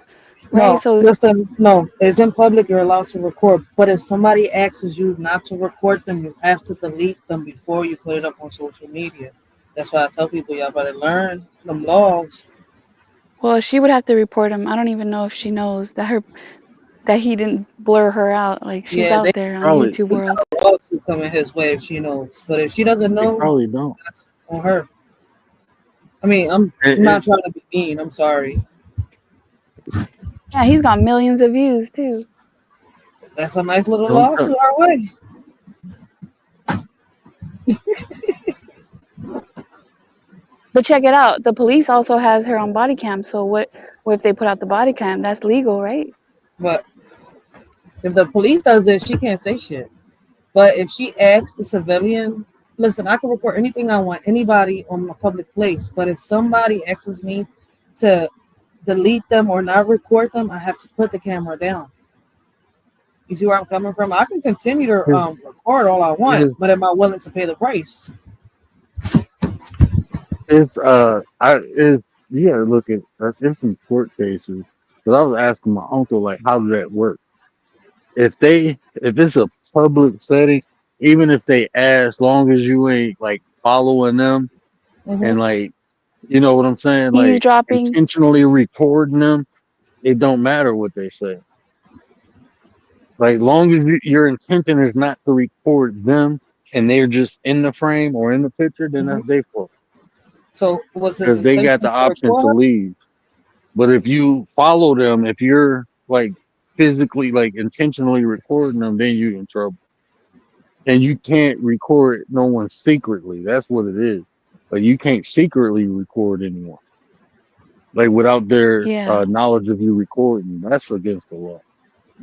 right?
No,
So
listen, no, it's in public. You're allowed to record, but if somebody asks you not to record them, you have to delete them before you put it up on social media. That's why I tell people y'all better learn them laws.
well, she would have to report him. I don't even know if she knows that he didn't blur her out. Like she's
Yeah,
out
they
there on
Probably,
YouTube
got
world.
a lawsuit coming his way if she knows. But if she doesn't
they
know,
probably don't.
that's on her. I mean, I'm
And,
not trying to be mean. I'm sorry.
Yeah, he's got millions of views too.
That's a nice little
don't tell.
lawsuit our way.
But check it out. The police also has her on body cam. So what if they put out the body cam? That's legal, right?
But if the police does it, she can't say shit. But if she asks the civilian, listen, I can record anything I want, anybody on a public place. But if somebody asks me to delete them or not record them, I have to put the camera down. You see where I'm coming from? I can continue to
Here's,
record all I want,
here's,
but am I willing to pay the price?
you gotta look at in some court cases. Because I was asking my uncle, like, how does that work? If it's a public setting, even if they ask, long as you ain't like following them
Mm-hmm.
and like, you know what I'm saying, like
Eavesdropping.
intentionally recording them, it don't matter what they say. Like, long as your intention is not to record them and they're just in the frame or in the picture, then
Mm-hmm.
that's their fault
So was his
because they got
intention
the
to
option to
record her?
leave. But if you follow them, if you're like physically, like intentionally recording them, then you're in trouble. And you can't record no one secretly. That's what it is. Like, you can't secretly record anyone, like without their
Yeah.
knowledge of you recording. That's against the law.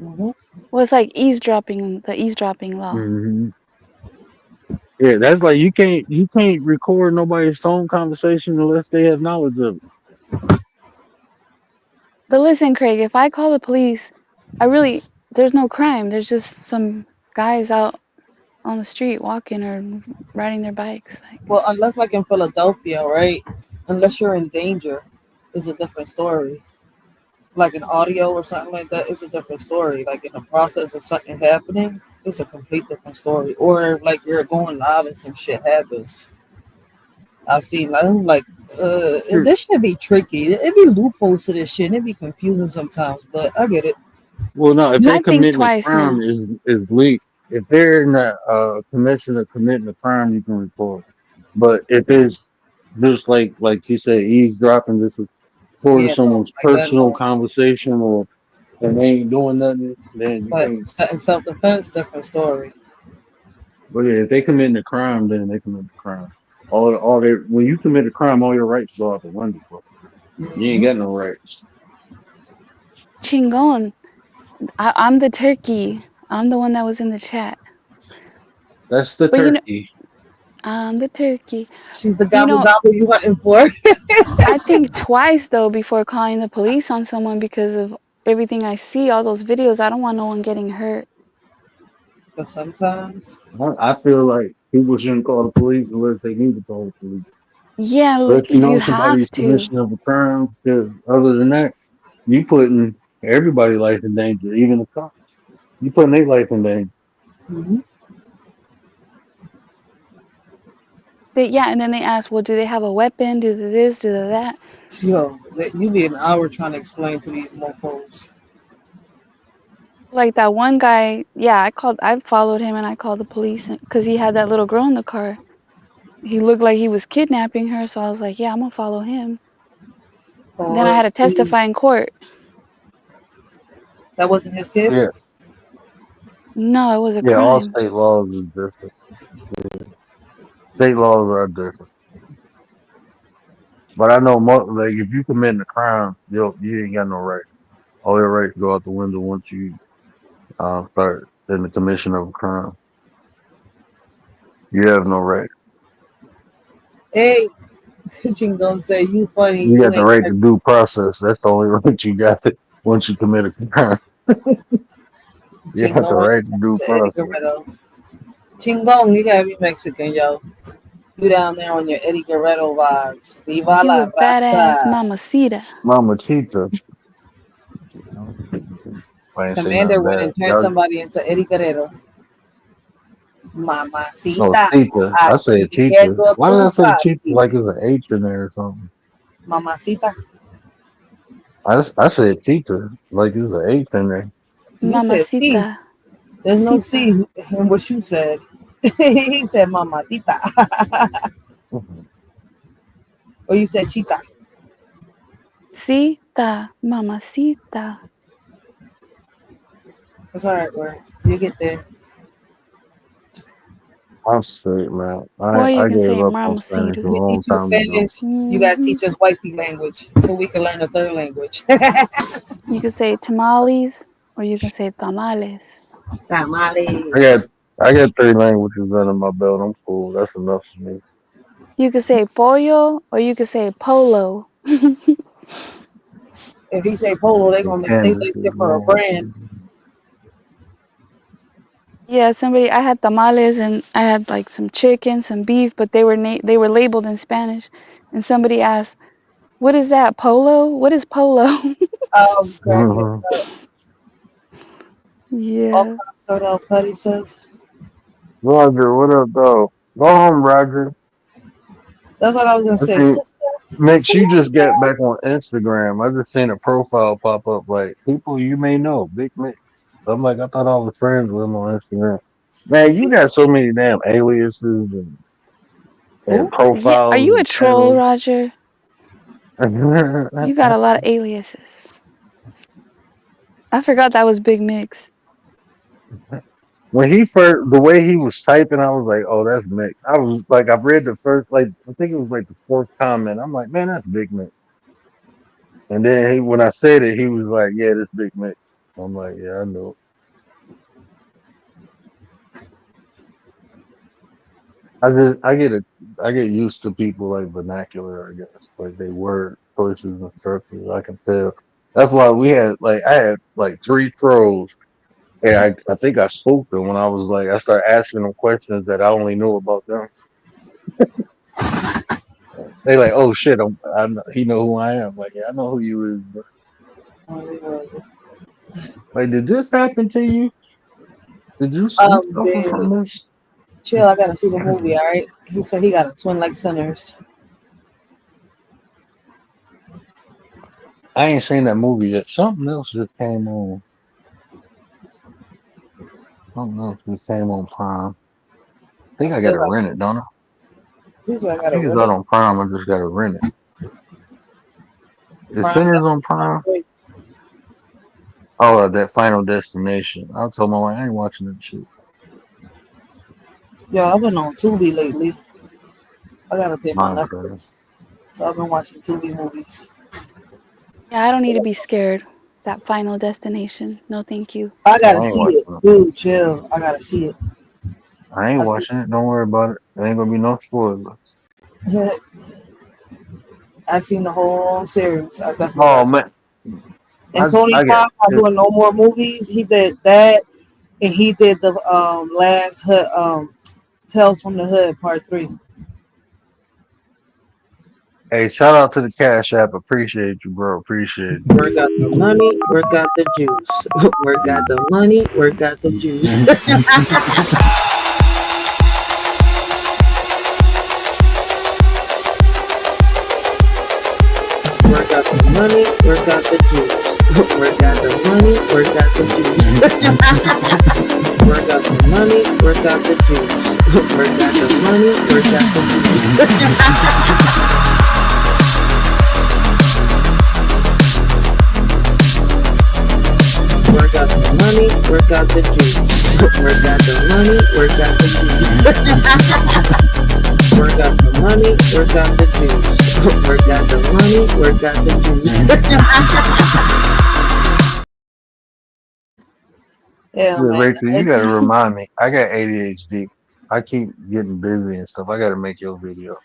Mm-hmm.
Well, it's like eavesdropping, the eavesdropping law.
Hmm. Yeah, that's like you can't record nobody's phone conversation unless they have knowledge of it.
But listen, Craig, if I call the police, there's no crime. There's just some guys out on the street walking or riding their bikes. Like,
Well, unless like in Philadelphia, right? Unless you're in danger, it's a different story. Like an audio or something like that, it's a different story. Like in the process of something happening, it's a complete different story. Or like you're going live and some shit happens. I've seen like this should be tricky. It be loopholes to this shit. And it be confusing sometimes, but I get it.
Well, no, if they
I think
committing a
twice
crime
now.
is legal. If they're in the commission of committing a crime, you can report. But if it's just like you said, eavesdropping, just recording
Yeah, no,
someone's
like that
personal
no.
conversation, or and they ain't doing nothing, then you
But
can't.
in self defense, different story.
But yeah, if they committing a crime, then they commit a crime. All their when you commit a crime, all your rights go out the window. Bro. You ain't got no rights.
Chingon. I'm the turkey. I'm the one that was in the chat.
That's the
But
turkey.
I'm the turkey.
She's the
You
gobble
know,
gobble you hunting for.
I think twice though before calling the police on someone because of everything I see, all those videos. I don't want no one getting hurt.
But sometimes,
I feel like people shouldn't call the police unless they need to call the police.
Yeah,
But if you
if
know
you have
somebody's
to.
commission of a crime, 'cause other than that, you putting everybody's life in danger, even the cops. You putting their life in danger.
And then they ask, well, do they have a weapon? Do they this? Do they that?
yo, you be an hour trying to explain to these mofos.
Like that one guy, I followed him and I called the police because he had that little girl in the car. He looked like he was kidnapping her, so I was like, yeah, I'm gonna follow him. Then I had to testify in court.
That wasn't his kid?
Yeah,
No, it was a
yeah. All
crime.
state laws is different. Yeah. State laws are different. But I know, like if you commit a crime, you ain't got no right. All your rights go out the window once you start in the commission of a crime. You have no right.
Hey, Chingon say you funny.
You
You
got the
ain't
right to due process. That's the only right you got once you commit a crime. You got the
Chingon want
right
to
to
turn
due
to Eddie
process.
Guerrero. Chingon, you gotta be Mexican, yo. You down there on your Eddie Guerrero vibes. Viva
You
la
a badass
raza.
mamacita.
Mama Cheetah. I ain't say
Commander
nothing
went
bad.
and turned
Y'all,
somebody into Eddie Guerrero.
no,
Mamacita.
Cheetah. I
Aquí
said Cheetah.
llego
Why did
tu
I say Cheetah
papi.
like there's an H in there or something?
Mamacita.
I said Cheetah like there's an H in there.
You said T.
Mamacita.
There's no
Cita.
C in what you said. He said mamatita. Or you said chita.
Cita. Mamacita.
It's all right, bro. You get there.
I'm straight, man.
Or you
I
can
gave
say
up on Spanish a
mamacita.
We
long
teach you
time ago.
Spanish. You gotta teach us wifey language so we can learn a third language.
You can say tamales or you can say tamales.
Tamales.
I got 3 languages under my belt. I'm cool. That's enough for me.
You can say pollo or you can say polo.
If he say polo, they
In
gonna mistake
Kansas
that
is
shit for a brand.
Yeah, I had tamales and I had like some chicken, some beef, but they were labeled in Spanish. And somebody asked, "What is that? Polo? What is polo?"
Cracking up. All
Yeah.
cops start out petty says.
Roger, what up, though? Go home, Roger.
That's what I was gonna
Let's
say.
see.
Sister,
Mitch, you just got back on Instagram. I just seen a profile pop up like people you may know, Big Mix. I'm like, I thought I was friends with him on Instagram. Man, you got so many damn aliases and
who?
Yeah. Are
profiles
you a
and
troll, Roger? You got a lot of aliases. I forgot that was Big Mix.
When the way he was typing, I was like, oh, that's Mix. I was like, I've read the first, like, I think it was like the 4th comment. I'm like, man, that's Big Mix. And then when I said it, he was like, yeah, this Big Mix. I'm like, yeah, I know. I get used to people like vernacular, I guess, like they word choices and structures. I can tell. That's why I had like 3 pros, and I think I spoke them when I was like I started asking them questions that I only knew about them. They like, oh shit, he know who I am. Like, yeah, I know who you is. Bro. Like, did this happen to you? Did you suffer from
Dude,
this?
chill. I gotta see the movie. All right. He said he got a twin like Sinners.
I ain't seen that movie yet. Something else just came on. Something else just came on Prime. I think I gotta rent it, don't I?
He said I
I
gotta
think it's
rent
out
it.
on Prime. I just gotta rent it. Is
Prime
Sinners
got
on
it
Prime?
free.
Oh, that Final Destination. I told my wife I ain't watching that shit.
Yo, I've been on Tubi lately. I gotta pay my
Minecraft.
Netflix, so I've been watching Tubi movies.
Yeah, I don't need to be scared. That Final Destination. No, thank you.
I
Yeah,
gotta
I ain't
see it,
watching it.
dude. Chill. I gotta see it.
I ain't watching it. Don't worry about it. There ain't gonna be no spoilers.
I seen the whole series. I definitely
Oh
gotta see it.
man,
And Tony
I got
Todd not doing no more movies. He did that, and he did the last hood, Tales from the Hood Part 3.
Hey, shout out to the Cash App. Appreciate you, bro. Appreciate you.
Work got the money, work got the juice. Work got the money, work got the juice. Work got the money, work got the juice. Work got the money, work got the juice. Work got the money, work got the juice. Work got the money, work got the juice. Work out the money, work out the juice. Work out the money, work out the juice. Work out the money, work out the juice. Work out the money, work out the juice. Yeah, man.
Rachel, you gotta remind me. I got ADHD. I keep getting busy and stuff. I gotta make your video.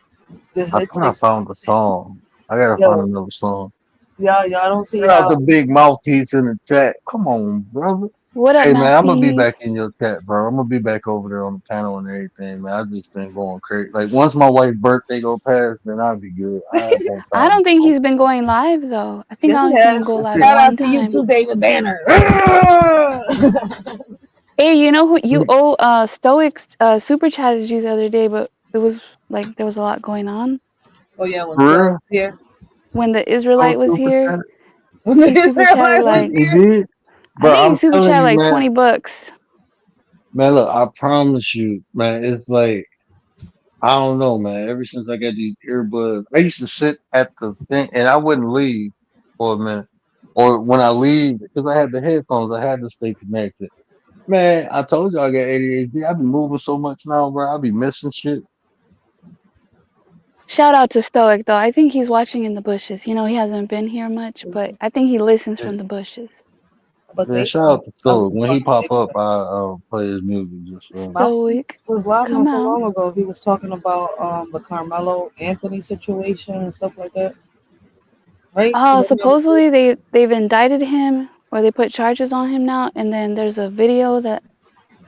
I thought I found the song. I gotta find another song.
Y'all don't see
Shout out the big mouthpiece in the chat. Come on, brother.
What up,
Hey man, I'm gonna be
Mouthpiece?
back in your chat, bro. I'm gonna be back over there on the panel and everything, man. I've just been going crazy. Like once my wife's birthday go past, then I'll be good.
I don't think he's been going live though. I think I only seen him go live
Shout
one
out to you
time.
too, David Banner.
Hey, you know who you owe Stoic super chatted you the other day, but it was like there was a lot going on.
Oh yeah, when Joe was here.
When the Israelite was here.
When the
He super chatted
Israelite was
like
He did?
I
Bro,
think he
I'm
super
telling
chatted
you,
like
man.
$20.
Man, look, I promise you, man, it's like I don't know, man. Ever since I got these earbuds, I used to sit at the thing and I wouldn't leave for a minute. Or when I leave, because I had the headphones, I had to stay connected. Man, I told you I got ADHD. I be moving so much now, bro. I be missing shit.
Shout out to Stoic though. I think he's watching in the bushes. You know, he hasn't been here much, but I think he listens from the bushes.
But
Yeah, shout out to Stoic. When he pop up, I'll play his music just for him.
Stoic,
was live
come
not so
out.
long ago. He was talking about the Carmelo Anthony situation and stuff like that. Right?
Oh, supposedly they've indicted him or they put charges on him now, and then there's a video that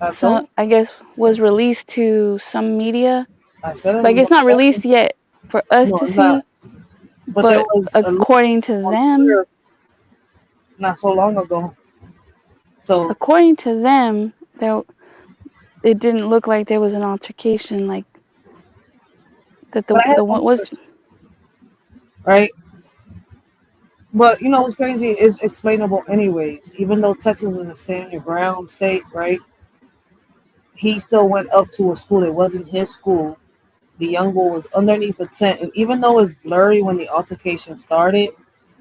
I guess was released to some media. Like it's not released yet for us to see, but according to them,
not so long ago. So
according to them, it didn't look like there was an altercation, like that the one was
right. But you know what's crazy is explainable anyways. Even though Texas is a stand your ground state, right? He still went up to a school that wasn't his school. The young boy was underneath a tent, and even though it's blurry when the altercation started,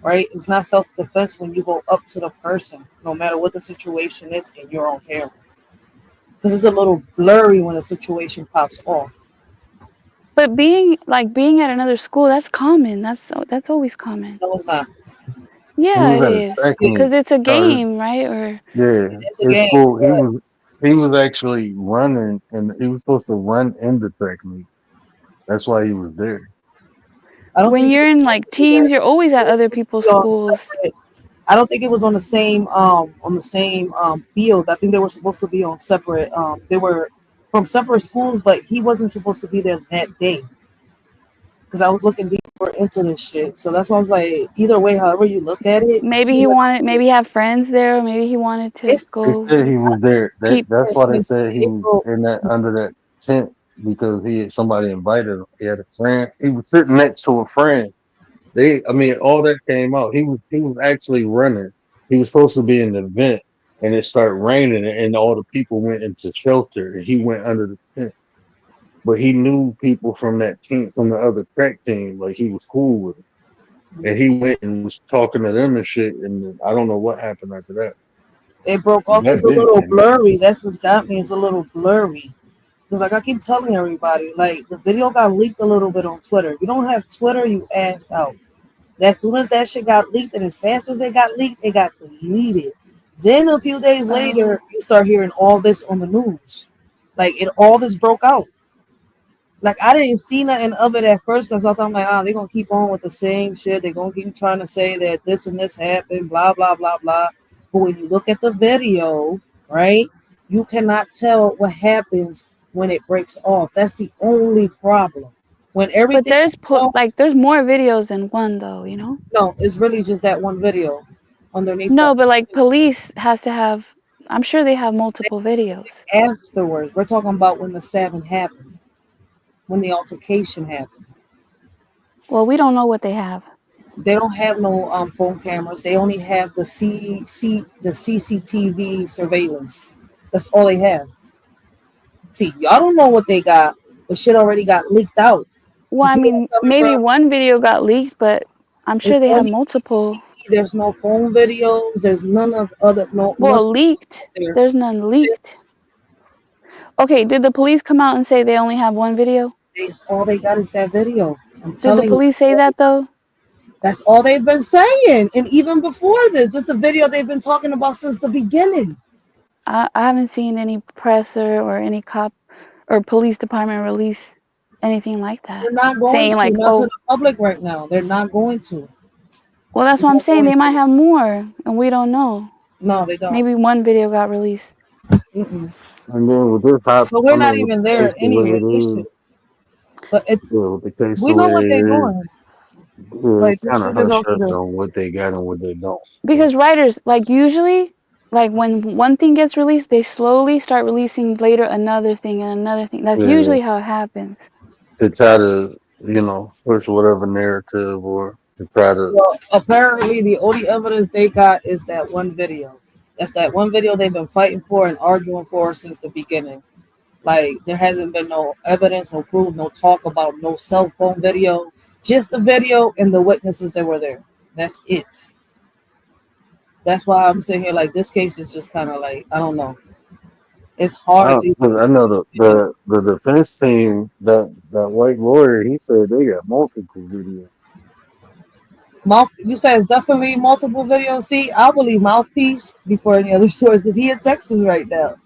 right? It's not self-defense when you go up to the person, no matter what the situation is, and you're on camera. Because it's a little blurry when a situation pops off.
But being at another school, that's common. That's always common.
No, it's not.
Yeah, it is. Because it's a game, right? Or
yeah,
it's a game.
School, he was actually running, and he was supposed to run in the track meet. That's why he was there.
When you're in like teams, you're always at other people's schools.
I don't think it was on the same field. I think they were supposed to be on separate. They were from separate schools, but he wasn't supposed to be there that day. Because I was looking deeper into this shit, so that's why I was like, either way, however you look at it,
Maybe he wanted, maybe he have friends there, or maybe he wanted to
They
go
said he was there.
peep.
That's why they said he was
April,
in that under that tent because somebody invited him. He had a friend. He was sitting next to a friend. I mean, all that came out. He was actually running. He was supposed to be in the event, and it started raining, and all the people went into shelter, and he went under the tent. But he knew people from that team, from the other track team. Like he was cool with them, and he went and was talking to them and shit. And I don't know what happened after that.
it broke off.
That
It's a
video
little
came out.
blurry. That's what's got me. It's a little blurry. Because like I keep telling everybody, like the video got leaked a little bit on Twitter. If you don't have Twitter, you asked out. As soon as that shit got leaked, and as fast as it got leaked, it got deleted. Then a few days later, you start hearing all this on the news. Like all this broke out. Like I didn't see nothing of it at first because I thought like, they're gonna keep on with the same shit. They're gonna keep trying to say that this and this happened, blah blah blah blah. But when you look at the video, right, you cannot tell what happens when it breaks off. That's the only problem. When
But
everything
there's
off,
there's more videos than one though, you know.
no, it's really just that one video underneath
No,
that.
but like police has to have. I'm sure they have multiple videos.
Afterwards, we're talking about when the stabbing happened, when the altercation happened.
Well, we don't know what they have.
They don't have no phone cameras. They only have the CCTV surveillance. That's all they have. See, y'all don't know what they got, but shit already got leaked out.
Well,
You
I
see where I'm
mean,
coming
maybe
from?
one video got leaked, but I'm sure
It's
they have
only
multiple.
CCTV. There's no phone videos. There's none of other
Well,
nothing
leaked.
there.
There's none leaked.
Just
Okay, did the police come out and say they only have one video?
all they got is that video. I'm
Did the
telling you.
police say that though?
That's all they've been saying. And even before this is the video they've been talking about since the beginning.
I haven't seen any presser or any cop or police department release anything like that.
They're not going
Saying
to,
like,
not to
oh,
the public right now. They're not going to.
well, that's
They're
what I'm
not
saying. They
going
might
to.
have more, and we don't know.
No, they don't.
Maybe one video got released.
Mm-mm.
And then with this happening,
But we're not
with
even
the
there
case the way
anyway.
it
This
is,
shit. But
with the case
we
the
know
way
what they're
it is,
doing. Like
it's
this
kind of
shit is
hush
off to
hush
the.
on what they got and what they don't.
Because writers, like usually, like when one thing gets released, they slowly start releasing later another thing and another thing. That's
Yeah,
usually how it happens.
to try to push whatever narrative or to try to.
Well, apparently the only evidence they got is that one video. That's that one video they've been fighting for and arguing for since the beginning. Like there hasn't been no evidence, no proof, no talk about no cell phone video. Just the video and the witnesses that were there. That's it. That's why I'm sitting here like this case is just kind of like I don't know. It's hard to.
I know the defense team, that white lawyer, he said they got multiple videos.
You said it's definitely multiple videos. See, I believe Mouthpiece before any other source because he in Texas right now.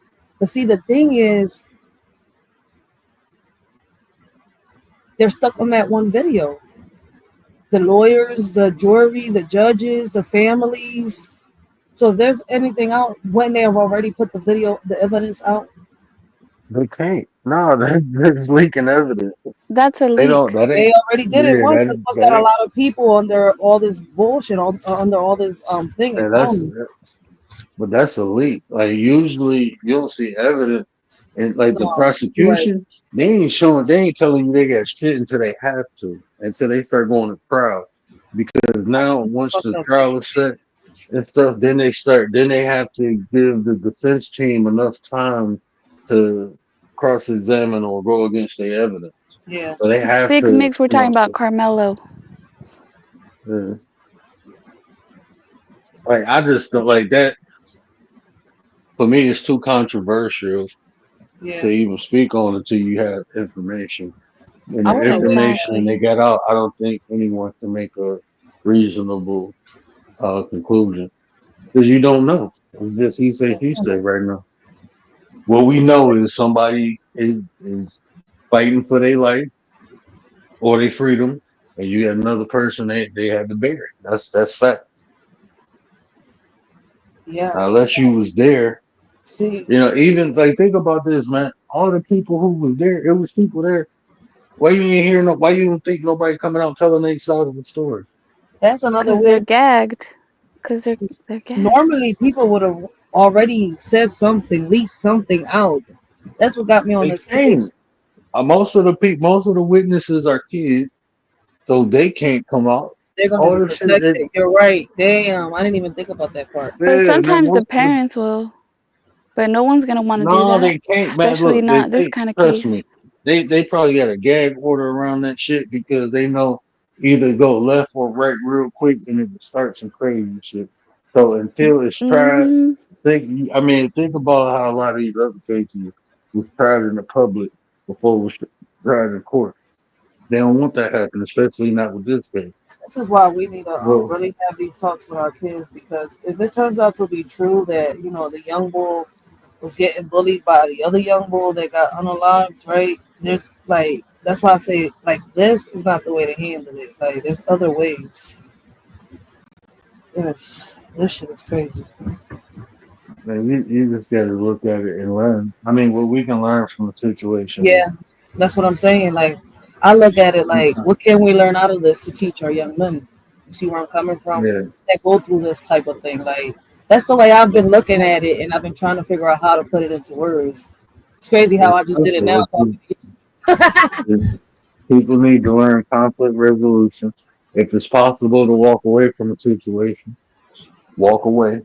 But see, the thing is, they're stuck on that one video. The lawyers, the jury, the judges, the families. So if there's anything out when they have already put the evidence out,
They can't. No, they're just leaking evidence.
That's a
They
leak.
don't. That
they
ain't.
already did it
Yeah,
once.
that
That's what's
that
got a
ain't.
lot of people under all this bullshit, under all this thing.
Yeah, but that's a leak. Like usually you don't see evidence, and like the
No, right.
prosecution, they ain't telling you they got shit until they have to, until they start going to trial. Because now once
Fuck
the
that
trial is set and stuff, then they have to give the defense team enough time to cross-examine or go against their evidence.
Yeah.
So they have
Big
to,
Mix, we're talking about Carmelo.
like I just don't like that. For me, it's too controversial to even speak on until you have information. And the information they got out, I don't think anyone can make a reasonable conclusion because you don't know. It's just he say she say right now. What we know is somebody is fighting for their life or their freedom, and you got another person they had to bury. That's fact.
Yeah.
unless you was there.
See,
You know, even like think about this, man. All the people who was there, it was people there. Why you ain't hear no? Why you don't think nobody coming out telling their side of the story?
that's another
Because they're
weird.
gagged. Because they're gagged.
Normally, people would have already said something, leaked something out. That's what got me on
They
this case.
can't. Most of the people, most of the witnesses are kids, so they can't come out.
They're gonna
All
be
the shit.
protected. You're right. Damn, I didn't even think about that part.
But
Yeah, no,
sometimes the
most of the,
parents will. But no one's going to want to do
no,
that.
they can't, man.
Especially
Look,
not this kind of
trust
case.
me. They probably got a gag order around that shit because they know either go left or right real quick and it will start some crazy shit. So until it's tried,
Hmm.
think about how a lot of these other cases was tried in the public before it was tried in court. They don't want that happening, especially not with this case.
This is why we need to
Well,
really have these talks with our kids, because if it turns out to be true that the young bull was getting bullied by the other young bull that got unalived, right? There's like that's why I say like this is not the way to handle it. Like there's other ways. This shit is crazy.
man, you just got to look at it and learn. I mean, what we can learn from the situation.
Yeah, that's what I'm saying. Like I look at it like, what can we learn out of this to teach our young men? You see where I'm coming from?
Yeah.
That go through this type of thing. Like that's the way I've been looking at it, and I've been trying to figure out how to put it into words. It's crazy how I just did it now. Talking to you.
People need to learn conflict resolution. If it's possible to walk away from a situation, walk away.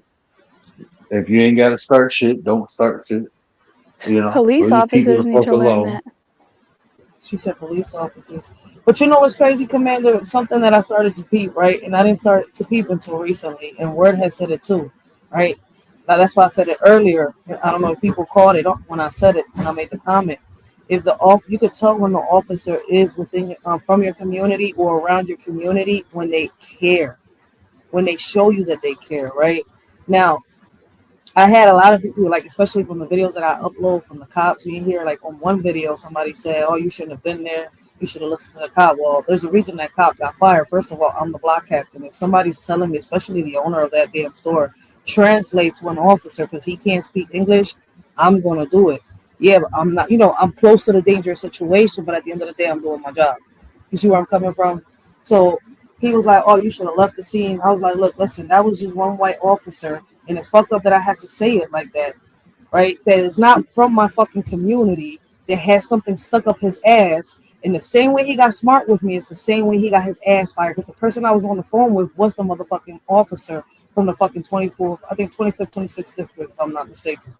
If you ain't got to start shit, don't start shit.
Police
Or just keep it
officers
the
need
fuck
to learn
alone.
that.
She said police officers. But you know what's crazy, Commander? Something that I started to peep, right? And I didn't start to peep until recently. And Word has said it too, right? Now that's why I said it earlier. I don't know if people caught it when I said it, when I made the comment. If you could tell when the officer is within from your community or around your community when they care, when they show you that they care, right? Now, I had a lot of people, like, especially from the videos that I upload from the cops. You hear, like, on one video, somebody said, oh, you shouldn't have been there. You should have listened to the cop. Well, there's a reason that cop got fired. First of all, I'm the block captain. If somebody's telling me, especially the owner of that damn store, translate to an officer because he can't speak English, I'm going to do it. Yeah, but I'm not, I'm close to the dangerous situation, but at the end of the day, I'm doing my job. You see where I'm coming from? So he was like, oh, you should have left the scene. I was like, look, listen, that was just one white officer. And it's fucked up that I had to say it like that, right? That is not from my fucking community, that has something stuck up his ass. And the same way he got smart with me is the same way he got his ass fired. Because the person I was on the phone with was the motherfucking officer from the fucking 24th, I think 25th, 26th district, if I'm not mistaken.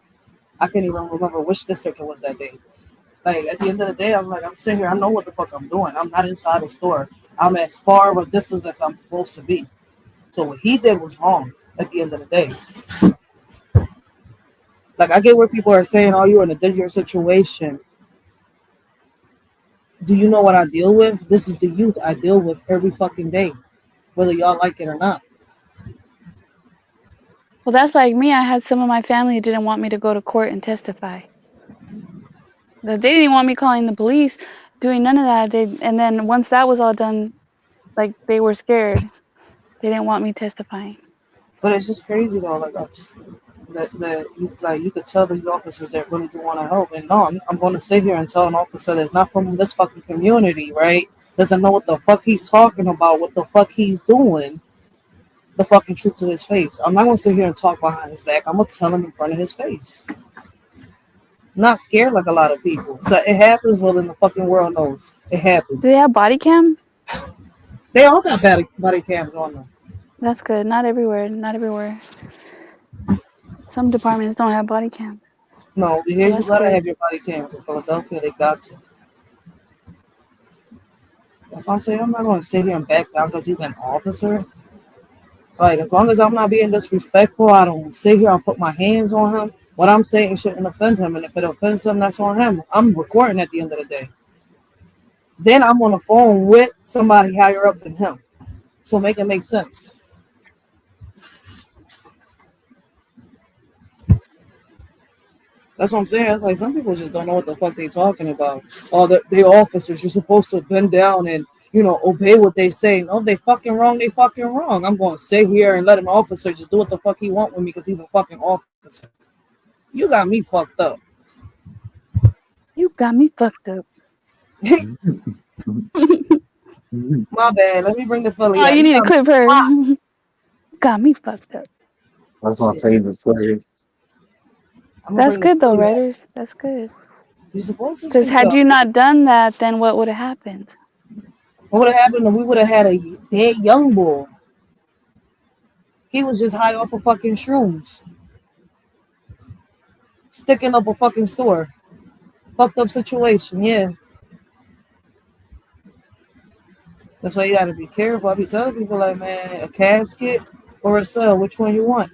I can't even remember which district it was that day. Like, at the end of the day, I'm like, I'm sitting here, I know what the fuck I'm doing. I'm not inside the store. I'm as far of a distance as I'm supposed to be. So what he did was wrong at the end of the day. Like, I get where people are saying, oh, you're in a dangerous situation. Do you know what I deal with? This is the youth I deal with every fucking day, whether y'all like it or not.
Well, that's like me. I had some of my family didn't want me to go to court and testify. They didn't want me calling the police, doing none of that. And then once that was all done, like, they were scared. They didn't want me testifying.
But it's just crazy though. Like, you could tell these officers that really do want to help. And no, I'm going to sit here and tell an officer that's not from this fucking community, right? Doesn't know what the fuck he's talking about, what the fuck he's doing, the fucking truth to his face. I'm not going to sit here and talk behind his back. I'm going to tell him in front of his face. I'm not scared like a lot of people. So it happens, well, then the fucking world knows. It happens.
Do they have body cam?
They all got body cams on them.
That's good. Not everywhere. Not everywhere. Some departments don't have body cams.
No, here you
That's
gotta
good.
have your body cams. In Philadelphia, they got to. That's what I'm saying. I'm not going to sit here and back down because he's an officer. Like, as long as I'm not being disrespectful, I don't sit here and put my hands on him. What I'm saying shouldn't offend him. And if it offends him, that's on him. I'm recording at the end of the day. Then I'm on the phone with somebody higher up than him. So make it make sense. That's what I'm saying. It's like some people just don't know what the fuck they talking about. Oh, they officers, you're supposed to bend down and obey what they say. No, if they fucking wrong, they fucking wrong. I'm going to sit here and let an officer just do what the fuck he want with me because he's a fucking officer. You got me fucked up.
You got me fucked up.
My bad. Let me bring the Philly.
Oh, you need to clip her. Got me fucked up.
That's my favorite player.
That's good though, Writers. That's good.
You're supposed to.
Because had you not done that, then what would have happened?
What would have happened? We would have had a dead young boy. He was just high off of fucking shrooms, sticking up a fucking store. Fucked up situation, yeah. That's why you gotta be careful. I be telling people like, man, a casket or a cell, which one you want?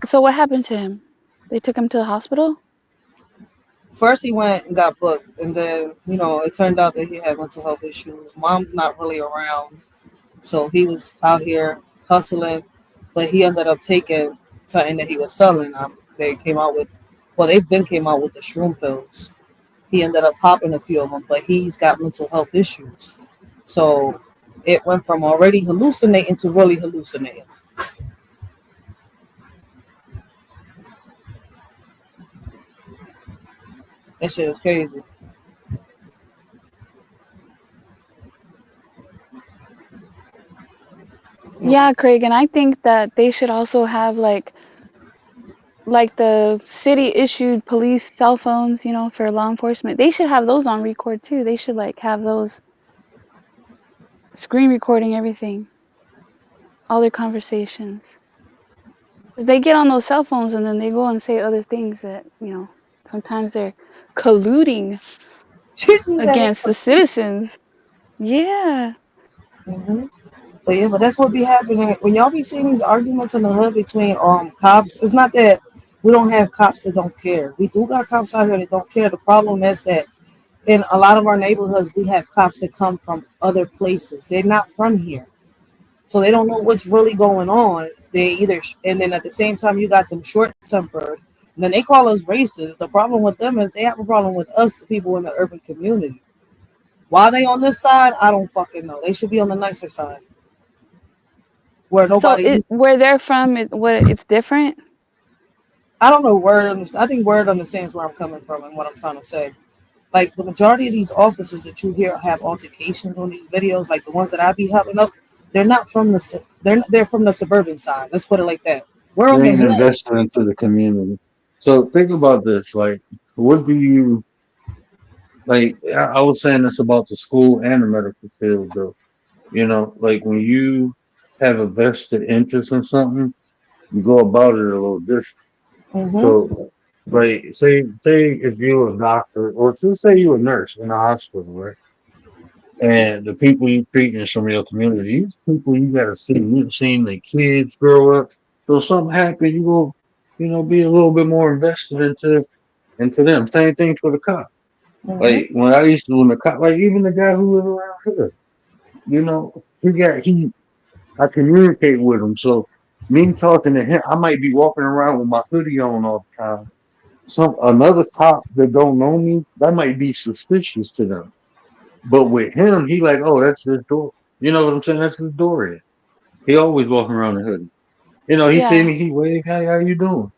So what happened to him? They took him to the hospital?
First he went and got booked, and then, it turned out that he had mental health issues. Mom's not really around, so he was out here hustling, but he ended up taking something that he was selling. They've been came out with the shroom pills. He ended up popping a few of them, but he's got mental health issues. So it went from already hallucinating to really hallucinating. That shit is crazy.
Yeah, Craig, and I think that they should also have like the city issued police cell phones, for law enforcement. They should have those on record too. They should have those screen recording everything, all their conversations. 'Cause they get on those cell phones and then they go and say other things that, sometimes they're colluding against the citizens. Yeah.
Mm-hmm. But that's what be happening when y'all be seeing these arguments in the hood between cops. It's not that we don't have cops that don't care. We do got cops out here that don't care. The problem is that in a lot of our neighborhoods, we have cops that come from other places. They're not from here, so they don't know what's really going on. And then at the same time, you got them short-tempered. And then they call us racist. The problem with them is they have a problem with us, the people in the urban community. Why they on this side, I don't fucking know. They should be on the nicer side. Where nobody.
Where they're from, it's different?
I don't know. I think Word understands where I'm coming from and what I'm trying to say. Like, the majority of these officers that you hear have altercations on these videos, like the ones that I be helping up, they're not from they're from the suburban side. Let's put it like that. We're on the
investing into the community. So think about this. Like, what do you like? I was saying this about the school and the medical field, though. Like when you have a vested interest in something, you go about it a little different.
Mm-hmm.
So, like, say if you're a doctor, or say you're a nurse in a hospital, right? And the people you treat in some of your community, these people you gotta see. You've seen the kids grow up. So if something happen, you go, be a little bit more invested into them. Same thing for the cop.
Mm-hmm.
Like when the cop, like even the guy who was around here, I communicate with him. So me talking to him, I might be walking around with my hoodie on all the time. Another cop that don't know me, that might be suspicious to them. But with him, he like, oh, that's his door. You know what I'm saying? That's his door. He always walking around the hoodie. He see me, he wave, hey, how you doing?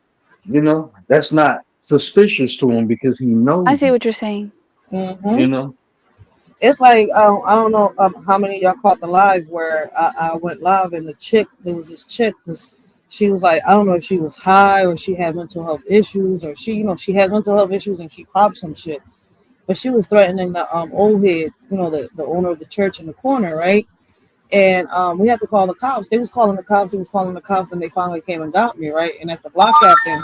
That's not suspicious to him because he knows.
I see what you're saying.
Mm-hmm. It's like, I don't know how many of y'all caught the live where I went live and there was this chick, she was like, I don't know if she was high or she had mental health issues or she has mental health issues and she popped some shit. But she was threatening the old head, the owner of the church in the corner, right? And we had to call the cops. They was calling the cops, and they finally came and got me, right? And as the block captain,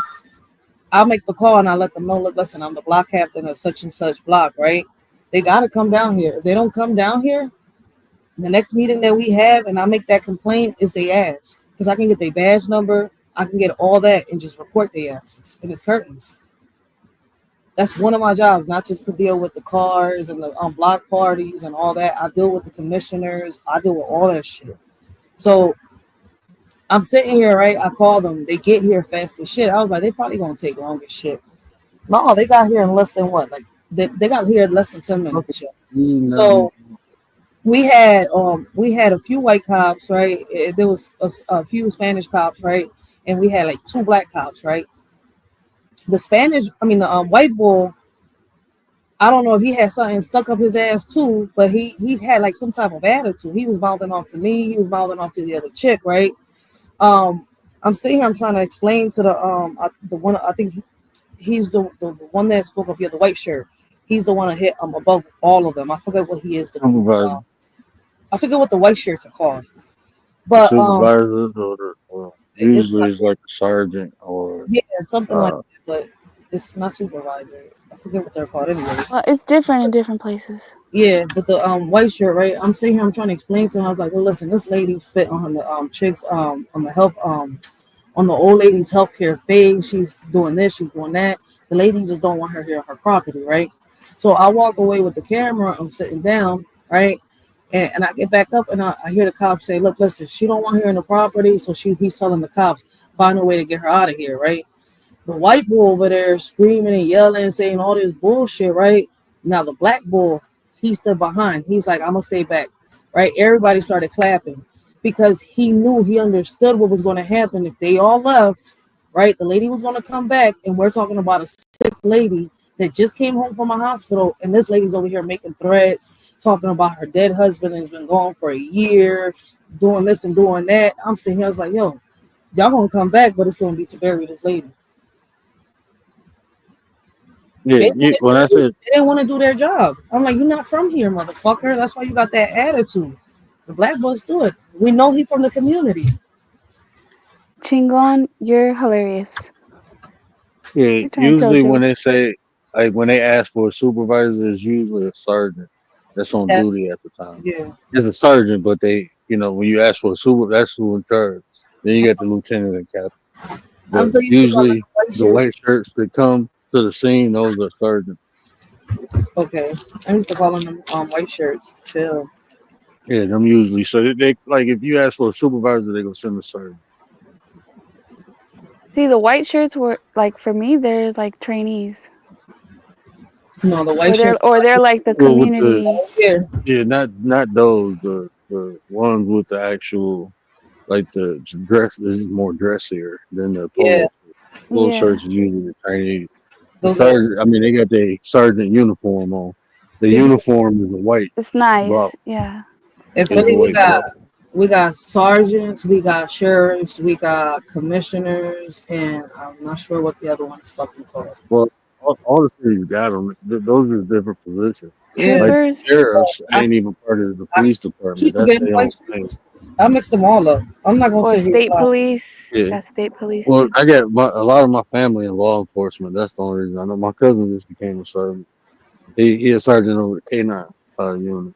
I'll make the call and I let them know, look, listen, I'm the block captain of such and such block, right? They got to come down here. If they don't come down here, the next meeting that we have and I make that complaint is they ass. Because I can get their badge number, I can get all that and just report their asses. And it's curtains. That's one of my jobs, not just to deal with the cars and the block parties and all that. I deal with the commissioners. I deal with all that shit. So I'm sitting here, right? I call them. They get here fast as shit. I was like, they probably going to take long as shit. No, they got here in less than what? Like, they got here in less than 10 minutes. So we had a few white cops, right? There was a few Spanish cops, right? And we had like 2 black cops, right? The white bull, I don't know if he had something stuck up his ass too, but he had like some type of attitude. He was mouthing off to me. He was mouthing off to the other chick, right? I'm sitting here. I'm trying to explain to the one. I think he's the one that spoke up here, the white shirt. He's the one that hit above all of them. I forget what he is.
Supervisor.
I forget what the white shirts are called. But
Supervisors or usually it's
like,
like a sergeant or
yeah, something like that, but it's not supervisor. I forget what they're called anyways.
Well, it's different in different places.
Yeah, but the white shirt, right? I'm sitting here, I'm trying to explain to him. I was like, well, listen, this lady spit on the chicks on the health on the old lady's healthcare phase. She's doing this, she's doing that. The lady just don't want her here on her property, right? So I walk away with the camera, I'm sitting down, right? And I get back up and I hear the cops say, look, listen, she don't want her in the property, so he's telling the cops, find a way to get her out of here, right? The white bull over there screaming and yelling, saying all this bullshit, right? Now the black bull, he stood behind. He's like, I'm gonna stay back, right? Everybody started clapping because he understood what was going to happen if they all left, right? The lady was going to come back, and we're talking about a sick lady that just came home from a hospital, and this lady's over here making threats, talking about her dead husband and has been gone for a year, doing this and doing that. I'm sitting here, I was like, yo, y'all gonna come back, but it's gonna be to bury this lady.
Yeah,
They
that's it.
didn't want to do their job. I'm like, you're not from here, motherfucker. That's why you got that attitude. The black boys do it. We know he from the community.
Chingon, you're hilarious.
Yeah,
He's trying to tell
usually when
jokes.
they say like when they ask for a supervisor, it's usually a sergeant that's on
That's
duty at the time.
yeah.
It's a sergeant, but they, when you ask for a super, that's who in charge. Then you got the lieutenant and captain.
I'm
But
so used to calling
usually
them white
the white
shirts.
shirts that come to the scene, those are sergeants.
Okay. I'm used to calling them white shirts. Chill.
Yeah, them usually. So they like if you ask for a supervisor, they gonna send a sergeant.
See, the white shirts were like for me, they're like trainees,
No, the white shirts.
or they're like the
Well, with the
community.
Yeah.
not those the ones with the actual like the dress is more dressier than the
Yeah.
polo
Yeah.
shirts is usually the trainees. The
Those are
sergeant, I mean, they got the sergeant uniform on. The
see,
uniform is a white
It's nice.
blouse.
Yeah.
in
It's
Is a
Philly,
pretty.
white blouse.
we got sergeants, we got sheriffs, we got commissioners, and I'm not sure what the other one's fucking called.
Well, all the cities got them. Those are different positions.
Yeah.
Like
Troopers.
sheriffs
I,
ain't even part of the
I
police
keep
department. That's
forgetting
their
white
own thing.
shirts. I mixed them all up. I'm not gonna
Or
sit here.
state police.
Yeah.
Got state police
Well,
too.
I got a lot of my family in law enforcement. That's the only reason. I know my cousin just became a sergeant. He a sergeant over the K9 unit.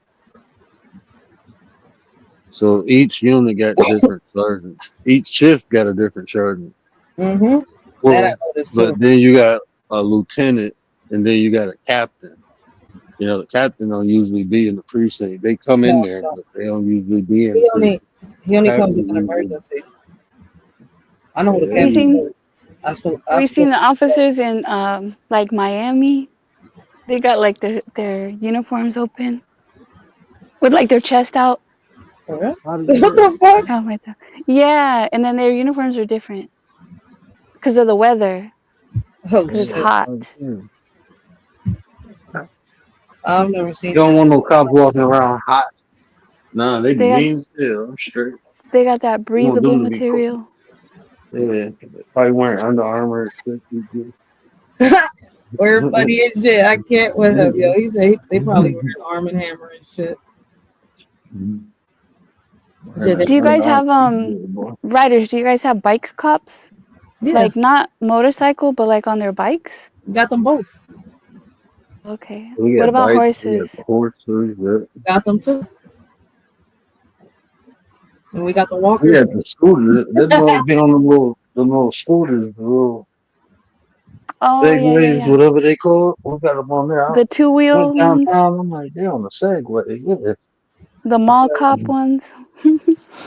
So each unit got different sergeants. Each shift got a different sergeant.
Mm-hmm. That I
Well,
noticed too.
but then you got a lieutenant, and then you got a captain. The captain don't usually be in the precinct. They come in
No,
there,
no.
but they don't usually be in
He
the
only
precinct.
he only comes
Captain
as an
usually,
emergency. I know who the
yeah,
Have you
captain
seen
is. I've
have you seen
spoken
the
to
officers in like Miami? They got like their uniforms open with like their chest out.
for real?
how do you
What
know?
the fuck?
Oh my god. Yeah, and then their uniforms are different because of the weather.
Oh
Because it's
Yeah,
shit.
hot.
I've never
You
seen
don't
that.
want no cops walking around hot. Nah, they be
They got
mean still. I'm straight.
they got that
You want
breathable
them to be cool.
material.
Yeah, probably wearing Under Armour. Yeah,
We're funny as shit. I can't with him, yo. He said they probably wear an Arm and Hammer and shit. Shit, they
Do you guys
probably
have riders? Do you guys have bike cops?
yeah.
Like not motorcycle, but like on their bikes?
Got them both.
Okay.
We
What
got
about
bikes, we
horses?
got horses, yeah.
Got them too. And we got the
We
walkers.
got the scooters. Them boys be on the little scooters, the little
Oh yeah, yeah,
segways,
yeah.
whatever they call it. We got them on there. I
The two-wheel
went
ones,
downtown. I'm like, they on the Segway. Yeah.
the mall cop ones.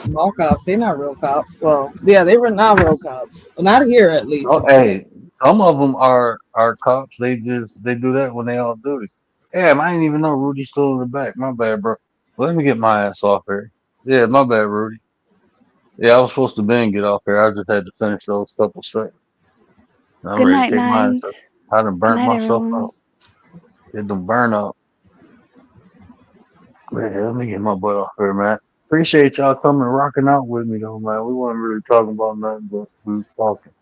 Mall cops, they're not real cops. Well, yeah, they were not real cops. Well, not here at least.
Oh, hey, some of them are cops. They do that when they on duty. Damn, I didn't even know Rudy's still in the back. My bad, bro. Let me get my ass off here. Yeah, my bad, Rudy. Yeah, I was supposed to get off here. I just had to finish those couple seconds. I'm
Good
ready to
night,
take my ass
nines.
up. I done
Good
burnt
night,
myself
everyone.
out. Get them burn out. Yeah, let me get my butt off here, man. Appreciate y'all coming and rocking out with me, though, man. We weren't really talking about nothing, but we was talking.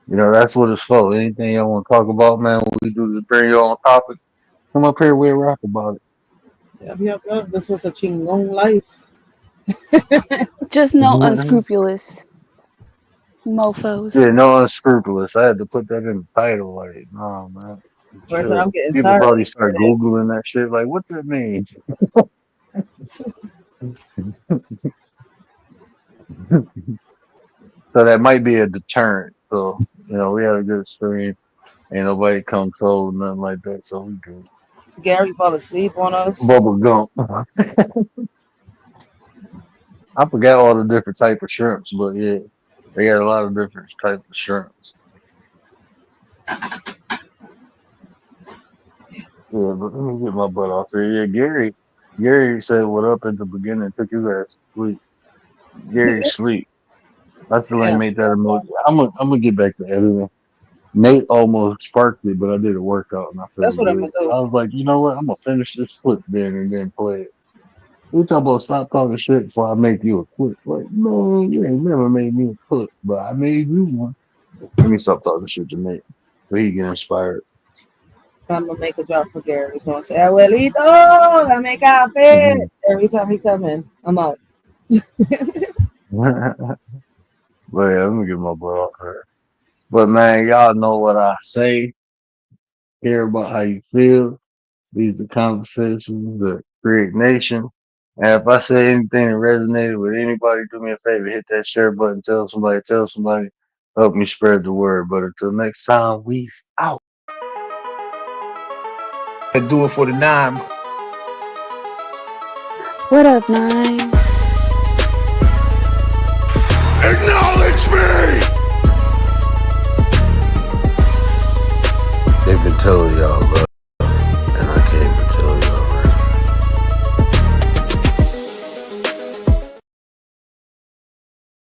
You know, that's what it's for. Anything y'all want to talk about, man, what we do is bring your own topic. Come up here, we'll rock about it.
Yep. This was a chingon life.
Just no unscrupulous mofos.
Yeah, no unscrupulous. I had to put that in the title. Like, no, man.
Person, I'm getting
People
tired.
probably start Googling that shit. Like, what that mean? So that might be a deterrent. So, you know, we had a good stream. Ain't nobody come told nothing like that. So we good.
Gary fall asleep on us.
Bubble gum. I forgot all the different type of shrimps, but yeah, they got a lot of different type of shrimps. Yeah, but let me get my butt off here. Yeah, Gary said what up at the beginning and took his ass to sleep. Gary sleep. I still ain't made that emoji. I'm gonna get back to editing. Nate almost sparked it, but I did a workout and I felt
That's what I'm
good.
gonna do.
I was like, you know what? I'm gonna finish this clip then and then play it. We talking about stop talking shit before I make you a clip. Like, man, you ain't never made me a clip, but I made you one. Let me stop talking shit to Nate so he get inspired.
I'm gonna make a drop for Gary. He's gonna say, Abuelito, dame café. Every time he come in, I'm out.
But yeah, let me get my butt off her. But man, y'all know what I say. Care about how you feel. These are conversations that create nation. And if I say anything that resonated with anybody, do me a favor, hit that share button, tell somebody, help me spread the word. But until next time, we out.
And do it for the 9.
What up, nine?
Acknowledge me!
They've been telling y'all.